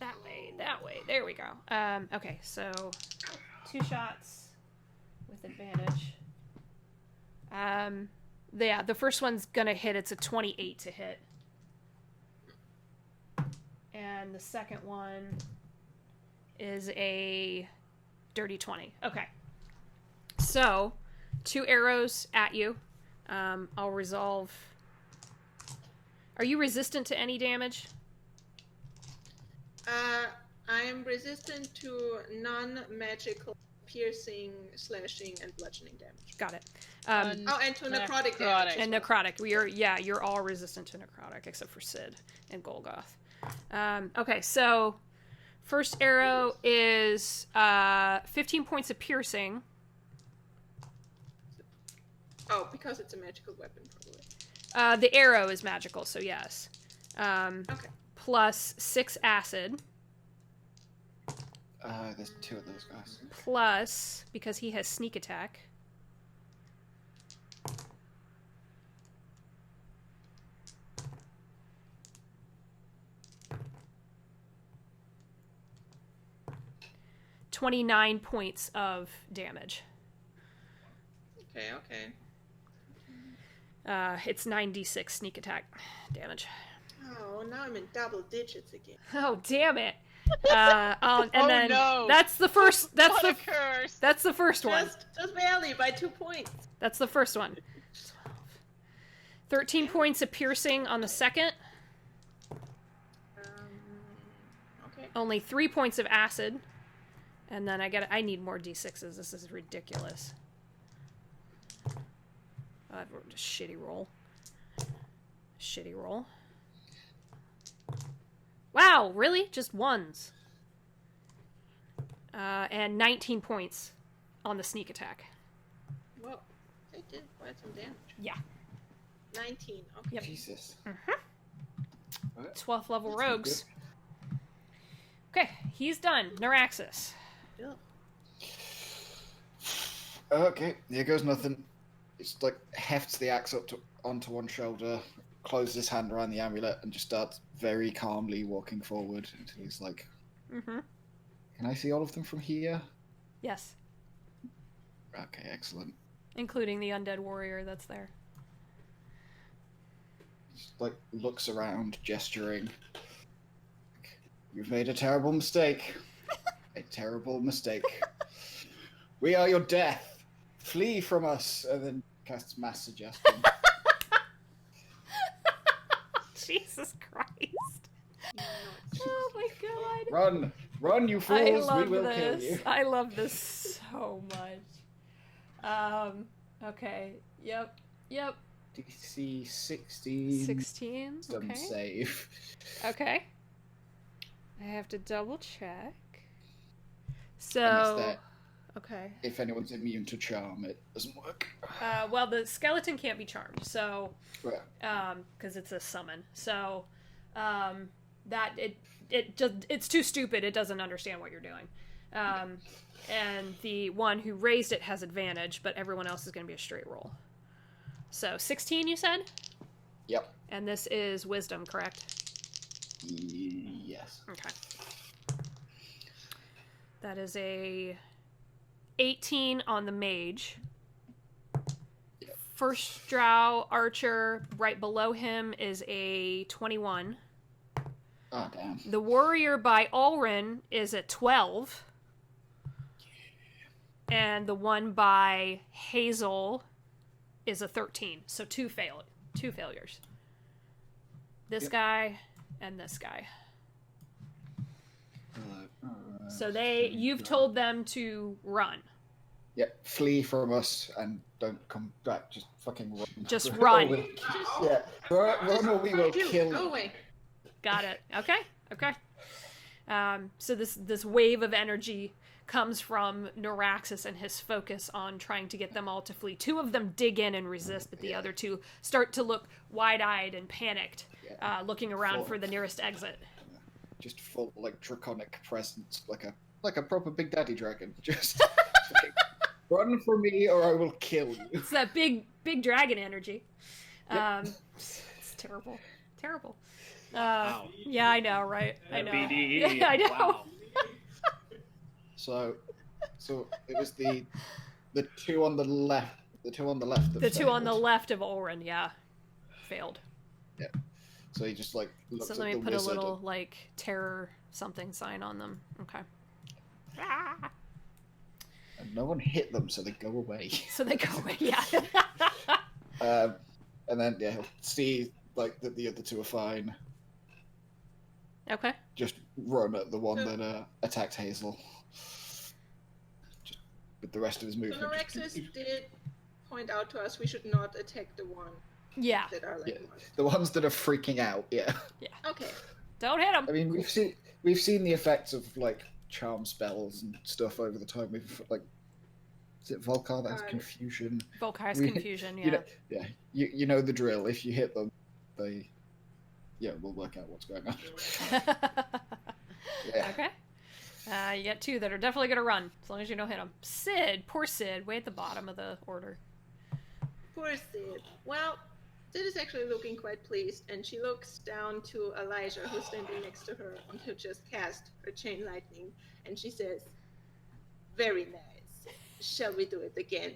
8. That way. There we go. Okay, so 2 shots with advantage. Yeah, the first one's gonna hit. It's a 28 to hit. And the second one is a dirty 20. Okay. So, 2 arrows at you. I'll resolve. Are you resistant to any damage? I am resistant to non-magical piercing, slashing, and bludgeoning damage. Got it. And to necrotic damage. And necrotic. You're all resistant to necrotic except for Sid and Golgoth. Okay, so first arrow is 15 points of piercing. Oh, because it's a magical weapon, probably. The arrow is magical, so yes. Okay. Plus 6 acid. There's 2 of those guys. Plus, because he has sneak attack. $29 points of damage. Okay. It's 9d6 sneak attack damage. Oh, now I'm in double digits again. Oh, damn it. And then no. That's the first. That's What the a curse. That's the first one. Just barely by 2 points. That's the first one. 13 points of piercing on the second. Okay. Only 3 points of acid. And then I need more d6s. This is ridiculous. Shitty roll. Wow, really? Just ones. And 19 points on the sneak attack. Well, they did quite some damage. Yeah. 19. Okay. Yep. Jesus. 12th level rogues. Okay, he's done. Neuraxis. Ugh. Okay, here goes nothing. It's like hefts the axe up onto one shoulder, closes his hand around the amulet, and just starts very calmly walking forward until he's like, Can I see all of them from here? Yes. Okay, excellent. Including the undead warrior that's there. Just like looks around, gesturing. You've made a terrible mistake. A terrible mistake. We are your death. Flee from us. And then casts mass suggestion. Jesus Christ. Oh my god. Run, you fools. We will kill you. I love this so much. Okay. Yep. DC 16. 16. Doesn't Okay. save. Okay. I have to double check. And So. it's that Okay. if anyone's immune to charm, it doesn't work. Well, the skeleton can't be charmed, so Right. because it's a summon. So that it's too stupid. It doesn't understand what you're doing. And the one who raised it has advantage, but everyone else is going to be a straight roll. So 16, you said? Yep. And this is wisdom, correct? Yes. Okay. That is a 18 on the mage. first drow archer right below him is a 21. Oh, damn. The warrior by Ulrin is at 12. And the one by Hazel is a 13. So two failures. This guy and this guy. So you've told them to run. Yep, flee from us and don't come back. Just fucking run. Just run. Run or we will kill you. Go away. Got it. Okay. So this wave of energy comes from Neuraxis and his focus on trying to get them all to flee. Two of them dig in and resist, but the other two start to look wide-eyed and panicked, looking around for the nearest exit. Just full like draconic presence, like a proper Big Daddy dragon. Just run from me or I will kill you. It's that big dragon energy. Yep. It's terrible. Wow. Yeah, I know, right? I know. BDE. Yeah, I know. Wow. So it was the two on the left. The two on the left. The two on the left of Ulrin, yeah, failed. Yeah. So he just like looks So at let me the put a wizard little like terror something sign on them. Okay. and no one hit them, so they go away. So they go away. Yeah. And then he'll see like that the other two are fine. Okay. Just run at the one that attacked Hazel. Just with the rest of his So movement. Norexus did point out to us we should not attack the one Yeah. that are like Yeah. The ones that are freaking out, yeah. Okay. Don't hit them. I mean, we've seen the effects of like charm spells and stuff over the time. We've like, is it Volcar? That's confusion. Volcar's We- confusion. Yeah. You know, you know the drill. If you hit them, we'll work out what's going on. Yeah. Okay. You got two that are definitely gonna run as long as you don't hit them. Sid, poor Sid, way at the bottom of the order. Poor Sid. Well, Sid is actually looking quite pleased, and she looks down to Elijah, who's standing next to her, and who just cast her chain lightning, and she says, "Very nice. Shall we do it again?"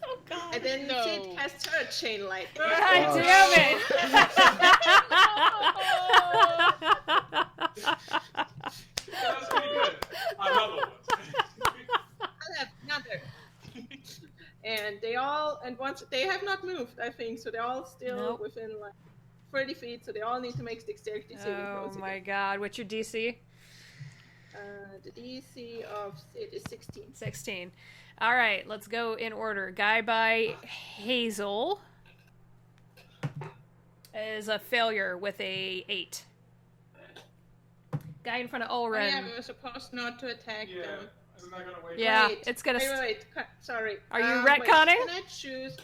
Oh God. And then No. Sid casts her chain lightning. God Oh, damn That's pretty good. Another one. I'll have another. And once they have not moved, I think, so they're all still Nope. within like 30 feet, so they all need to make dexterity saving Oh throws my again. God, what's your DC? The DC of Sid is 16. 16. All right, let's go in order. Guy by Hazel is a failure with a 8. Guy in front of Oh, Ulrin. yeah, we were supposed not to attack Yeah. them. Isn't that gonna wait? Yeah, Wait, it's gonna. Wait. Sorry. Are you Wait, retconning? can I choose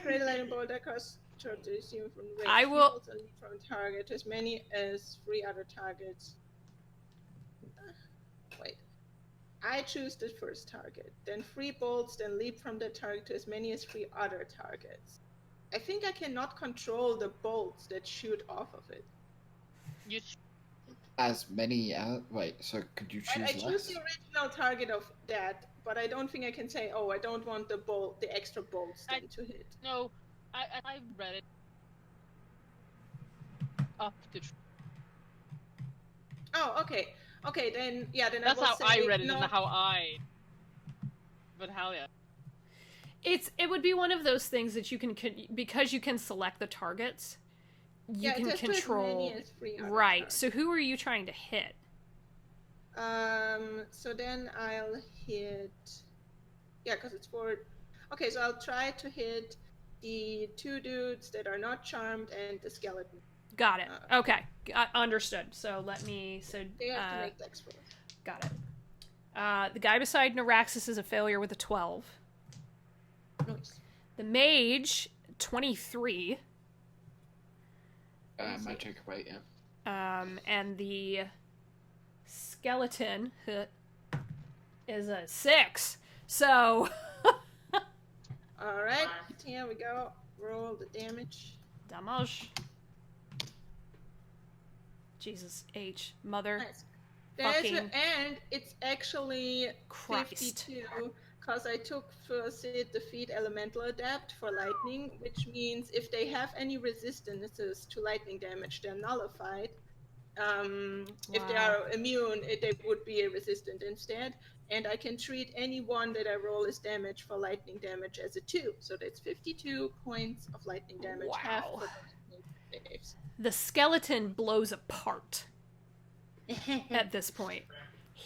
Great Lightning Bolt that costs short to assume from range? I will- Also leap from target as many as 3 other targets. Wait. I choose the first target, then 3 bolts, then leap from the target to as many as 3 other targets. I think I cannot control the bolts that shoot off of it. You As many wait, so could you choose I choose less? the original target of that, but I don't think I can say, oh, I don't want the extra bolts I- to hit. no, I read it. Up to. Oh, okay. Okay, then then That's I will how say I read it, no. and how I. But hell yeah. It would be one of those things that you can because you can select the targets. You can just to as control. many as 3 other Right. targets. So who are you trying to hit? So then I'll hit. Yeah, because it's 4. Okay, so I'll try to hit the 2 dudes that are not charmed and the skeleton. Got it. Okay. Understood. So let me. So They have to make dex rolls. got it. The guy beside Neuraxis is a failure with a 12. Nice. The mage, 23. Magic, wait, yeah. And the skeleton is a 6. So All right, here we go. Roll the damage. damage. Jesus H, mother Nice. fucking And it's actually Christ. 52 because I took for Sid the feat Elemental Adapt for lightning, which means if they have any resistances to lightning damage, they're nullified. If they Wow. are immune, they would be resistant instead. And I can treat any one that I roll as damage for lightning damage as a 2. So that's 52 points of lightning damage, half Wow. for those saves. The skeleton blows apart at this point.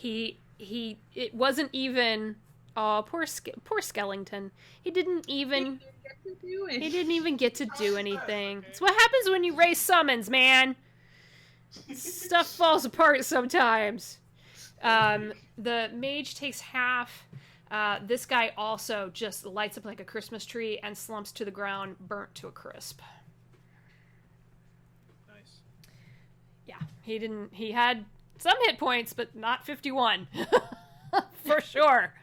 It wasn't even. Oh, poor Skellington. He didn't even get to do anything. It's what happens when you raise summons, man. Stuff falls apart sometimes. The mage takes half. This guy also just lights up like a Christmas tree and slumps to the ground, burnt to a crisp. Nice. Yeah, he had some hit points, but not 51. For sure.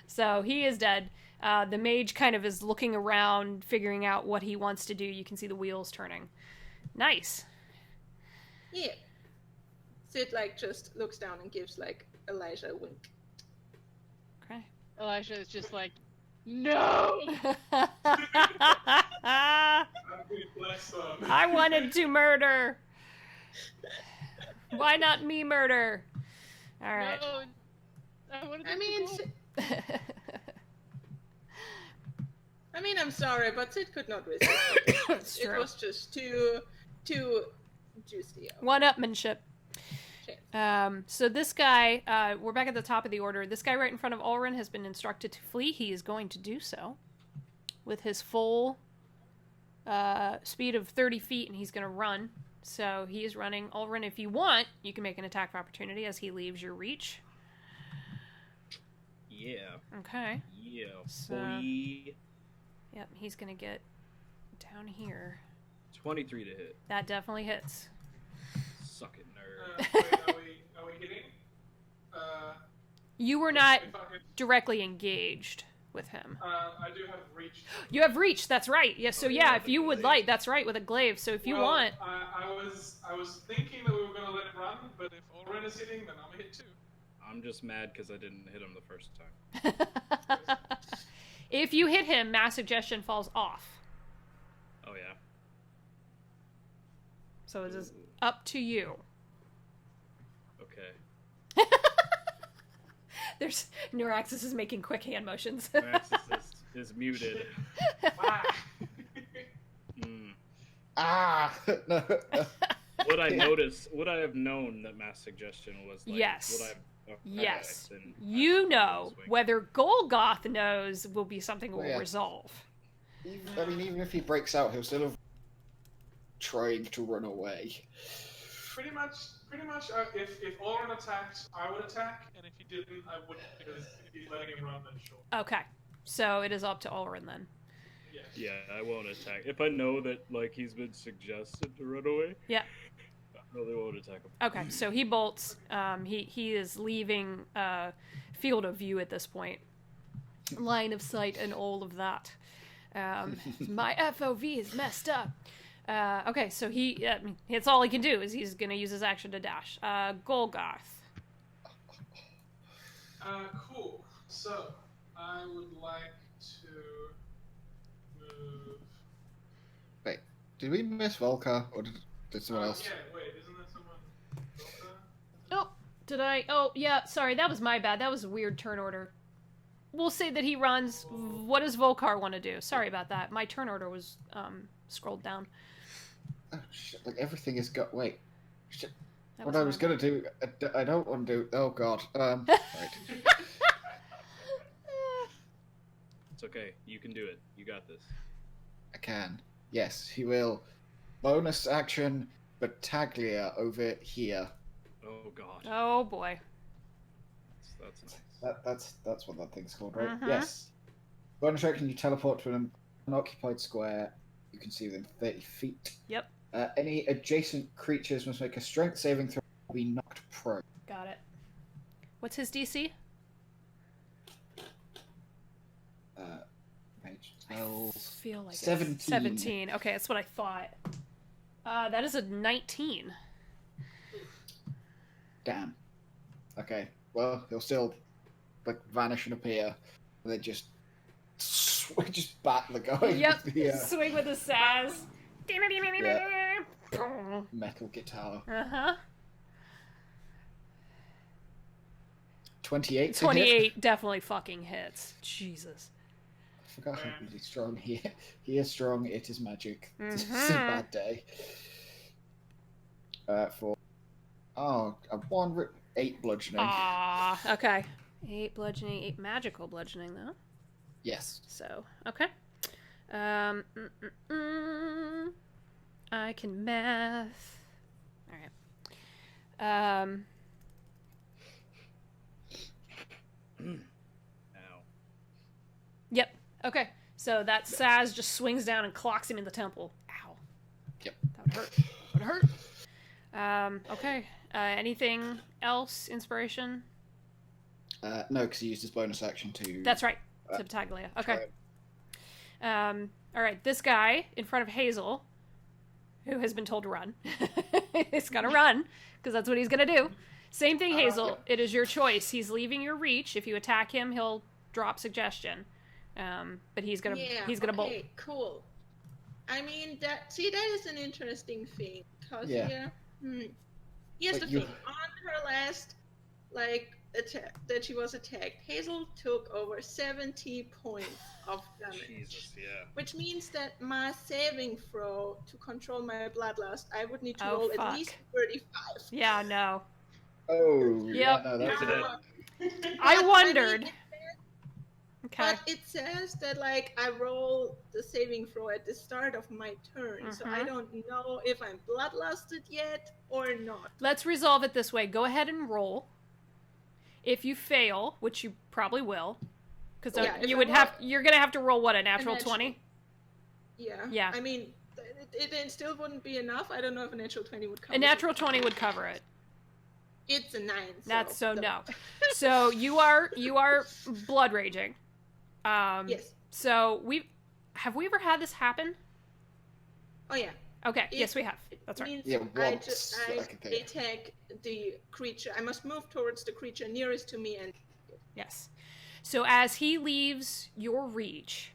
So he is dead. The mage kind of is looking around, figuring out what he wants to do. You can see the wheels turning. Nice. Yeah. Sid just looks down and gives Elijah a wink. Okay. Elijah is just like, no! I wanted to murder. Why not me murder? All right. No, I mean, I'm sorry, but Sid could not resist. It's true. It was just too juicy. One-upmanship. So this guy, we're back at the top of the order. This guy right in front of Ulrin has been instructed to flee. He is going to do so with his full speed of 30 feet, and he's going to run. So he is running. Ulrin, if you want, you can make an attack of opportunity as he leaves your reach. Yeah. Okay. Yeah. So, boy. Yep, he's going to get down here. 23 to hit. That definitely hits. Suck it, nerd. Are we hitting? You were not directly engaged with him. I do have reach. You have reach, that's right. Yeah, so yeah, if you would like, that's right, with a glaive. So if you want... I was thinking that we were going to let it run, but if Ulrin is hitting, then I'm going to hit too. I'm just mad because I didn't hit him the first time. If you hit him, Mass Suggestion falls off. Oh, yeah. So it is up to you. Okay. There's Neuraxis is making quick hand motions. Neuraxis is muted. No. Would I have known that Mass Suggestion was like... Yes. Okay, yes. then You know. Whether Golgoth knows will be something we'll resolve. Even if he breaks out, he'll still have trying to run away. Pretty much. If Ulrin attacked, I would attack, and if he didn't, I wouldn't, because if he's letting him run, then sure. Okay. So it is up to Ulrin then. Yeah, I won't attack. If I know that he's been suggested to run away, yeah, I really won't attack him. Okay, so he bolts. He is leaving field of view at this point, line of sight, and all of that. My FOV is messed up. Okay, so it's all he can do is he's going to use his action to dash. Golgoth. Cool. So I would like to move. Wait, did we miss Volker, or did someone else? Yeah, wait, isn't that someone? Oh, did I? Oh, yeah, sorry, that was my bad. That was a weird turn order. We'll say that he runs. What does Volkar want to do? Sorry about that. My turn order was scrolled down. Oh, shit, everything is wait. Shit. That What I was going to do, I don't want to do... Oh, God. Right. It's okay. You can do it. You got this. I can. Yes, he will. Bonus action, Battaglia over here. Oh, God. Oh, boy. That's nice. That's what that thing's called, right? Uh-huh. Yes. Bonus action, you teleport to an unoccupied square. You can see within 30 feet. Yep. Any adjacent creatures must make a strength saving throw or be knocked prone. Got it. What's his DC? Page 12. I feel like 17. It's 17. Okay, that's what I thought. That is a 19. Damn. Okay. Well, he'll still vanish and appear. And then just bat the guy Yep. with the Swing with the saz. metal guitar. Uh-huh. 28 to hit. 28 definitely fucking hits. Jesus. I forgot how really strong he is strong. It is magic. It's a Mhm. bad day. For a 8 bludgeoning. Ah, okay. 8 bludgeoning, 8 magical bludgeoning though. Yes. So, okay. I can math. All right. Now. Yep. Okay. So that Saz just swings down and clocks him in the temple. Ow. Yep. That would hurt. Okay. Anything else? Inspiration? No, because he used his bonus action to. That's right. To Battaglia. Okay. All right. This guy in front of Hazel, who has been told to run, is gonna run because that's what he's gonna do. Same thing, Hazel. Yep. It is your choice. He's leaving your reach. If you attack him, he'll drop suggestion. But he's gonna bolt. Okay, cool. I mean that is an interesting thing because here's But the thing. On her last attack that she was attacked, Hazel took over 70 points of damage. Jesus, yeah. Which means that my saving throw to control my bloodlust, I would need to Oh, roll fuck. at least 35. Yeah, no. Oh. Yep. Yeah, no, that's I But, wondered. mean, Okay. But it says that I roll the saving throw at the start of my turn, so I Mhm. don't know if I'm bloodlusted yet or not. Let's resolve it this way. Go ahead and roll. If you fail, which you probably will, because if you I would roll- you're gonna have to roll what, a natural natural. 20? Yeah. Yeah. I mean, it still wouldn't be enough. I don't know if a natural 20 would cover A natural 20 would cover it. It's a 9. That's no. So you are blood raging. Yes. So have we ever had this happen? Oh yeah. Okay. Yes, we have. That's right. Means Yeah, I once, I can think. attack the creature. I must move towards the creature nearest to me and. Yes. So as he leaves your reach,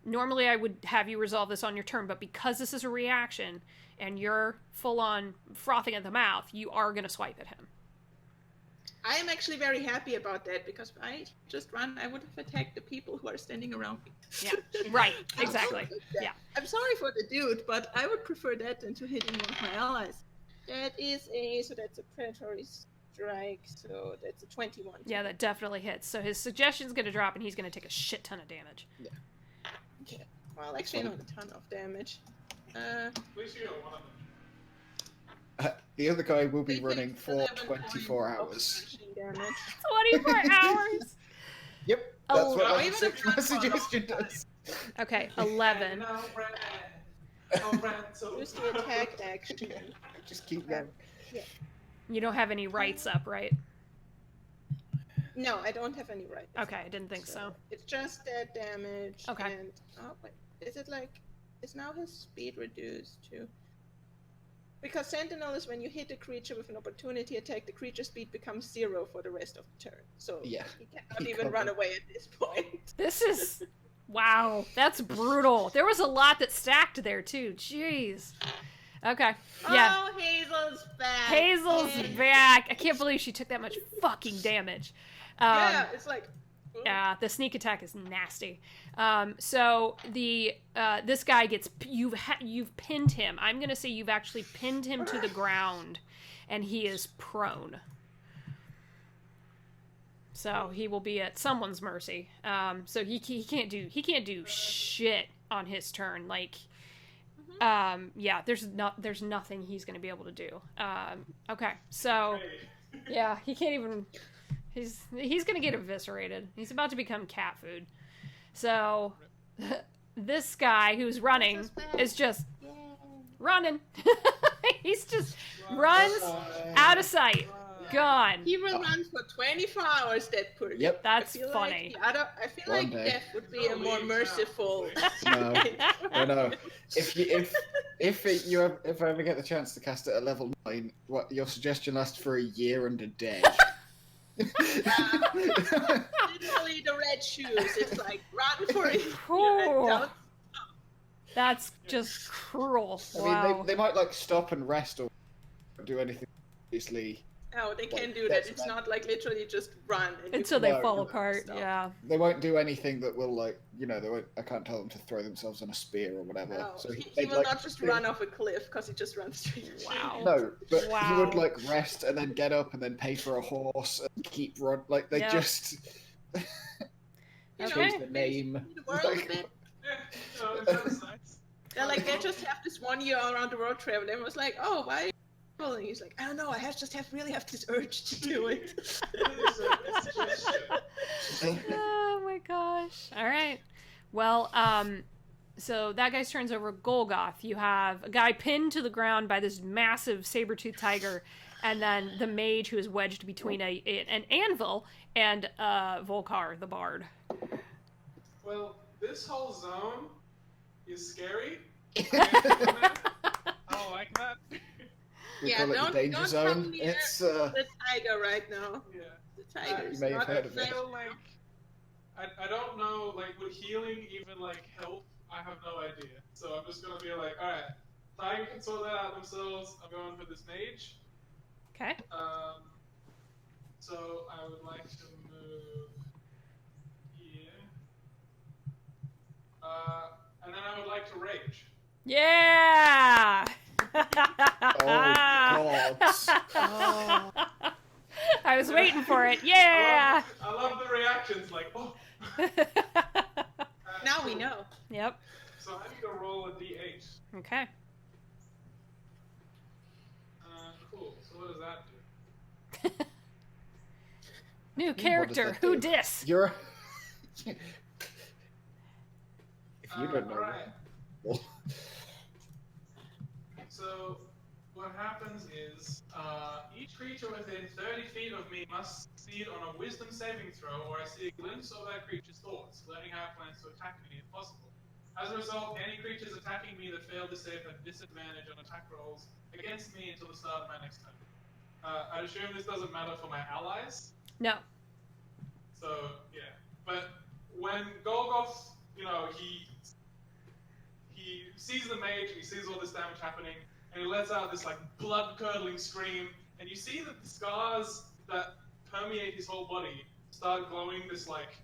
normally I would have you resolve this on your turn, but because this is a reaction and you're full on frothing at the mouth, you are going to swipe at him. I am actually very happy about that because if I just run, I would have attacked the people who are standing around me. Yeah. Right. Exactly. Yeah. I'm sorry for the dude, but I would prefer that than to hitting one of my allies. That's a predatory strike, so that's a 21. Yeah, that definitely hits. So his suggestion's going to drop and he's going to take a shit ton of damage. Okay. Well, actually not a ton of damage. At least you got one of them. The other guy will be He running takes for 11 24 points of hours. slashing damage. 24 hours? Yep, that's what Oh, my even if my that's suggestion does. Okay, 11. No, so Use the attack action. Just keep going. You don't have any rights up, right? No, I don't have any right. Okay, I didn't think so. It's just that damage. Okay. And wait, is now his speed reduced to? Because Sentinel is when you hit a creature with an opportunity attack, the creature speed becomes 0 for the rest of the turn. So Yeah. he cannot even run away at this point. This is... Wow, that's brutal. There was a lot that stacked there, too. Jeez. Okay, yeah. Oh, Hazel's back. Hazel's Yay. back. I can't believe she took that much fucking damage. Yeah, it's like. ooh. Yeah, the sneak attack is nasty. So the this guy gets you've pinned him. I'm gonna say you've actually pinned him to the ground, and he is prone. So he will be at someone's mercy. So he can't do shit on his turn. Like, yeah, there's nothing he's gonna be able to do. Okay, so yeah, he can't even. He's gonna get eviscerated. He's about to become cat food. So this guy who's running is just running. He's just runs out of sight. Gone. He will run for 24 hours, that poor guy. Yep. That's I feel funny. I feel One like day. death would be a more merciful. No, I know. If I ever get the chance to cast it at level 9, your suggestion lasts for a year and a day. Literally the red shoes. It's like run for it. Oh. Don't. That's just cruel. I Wow. mean, they might like stop and rest or do anything. Obviously, No, they Like, can't do that. that's It's bad. not like literally just run and Until you they can fall do that apart. stuff. Yeah. they won't do anything that will like they won't. I can't tell them to throw themselves on a spear or whatever. No, So he they'd, will like, not just stay- run off a cliff because he just runs straight. Wow. No, but he would Wow. like rest and then get up and then pay for a horse and keep run. Like they Yep. just You change Okay. the name. the world Like- a bit. Yeah, that's nice. They're like they just have this 1 year around the world travel. Everyone was like, oh, why? Are you traveling? He's like, I don't know. I really have this urge to do it. Oh my gosh. All right. Well, so that guy's turns over Golgoth. You have a guy pinned to the ground by this massive saber-toothed tiger, and then the mage who is wedged between an anvil and Volkar, the bard. Well, this whole zone is scary. I like that. We Yeah, call it don't- the danger don't zone. come near. It's The tiger right now. Yeah. The tiger you is may have not heard a of it. I friend. feel like I don't know, like, would healing even like help? I have no idea. So I'm just gonna be like, alright, Tiger can sort that out themselves. I'm going for this mage. Okay. So I would like to move here. And then I would like to rage. Yeah. Oh, Oh. I was waiting for it. Yeah. I love the reactions, like, oh. Now we know. Yep. So I need to roll a d8. Okay. Cool. So what does that do? New character. that Who do? dis? You're. If you don't know. Alright. Well, So what happens is each creature within 30 feet of me must succeed on a wisdom saving throw, or I see a glimpse of that creature's thoughts, learning how it plans to attack me if possible. As a result, any creatures attacking me that fail to save have disadvantage on attack rolls against me until the start of my next turn. I assume this doesn't matter for my allies. No. So yeah, but when Golgoth, he sees the mage, and he sees all this damage happening, and he lets out this like blood-curdling scream, and you see that the scars that permeate his whole body start glowing this like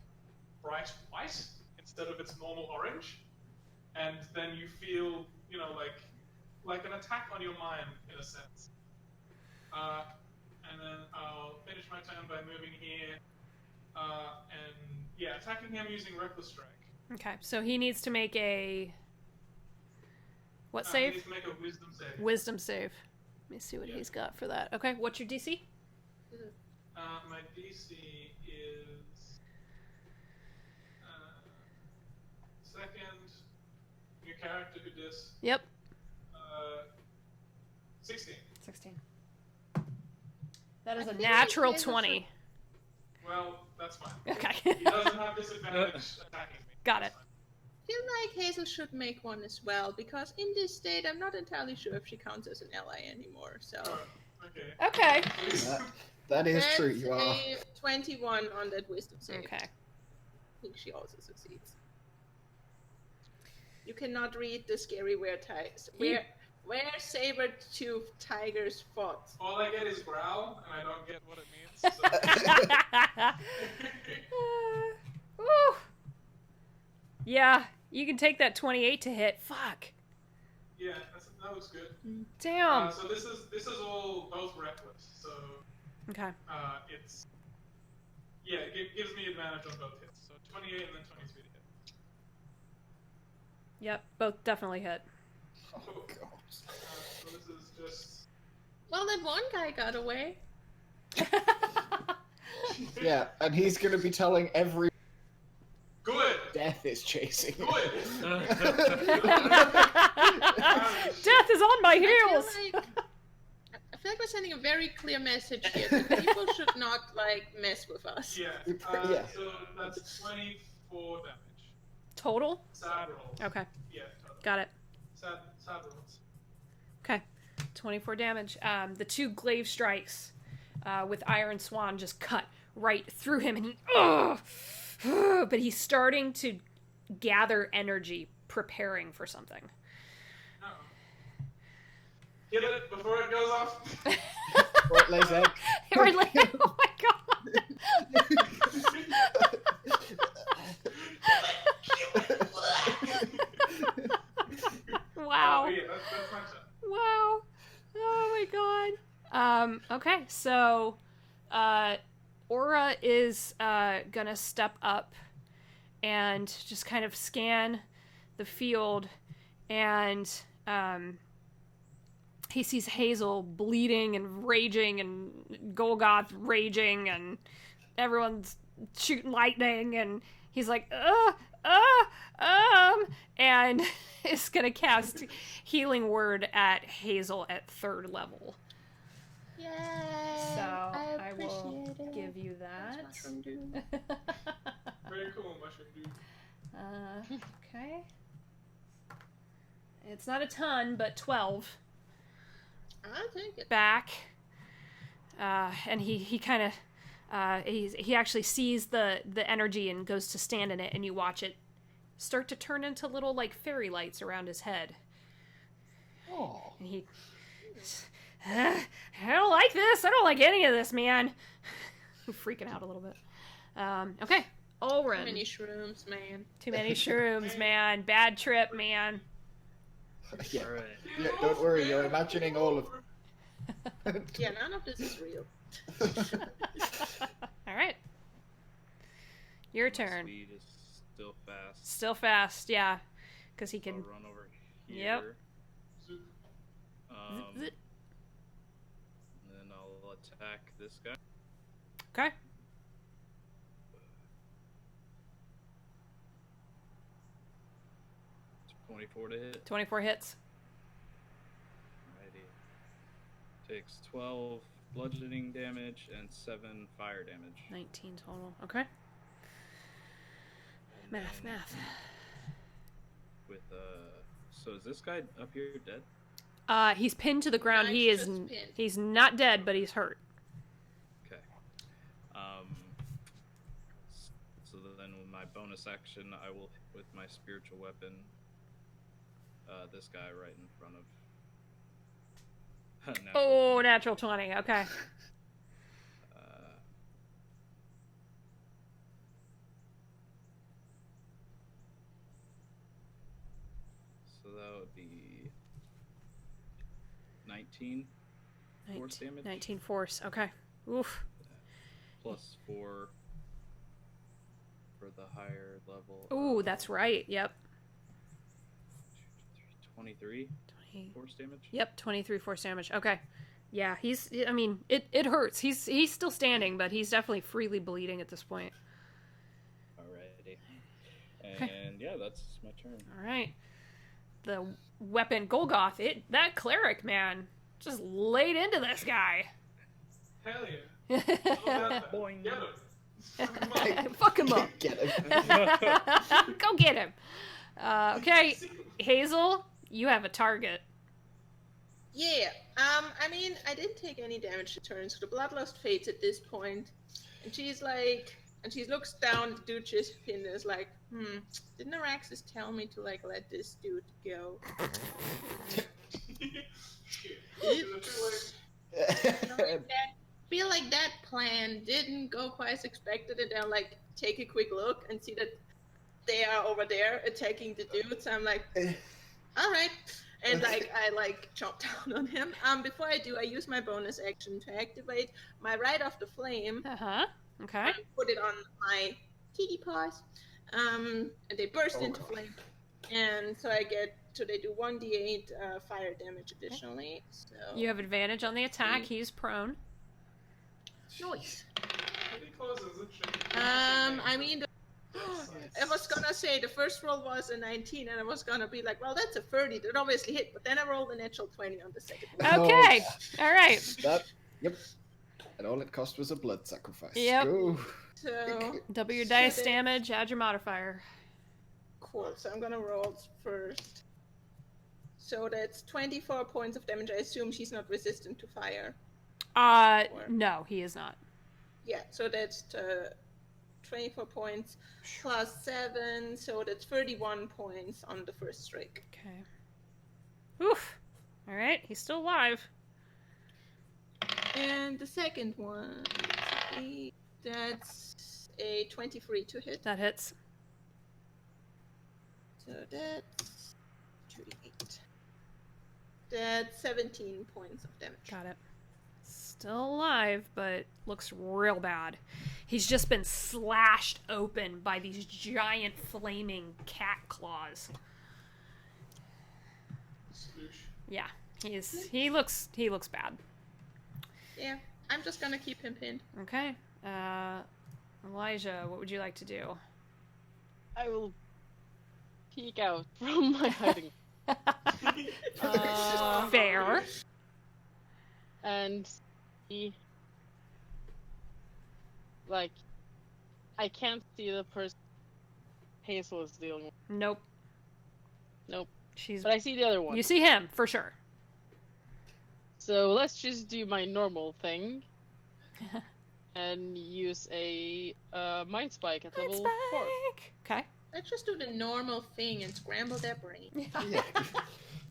bright white instead of its normal orange, and then you feel, like an attack on your mind in a sense. And then I'll finish my turn by moving here. And yeah, attacking him using Reckless Strike. Okay. So he needs to make a what He save? needs to make a Wisdom save. Wisdom save. Let me see what Yeah. he's got for that. Okay. What's your DC? My DC is second. New character who dis. Yep. 16. 16. That is I a think natural he is 20. Well, that's fine. Okay. He doesn't have disadvantage attacking me. Got it. I feel like Hazel should make one as well, because in this state, I'm not entirely sure if she counts as an ally anymore. So Oh, okay. Okay. that is that's true. You are. a 21 on that wisdom save. Okay. I think she also succeeds. You cannot read the scary where saber-toothed tigers fought. All I get is growl, and I don't get what it means. So. Woo. Yeah, you can take that 28 to hit. Fuck. Yeah, that looks good. Damn. So this is all both reckless. So Okay. it's it gives me advantage on both hits. So 28 and then 23 to hit. Yep, both definitely hit. Oh god. So this is just Well, that one guy got away. Yeah, and he's gonna be telling every good. death is chasing. him. Good. Death is on my heels. I feel like we're sending a very clear message here that people should not mess with us. Yeah. Yeah. So that's 24 damage. Total? Sad rolls. Okay, Yeah. Total. got it. Sad rolls. Okay, 24 damage. The two glaive strikes with Iron Swan just cut right through him, and he, but he's starting to gather energy, preparing for something. Get it before it goes off. Or it lays eggs. Oh my god! Wow. Oh, yeah, that's my shot. Wow. Oh my god. Okay, so Aura is gonna step up and just kind of scan the field, and he sees Hazel bleeding and raging and Golgoth raging and everyone's shooting lightning, and he's like, and is gonna cast Healing Word at Hazel at 3rd level. Yay! So I will appreciate it. give you that. Mushroom dude. Very cool, mushroom dude. Okay. It's not a ton, but 12 I'll take it. back. And he kind of he actually sees the energy and goes to stand in it, and you watch it start to turn into little like fairy lights around his head. Oh. And he, I don't like this. I don't like any of this, man. Freaking out a little bit. Okay, Ulrin. Too many shrooms, man. Too many shrooms, man. Bad trip, man. Yeah. All right. Yeah, don't worry, you're imagining all of. Yeah, none of this is real. All right. Your turn. Speed is still fast. Still fast, yeah, because he So I'll can. run over here. Yep. And then I'll attack this guy. Okay. It's 24 to hit. 24 hits. Alrighty. Takes 12 bludgeoning damage and 7 fire damage. 19 total. Okay. And Math, then math. With so is this guy up here dead? He's pinned to the ground. Yeah, He he's is. just pinned. He's not dead, but he's hurt. Okay. So then with my bonus action, I will hit with my spiritual weapon. This guy right in front of. Natural Oh, natural 20. Okay. So that would be 19 force damage 19 force. Okay. Oof. plus 4 for the higher level. Ooh, that's right. Yep. 23 20. force damage. Yep. 23 force damage. Okay. Yeah, he's. I mean, it hurts. He's still standing, but he's definitely freely bleeding at this point. Alrighty. And yeah, that's my turn. All right. The weapon Golgoth. That cleric man just laid into this guy. Hell yeah. Boing. Get him. Fuck him up. Get him. Go get him. Okay, Hazel, you have a target. Yeah. I mean, I didn't take any damage to turn, so the bloodlust fades at this point. And she's like, and she looks down at the dude she's pinned and is like, didn't Araxis tell me to like let this dude go? Feel like that plan didn't go quite as expected, and then like take a quick look and see that they are over there attacking the dude. So I'm like, all right, and like I like jump down on him. Before I do, I use my bonus action to activate my Rite of the Flame. Okay. And put it on my tiki paws, and they burst into flame, and so they do 1d8 fire damage additionally. So You have advantage on the attack. He's prone. nice. Pretty close, isn't she? I mean, I was gonna say the first roll was a 19, and I was gonna be like, well, that's a 30. That obviously hit, but then I rolled a natural 20 on the second roll. Okay. All right. Yep. And all it cost was a blood sacrifice. Yep. Go. So Double your dice Shit. damage. Add your modifier. cool. So I'm gonna roll first. So that's 24 points of damage. I assume she's not resistant to fire. No, he is not. Yeah, so that's 24 points plus 7, so that's 31 points on the first strike. Okay. Oof. All right, he's still alive. And the second one, that's a 23 to hit. That hits. So that's 38. That's 17 points of damage. Got it. Still alive, but looks real bad. He's just been slashed open by these giant flaming cat claws. Sloosh. Yeah, he looks bad. Yeah, I'm just gonna keep him pinned. Okay. Elijah, what would you like to do? I will peek out from my hiding. Fair. And see, like, I can't see the person Hazel is dealing with. Nope. Nope. She's. But I see the other one. You see him for sure. So let's just do my normal thing and use a mind spike at level 4. Okay. Let's just do the normal thing and scramble their brain. Yeah.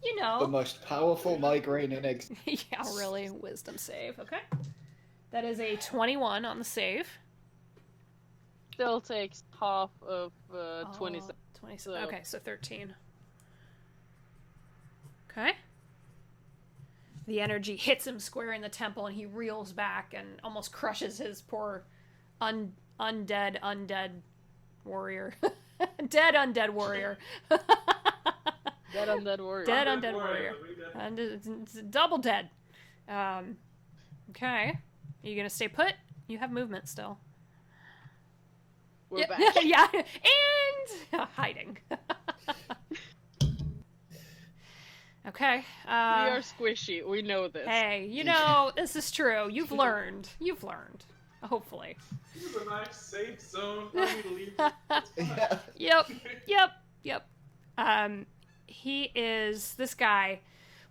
You The know. most powerful migraine in existence. Yeah, really. Wisdom save. Okay. That is a 21 on the save. Still takes half of 27. 27. So- Okay, so 13. Okay. The energy hits him square in the temple, and he reels back and almost crushes his poor undead warrior. Dead undead warrior. Dead undead warrior. Dead undead warrior. And it's double dead. Okay. Are you gonna stay put? You have movement still. We're Yeah, back. yeah, and hiding. Okay. We are squishy. We know this. Hey, you know, this is true. You've learned. You've learned. Hopefully. This is a nice safe zone for me to leave. It's fine. Yeah. Yep. This guy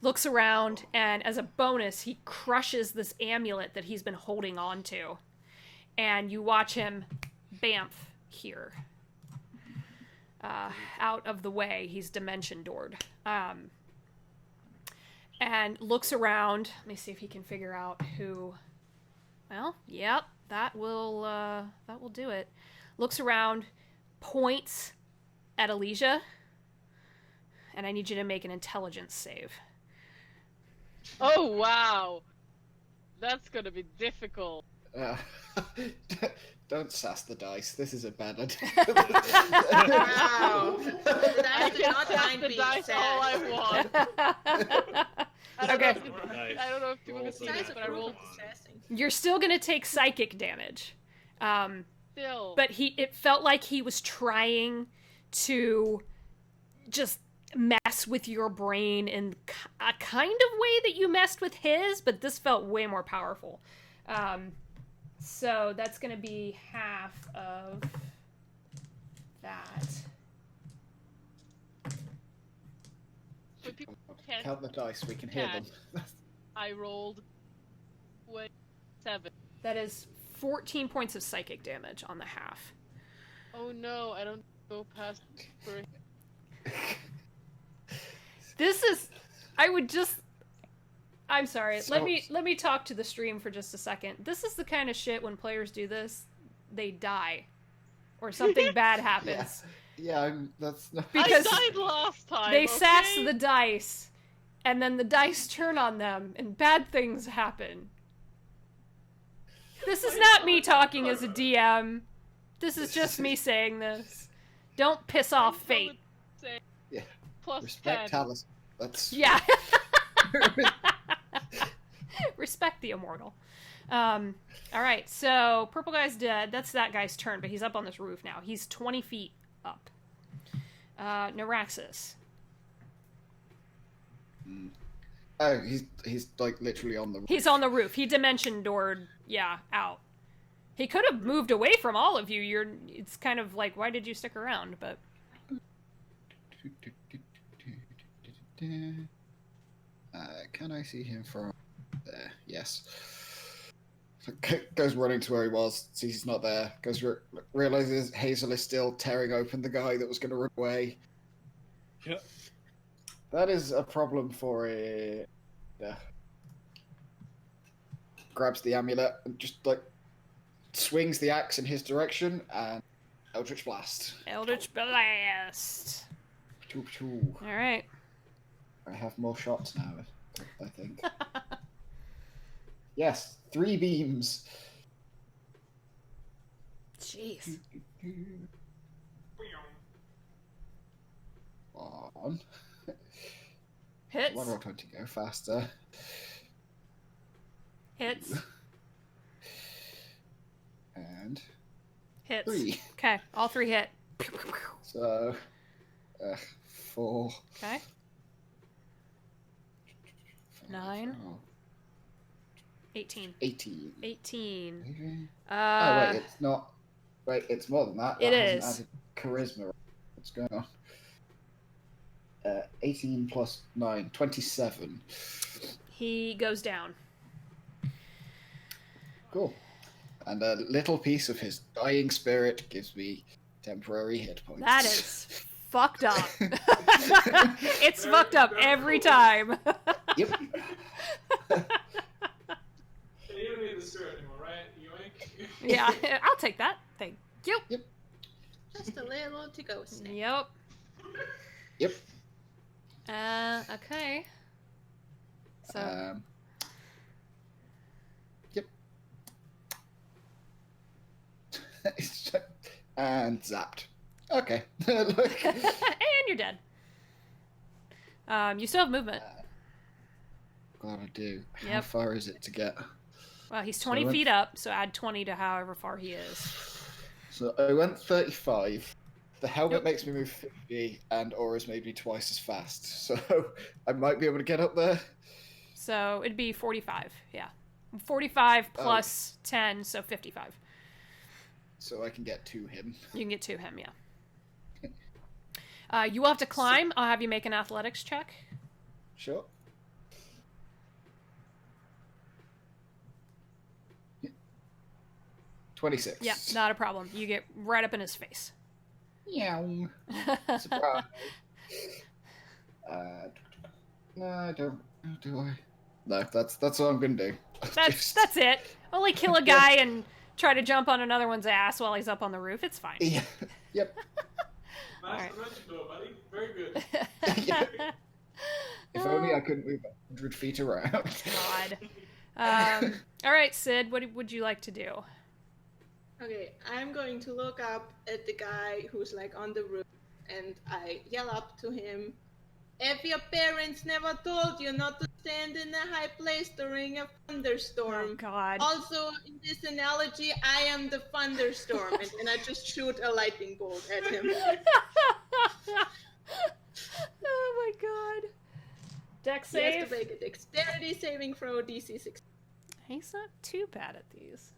looks around, and as a bonus, he crushes this amulet that he's been holding on to. And you watch him bamf here. Out of the way. He's dimension doored. And looks around. Let me see if he can figure out who. Well, yep, that will do it. Looks around, points at Elysia, and I need you to make an intelligence save. Oh, wow. That's gonna be difficult. Don't sass the dice. This is a bad idea. Wow. The I dice do can not tap mind the being dice sad. all I want. Okay. I don't know if people can see Dice this, but I approve rolled of sassing. You're still gonna take psychic damage. still. But it felt like he was trying to just mess with your brain in a kind of way that you messed with his, but this felt way more powerful. So that's going to be half of that. But people can't. Count the dice, we can hear them. I rolled 7. That is 14 points of psychic damage on the half. Oh no, I don't go past for. This is I'm sorry. So- Let me talk to the stream for just a second. This is the kind of shit when players do this, they die. Or something bad happens. Yeah, that's not... Because I died last time. They okay? sass the dice, and then the dice turn on them, and bad things happen. This is not me talking as a DM. This is just me saying this. Don't piss off fate. Yeah. Plus Respect 10. Talus. That's... Yeah. Respect the immortal. Alright, so purple guy's dead. That's that guy's turn, but he's up on this roof now. He's 20 feet up. Neuraxis. Oh, he's like literally on the roof. He's on the roof. He dimension doored, out. He could have moved away from all of you. It's kind of like, why did you stick around? But Can I see him from there? Yes. Goes running to where he was, sees he's not there, realizes Hazel is still tearing open the guy that was going to run away. Yep. That is a problem for it. Yeah. Grabs the amulet and just swings the axe in his direction and Eldritch Blast. Eldritch Blast. All right. I have more shots now, I think. Yes, 3 beams. Jeez. 1. Hits. 1 or 20 go faster. Hits. And Hits. 3. Okay, all 3 hit. So 4. Okay. 9. 18. 18. 18. Oh wait, it's not. Wait, it's more than that. It That is. hasn't added charisma. What's going on? 18 plus 9, 27. He goes down. Cool. And a little piece of his dying spirit gives me temporary hit points. That is fucked up. It's fucked up every time. Yep. You don't need the spirit anymore, right? Yoink. Yeah, I'll take that. Thank you. Yep. Just a little to go, Snake. Yep. Yep. Okay. So. Yep. And zapped. Okay. Look. And you're dead. You still have movement. God, I do. How Yep. far is it to get? Well, he's 20 feet up, so add 20 to however far he is. So I went 35. The helmet makes me move 50, and Aura's made me twice as fast. So I might be able to get up there. So it'd be 45, yeah. 45 plus 10, so 55. So I can get to him. You can get to him, yeah. You will have to climb. I'll have you make an athletics check. Sure. Yeah. 26. Yeah, not a problem. You get right up in his face. Yeah. Surprise. No, I don't. Do I? No, that's all I'm gonna do. That's it. Only kill a guy and try to jump on another one's ass while he's up on the roof. It's fine. Yeah. Yep. Nice Alright. dimension door, buddy. Very good. If only I couldn't move 100 feet around. God. All right, Sid. What would you like to do? Okay, I'm going to look up at the guy who's like on the roof, and I yell up to him, "If your parents never told you not to stand in a high place during a thunderstorm." Oh, God. Also, in this analogy, I am the thunderstorm, and I just shoot a lightning bolt at him. Oh, my God. Dex He has save. to make a dexterity saving throw, DC 6. He's not too bad at these.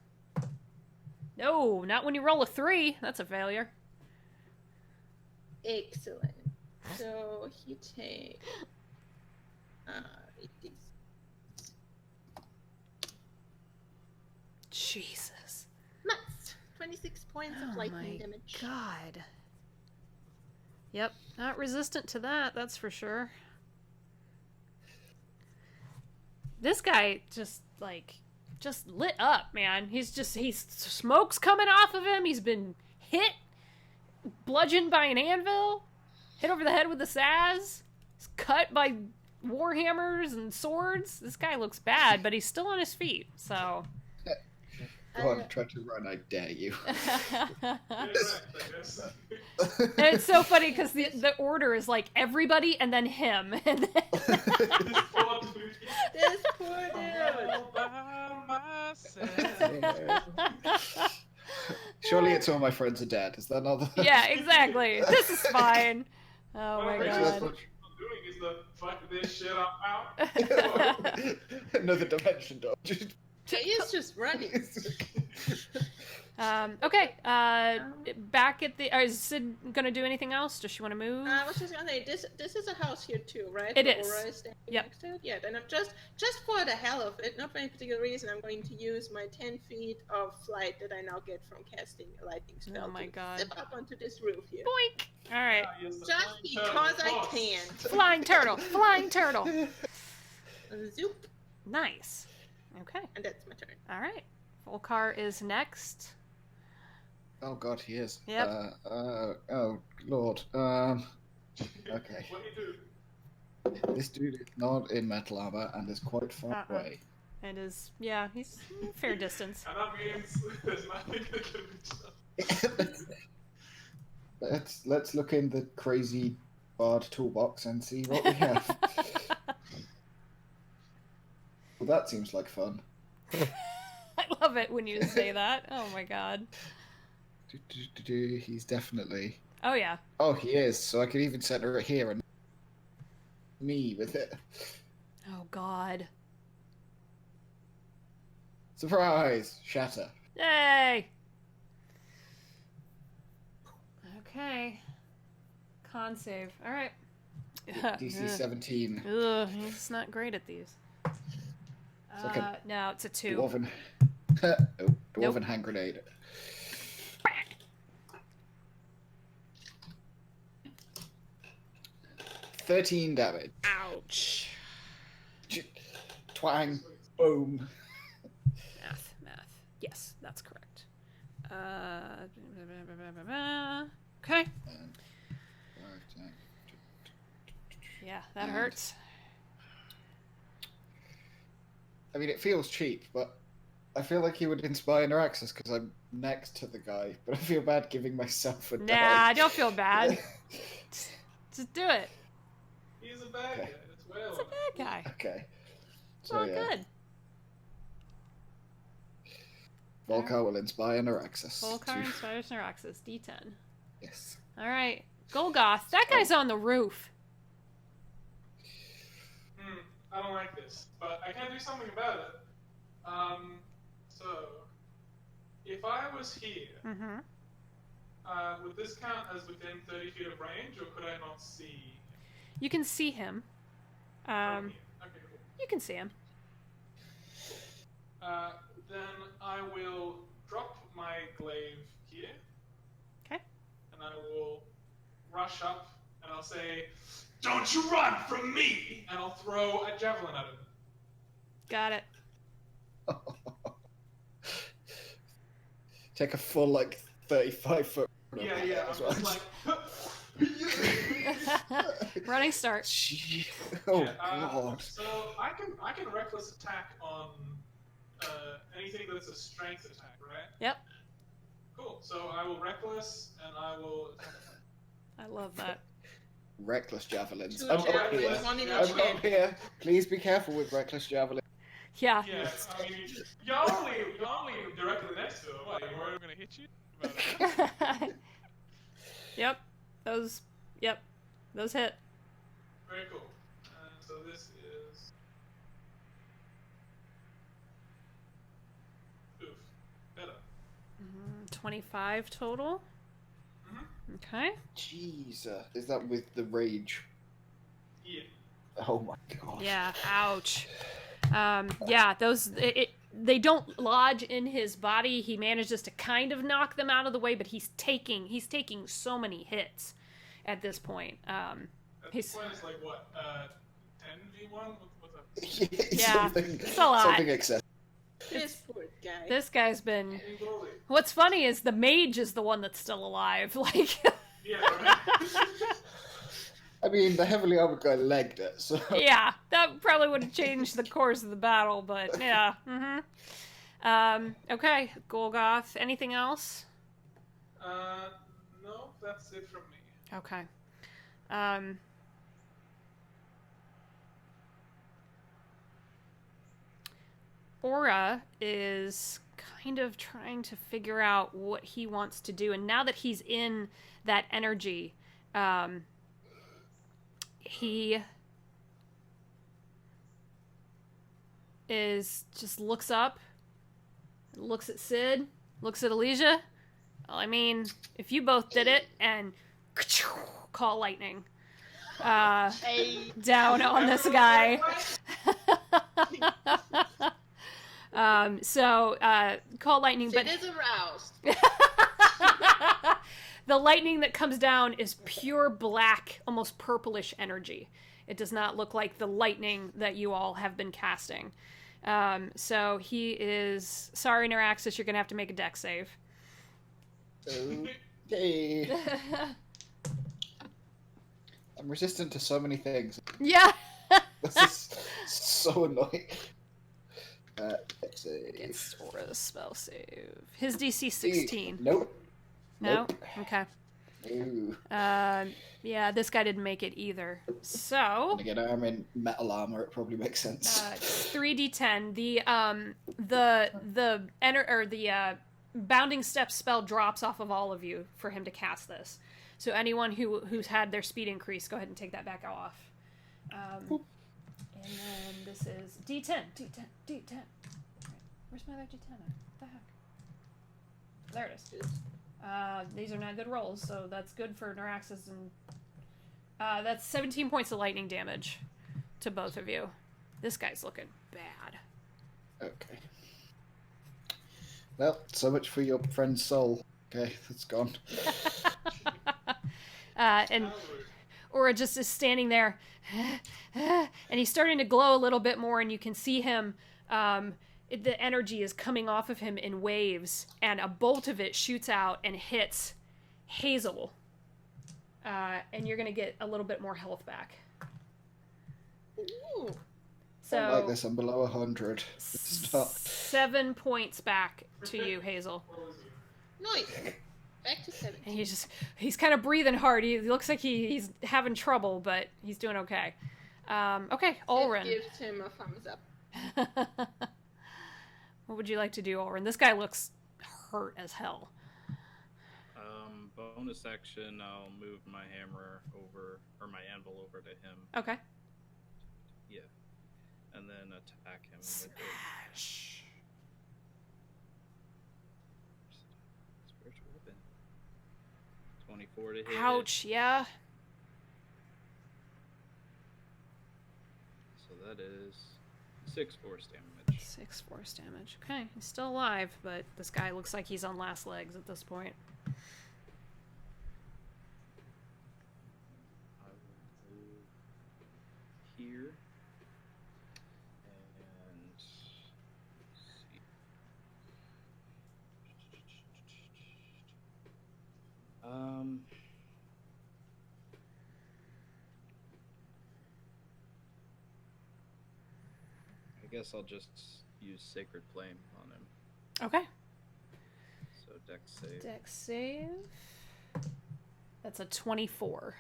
No, not when you roll a 3. That's a failure. Excellent. So he takes 18. Jesus. Nice. 26 points Oh, of lightning my damage. God. Yep, not resistant to that, that's for sure. This guy just lit up, man. He's smoke's coming off of him. He's been hit, bludgeoned by an anvil, hit over the head with a saz. He's cut by warhammers and swords. This guy looks bad, but he's still on his feet, so. Go on, try to run, I dare you. Yeah, right, I guess. And it's so funny because the order is like everybody and then him. And then... This poor dude. All by myself. Surely it's all my friends are dead. Is that not the... Yeah, exactly. This is fine. Oh my Basically, God. what I'm doing is the fuck this shit out. Another dimension door. He is just running. Okay. Back at the. Is Sid gonna do anything else? Does she want to move? I was just gonna say this is a house here too, right? It Where is. Aura is standing Yep. next to it. Yeah. Then I'm just for the hell of it, not for any particular reason, I'm going to use my 10 feet of flight that I now get from casting a lightning spell. Oh my god. Zip up onto this roof here. Boink. All right. Yes, the Just flying because turtle, I of course. can. Flying turtle. Flying turtle. Zoop. Nice. Okay. And that's my turn. All right. Volcar is next. Oh god, he is. Yep. Oh lord. Okay. What do you do? This dude is not in metal armor and is quite far away. And is he's fair distance. And that means there's nothing that can be done. Let's look in the crazy bard toolbox and see what we have. Well, that seems like fun. I love it when you say that. Oh my god. He's definitely. Oh yeah. Oh, he is. So I could even center it here and me with it. Oh god. Surprise! Shatter. Yay! Okay. Con save. All right. DC 17. Ugh, he's not great at these. like a No, it's a 2. Dwarven. Dwarven hand grenade. 13 damage. Ouch. Twang. Boom. Math. Yes, that's correct. Okay. Yeah, that hurts. I mean, it feels cheap, but I feel like he would inspire Neuraxis because I'm next to the guy, but I feel bad giving myself a Nah, die. don't feel bad. Just do it. He's a bad guy. It's well. It's a bad guy. Okay. It's all good. Volcar will inspire Neuraxis. Volcar inspires Neuraxis. D10. Yes. All right. Golgoth. That guy's on the roof. I don't like this, but I can do something about it. So, if I was here, would this count as within 30 feet of range, or could I not see? You can see him. Okay, cool. You can see him. Then I will drop my glaive here. Okay. And I will rush up, and I'll say, "Don't you run from me!" And I'll throw a javelin at him. Got it. Take a full, 35-foot. Yeah, I'm just like... Running start. Oh, Yeah, God. So I can reckless attack on anything that's a strength attack, right? Yep. Cool. So I will reckless, and I will attack. I love that. Reckless javelins. Two I'm up javelins, here. one in I'm each up hand. here. Please be careful with reckless javelin. Yeah. Yeah, I mean, you're only directly next to him. What, you We're worried? gonna hit you? Yep. Those hit. Very cool. So this is... Oof. Better. 25 total. Mm-hmm. Okay. Jeez. Is that with the rage? Yeah. Oh my God. Yeah. Ouch. Yeah. Those. They don't lodge in his body. He manages to kind of knock them out of the way, but he's taking so many hits at this point. At this point, it's like what? 10v1? What's up? Yeah, it's a lot. Something excessive. This poor guy. This guy's been. Goalie. What's funny is the mage is the one that's still alive. Like. Yeah, right? I mean, the heavily armored guy legged it, so... Yeah, that probably would have changed the course of the battle, but yeah. Okay, Golgoth. Anything else? No, that's it from me. Okay. Aura is kind of trying to figure out what he wants to do, and now that he's in that energy, he is just looks up, looks at Sid, looks at Elysia. Well, I mean, if you both did it, and call lightning down on this guy. Call lightning, but Sid is aroused. the lightning that comes down is pure black, almost purplish energy. It does not look like the lightning that you all have been casting. So he is... Sorry, Neuraxis, you're going to have to make a dex save. Okay. I'm resistant to so many things. Yeah! This is so annoying. Dex save. Against Aura's spell save. His DC 16. Nope. No? Nope. Okay. Ooh. Yeah, this guy didn't make it either. So... And again, I'm in metal armor. It probably makes sense. 3d10. The bounding step spell drops off of all of you for him to cast this. So anyone who's had their speed increase, go ahead and take that back off. And then this is d10. D10. Where's my other d10? What the heck? There it is. These are not good rolls, so that's good for Neuraxis, and that's 17 points of lightning damage to both of you. This guy's looking bad. Okay. Well, so much for your friend's soul. Okay, that's gone. And Aura just is standing there, and he's starting to glow a little bit more, and you can see him. The energy is coming off of him in waves, and a bolt of it shoots out and hits Hazel. And you're going to get a little bit more health back. Ooh. So, I like this, I'm below 100. It's not... 7 points back to you, Hazel. Nice. Back to 7. And he's kind of breathing hard. He looks like he's having trouble, but he's doing okay. Okay, Ulrin. Sid gives him a thumbs up. What would you like to do, Ulrin? This guy looks hurt as hell. Bonus action, I'll move my hammer over, or my anvil over to him. Okay. Yeah. And then attack him with it. Smash. Spiritual weapon. 24 to hit. Ouch, yeah. So that is 6 force damage. 6 force damage. Okay, he's still alive, but this guy looks like he's on last legs at this point. I will move here. And see. I guess I'll just use Sacred Flame on him. Okay. So Dex save. Dex save. That's a 24.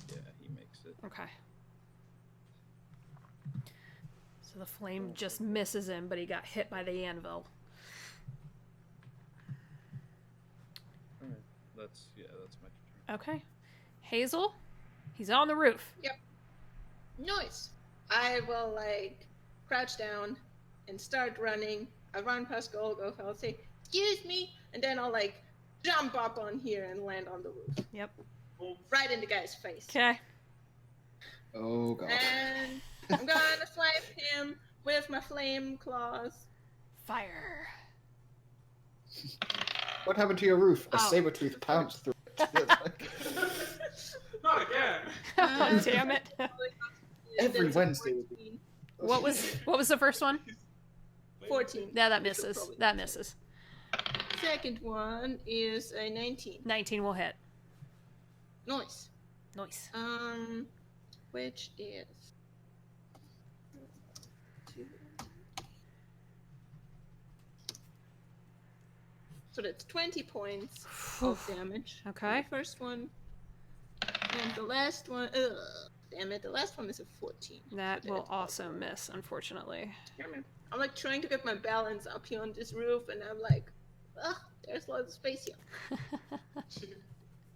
Yeah, he makes it. Okay. So the flame just misses him, but he got hit by the anvil. Alright. That's my turn. Okay. Hazel, he's on the roof. Yep. Nice. I will, crouch down and start running. I run past Golgoth. I'll say, "Excuse me," and then I'll, jump up on here and land on the roof. Yep. Right in the guy's face. Okay. Oh, God. And I'm gonna swipe him with my flame claws. Fire. What happened to your roof? A Oh. saber-tooth pounced through it. Not again. Oh, damn it. Every That's a Wednesday. 14. What was the first one? 14. Yeah, that Which will misses. probably That miss. misses. Second one is a 19. 19 will hit. Nice. Nice. Which is... So that's 20 points of damage. Okay. The first one. And the last one... damn it, the last one is a 14. That So will that's also miss, unfortunately. I'm trying to get my balance up here on this roof, and I'm like, there's lots of space here.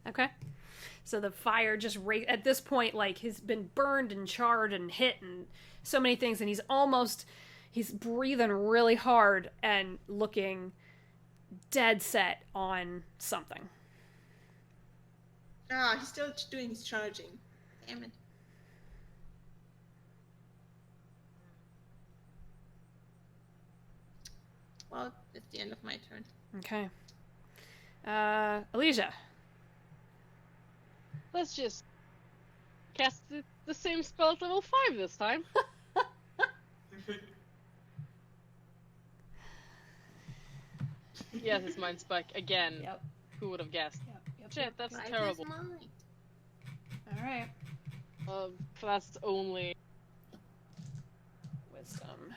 Okay. So the fire just at this point, he's been burned and charred and hit and so many things, and he's breathing really hard and looking dead set on something. Ah, he's still doing his charging. Damn it. Well, it's the end of my turn. Okay. Alicia. Let's just cast the same spell at level 5 this time. Yes, it's Mind Spike again. Yep. Who would have guessed? Yep. Shit, that's Right terrible. is mine. All right. That's only Wisdom.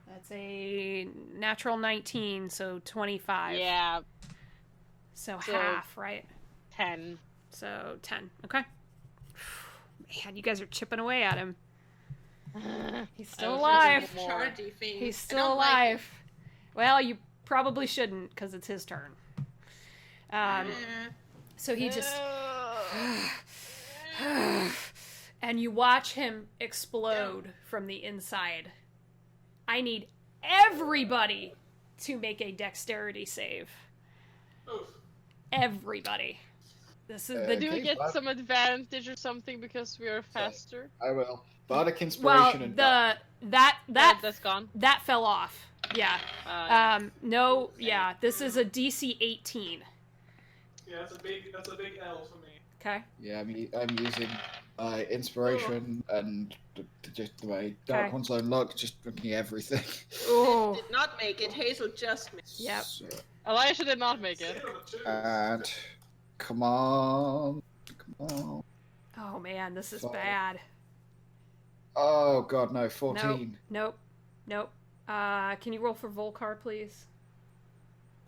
That's a natural 19, so 25. yeah, So So- half, right? 10. So 10. Okay. Man, you guys are chipping away at him. He's still was alive. thinking more. Chargy thing. He's I still don't like alive. Well, you probably shouldn't, because it's his turn. it. So he just... and you watch him explode from the inside. I need everybody to make a dexterity save. Oof. Everybody. This is the... Do we Okay, get well- some advantage or something because we are faster? I will. Bardic Well, inspiration and That's gone. that fell off. Yeah. Yeah. No, yeah, this is a DC 18. Yeah, that's a big L for me. Okay. yeah, I'm using inspiration and just my Dark Okay. One's own luck, just looking at everything. Oh. Did not make it. Hazel just missed. Yep. So, Elisha did not make it. Sit on the twos. and come on. Oh man, this is Fine. bad. Oh god, no, 14. Nope. Can you roll for Volcar, please?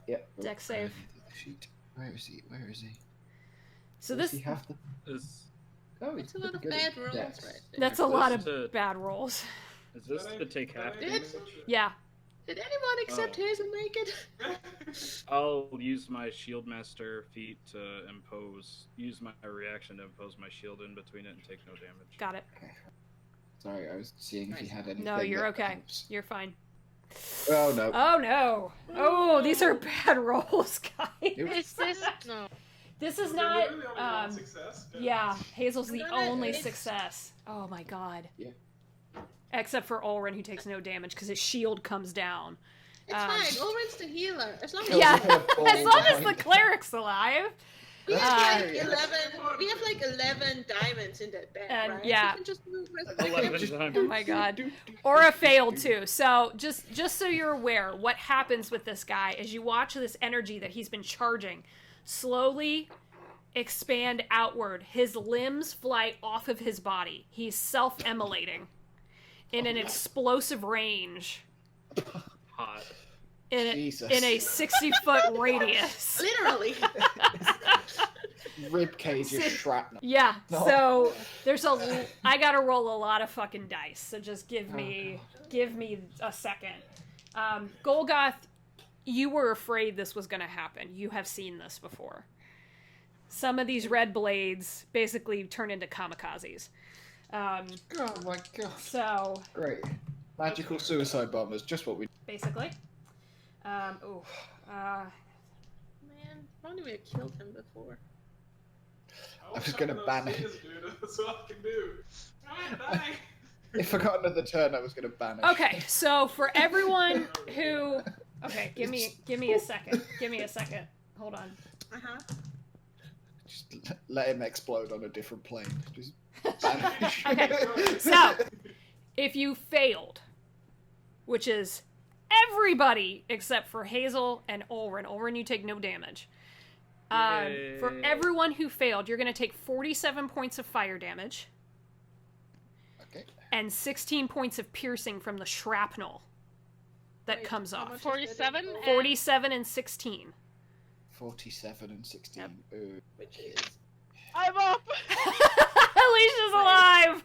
Yep. Dex save. Sheet. Where is he? So Does this he have the... Is Oh, It's he's a lot of pretty good bad at rolls dex. right there. that's a Is lot this of to- bad rolls. this to take half Did- damage? Yeah. Did anyone except Oh. Hazel make it? I'll use my shield master feat to use my reaction to impose my shield in between it and take no damage. Got it. Sorry, I was seeing if he had anything. No, you're that okay. helps. You're fine. Oh no. Oh no. Oh, these are bad rolls, guys. Is this no? This is We're not literally only one success. yeah, Hazel's the No, no, only it's- success. Oh my god. Yeah. Except for Ulrin, who takes no damage because his shield comes down. It's Um, fine. Ulrin's the healer. As long as Yeah, we have all as long as the nine. cleric's alive. we have like Yeah. 11. We have like 11 diamonds in that bag, And, right? yeah. We can just move with 11 Just- times. Oh my god. Aura failed too. So just so you're aware, what happens with this guy is you watch this energy that he's been charging slowly expand outward. His limbs fly off of his body. He's self-immolating in an explosive range Hot. Jesus. in a 60-foot radius. Literally. Rib cage is shrapnel. Yeah. No. So there's I gotta roll a lot of fucking dice. So just give Oh, me a second. Golgoth, you were afraid this was gonna happen. You have seen this before. Some of these red blades basically turn into kamikazes. Oh my god. So Great. Magical suicide bombers, just what we... basically, Man, if only we had killed him before. I was gonna ban it. That's all I can do. Ah, die. If I got another turn, I was gonna banish. okay. So for everyone who, okay, give me a second. Give me a second. Hold on. Uh huh. Just let him explode on a different plane. Just banish. Okay. So if you failed, which is everybody except for Hazel and Ulrin. Ulrin, you take no damage. For Yay. everyone who failed, you're going to take 47 points of fire damage Okay. and 16 points of piercing from the shrapnel that Wait, comes how off. much- 47 and 47 and 16. 47 and 16. Yep. Ooh. Which is I'm up. Alicia's alive!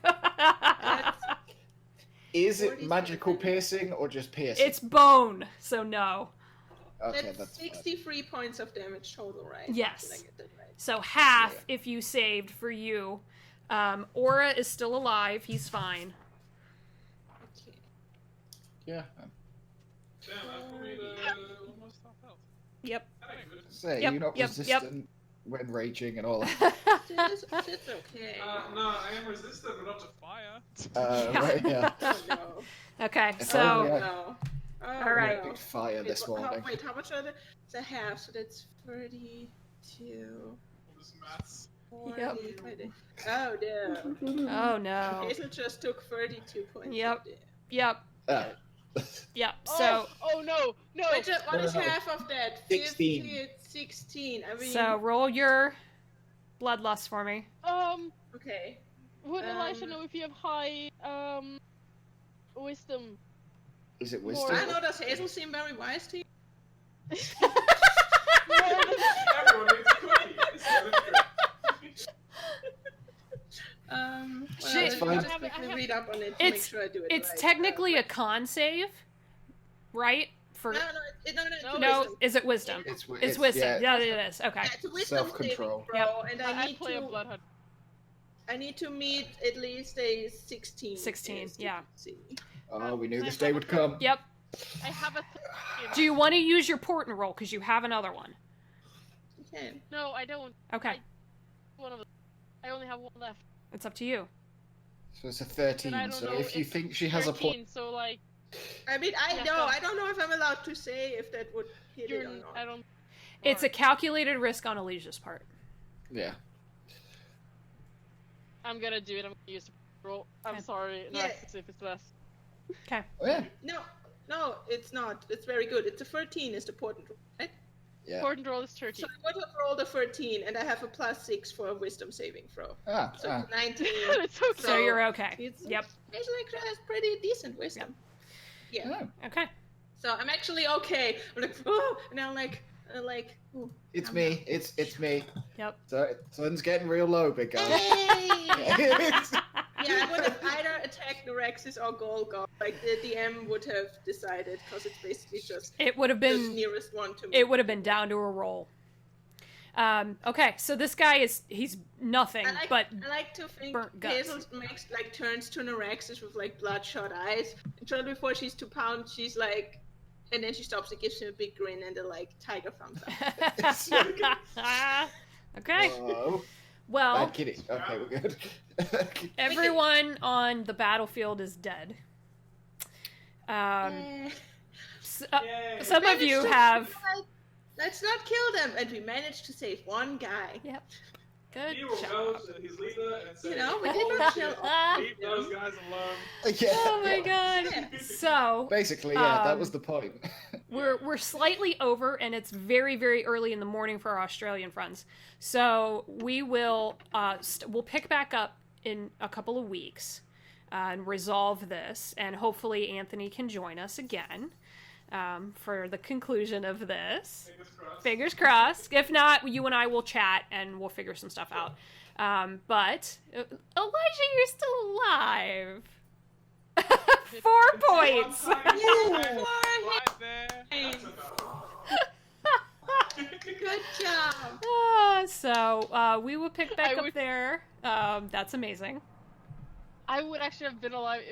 Is it 47. magical piercing or just piercing? It's bone, so no. Okay, that's fine. 63 points of damage total, right? Yes. Did I get that right? So half if you saved for you. Aura is still alive. He's fine. Okay. Yeah. Damn, that put me to almost half health. Yep. That ain't good. Say, Yep, you're not yep, resistant when raging and all that. It's okay. No, I am resistant, but not to fire. Right, yeah. Oh no. Okay, If so only I- No. Oh, All right. no. Big fire this morning. Wait, how much are the? It's a half, so that's 32. All this maths. 40, Yep. 20. Oh no. oh no. Hazel just took 32 points. Yep. of damage. Yep. Ah. Yep. So Oh no! Wait, what No, is no. half of that? 16. 50, 16. I mean, so roll your bloodlust for me. okay. Would Elisha Um, know if you have high wisdom? Is it More- wisdom? I know, does Hazel seem very wise to you? Everyone needs a cookie. This is good. Well, Shit. let It's me fine. just quickly read up on it to It's- make sure I do it It's right. technically a con save, right? For No, it's no, wisdom. is it wisdom? It's It's wisdom. Yeah, Yeah, it is. Okay. Yeah, it's a wisdom Self-control. saving throw, and I I play a bloodhound. need to meet at least a 16. 16, is yeah. difficulty. Oh, we knew this day would come. Yep. I have a. Do you want to use your port and roll because you have another one? Okay. No, I don't. Okay, One of them. I only have one left. it's up to you. So it's a But 13. I don't So know. if you it's think she has a 13, point, so like I mean, Yeah, so- I don't know if I'm allowed to say if that would hit it you're. or not. I don't. It's a calculated risk on Alicia's part. yeah. I'm gonna do it. I'm gonna use the roll. I'm Okay. sorry. No, Yeah. if it's less. Okay. Oh, yeah. No, it's not. It's very good. It's a 13 is the important roll, right? Yeah. Important roll is 13. So I would have rolled a 13, and I have a +6 for a wisdom saving throw. Ah, So ah. 19. It's okay. So you're okay. It's Yep. Actually, has pretty decent wisdom. Yeah. Oh, Okay. So I'm actually okay. I'm like, oh, and I'm like, oh. it's me. It's me. Yep. So sun's getting real low, big guy. Hey! Yeah, I would have either attacked Norexis or Golgar. Like the DM would have decided, because it's basically just It would have the been. nearest one to me. It would have been down to a roll. Okay, so this guy he's nothing, but I like to think burnt guts. Hazel turns to Norexis with bloodshot eyes. And just before she's to pound, she's like, and then she stops and gives him a big grin and a tiger thumbs up. okay. Oh, Well, bad kitty. Okay, we're good. everyone on the battlefield is dead. Eh. Yay. Some of you Managed to have. survive. Let's not kill them, and we managed to save one guy. Yep. Good He will job. go to his leader and say, You know, we did not kill all leave those guys alone. Yeah. Oh my god. Yeah. So Basically, yeah, that Um, was the point. we're slightly over, and it's very very early in the morning for our Australian friends. So we will we'll pick back up in a couple of weeks and resolve this, and hopefully Anthony can join us again for the conclusion of this. Fingers crossed. Fingers crossed. If not, you and I will chat and we'll figure some stuff out. But Elijah, you're still alive. 4 points. Right there. Hey. That's enough. Good job. So we will pick back I up would- there. That's amazing. I would actually have been alive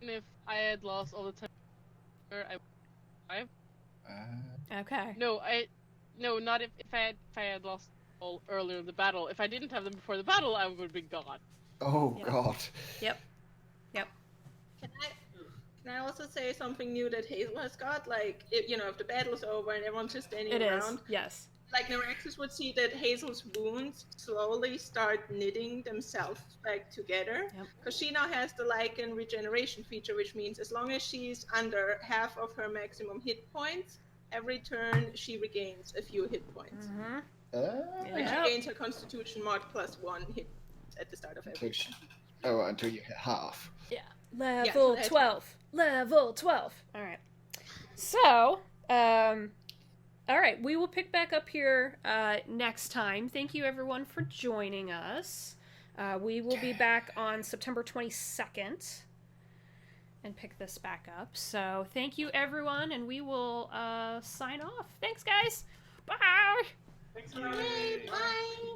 if I had lost all the time. Okay. No, not if I had lost all earlier in the battle. If I didn't have them before the battle, I would have been gone. Oh Yeah. God. Can I also say something new that Hazel has got? Like, if the battle's over and everyone's just standing It is. around, Yes. like Norexis would see that Hazel's wounds slowly start knitting themselves back together. Yep. Because she now has the Lycan regeneration feature, which means as long as she's under half of her maximum hit points, every turn she regains a few hit points. Mm-hmm. And Yeah. she gains her Constitution mod +1 hit at the start of every. Until you hit half. Level that's- 12. Level 12. All right. So, all right, we will pick back up here next time. Thank you, everyone, for joining us. We will be back on September 22nd and pick this back up. So, thank you, everyone, and we will sign off. Thanks, guys. Bye. Thanks, Yay, everybody. bye!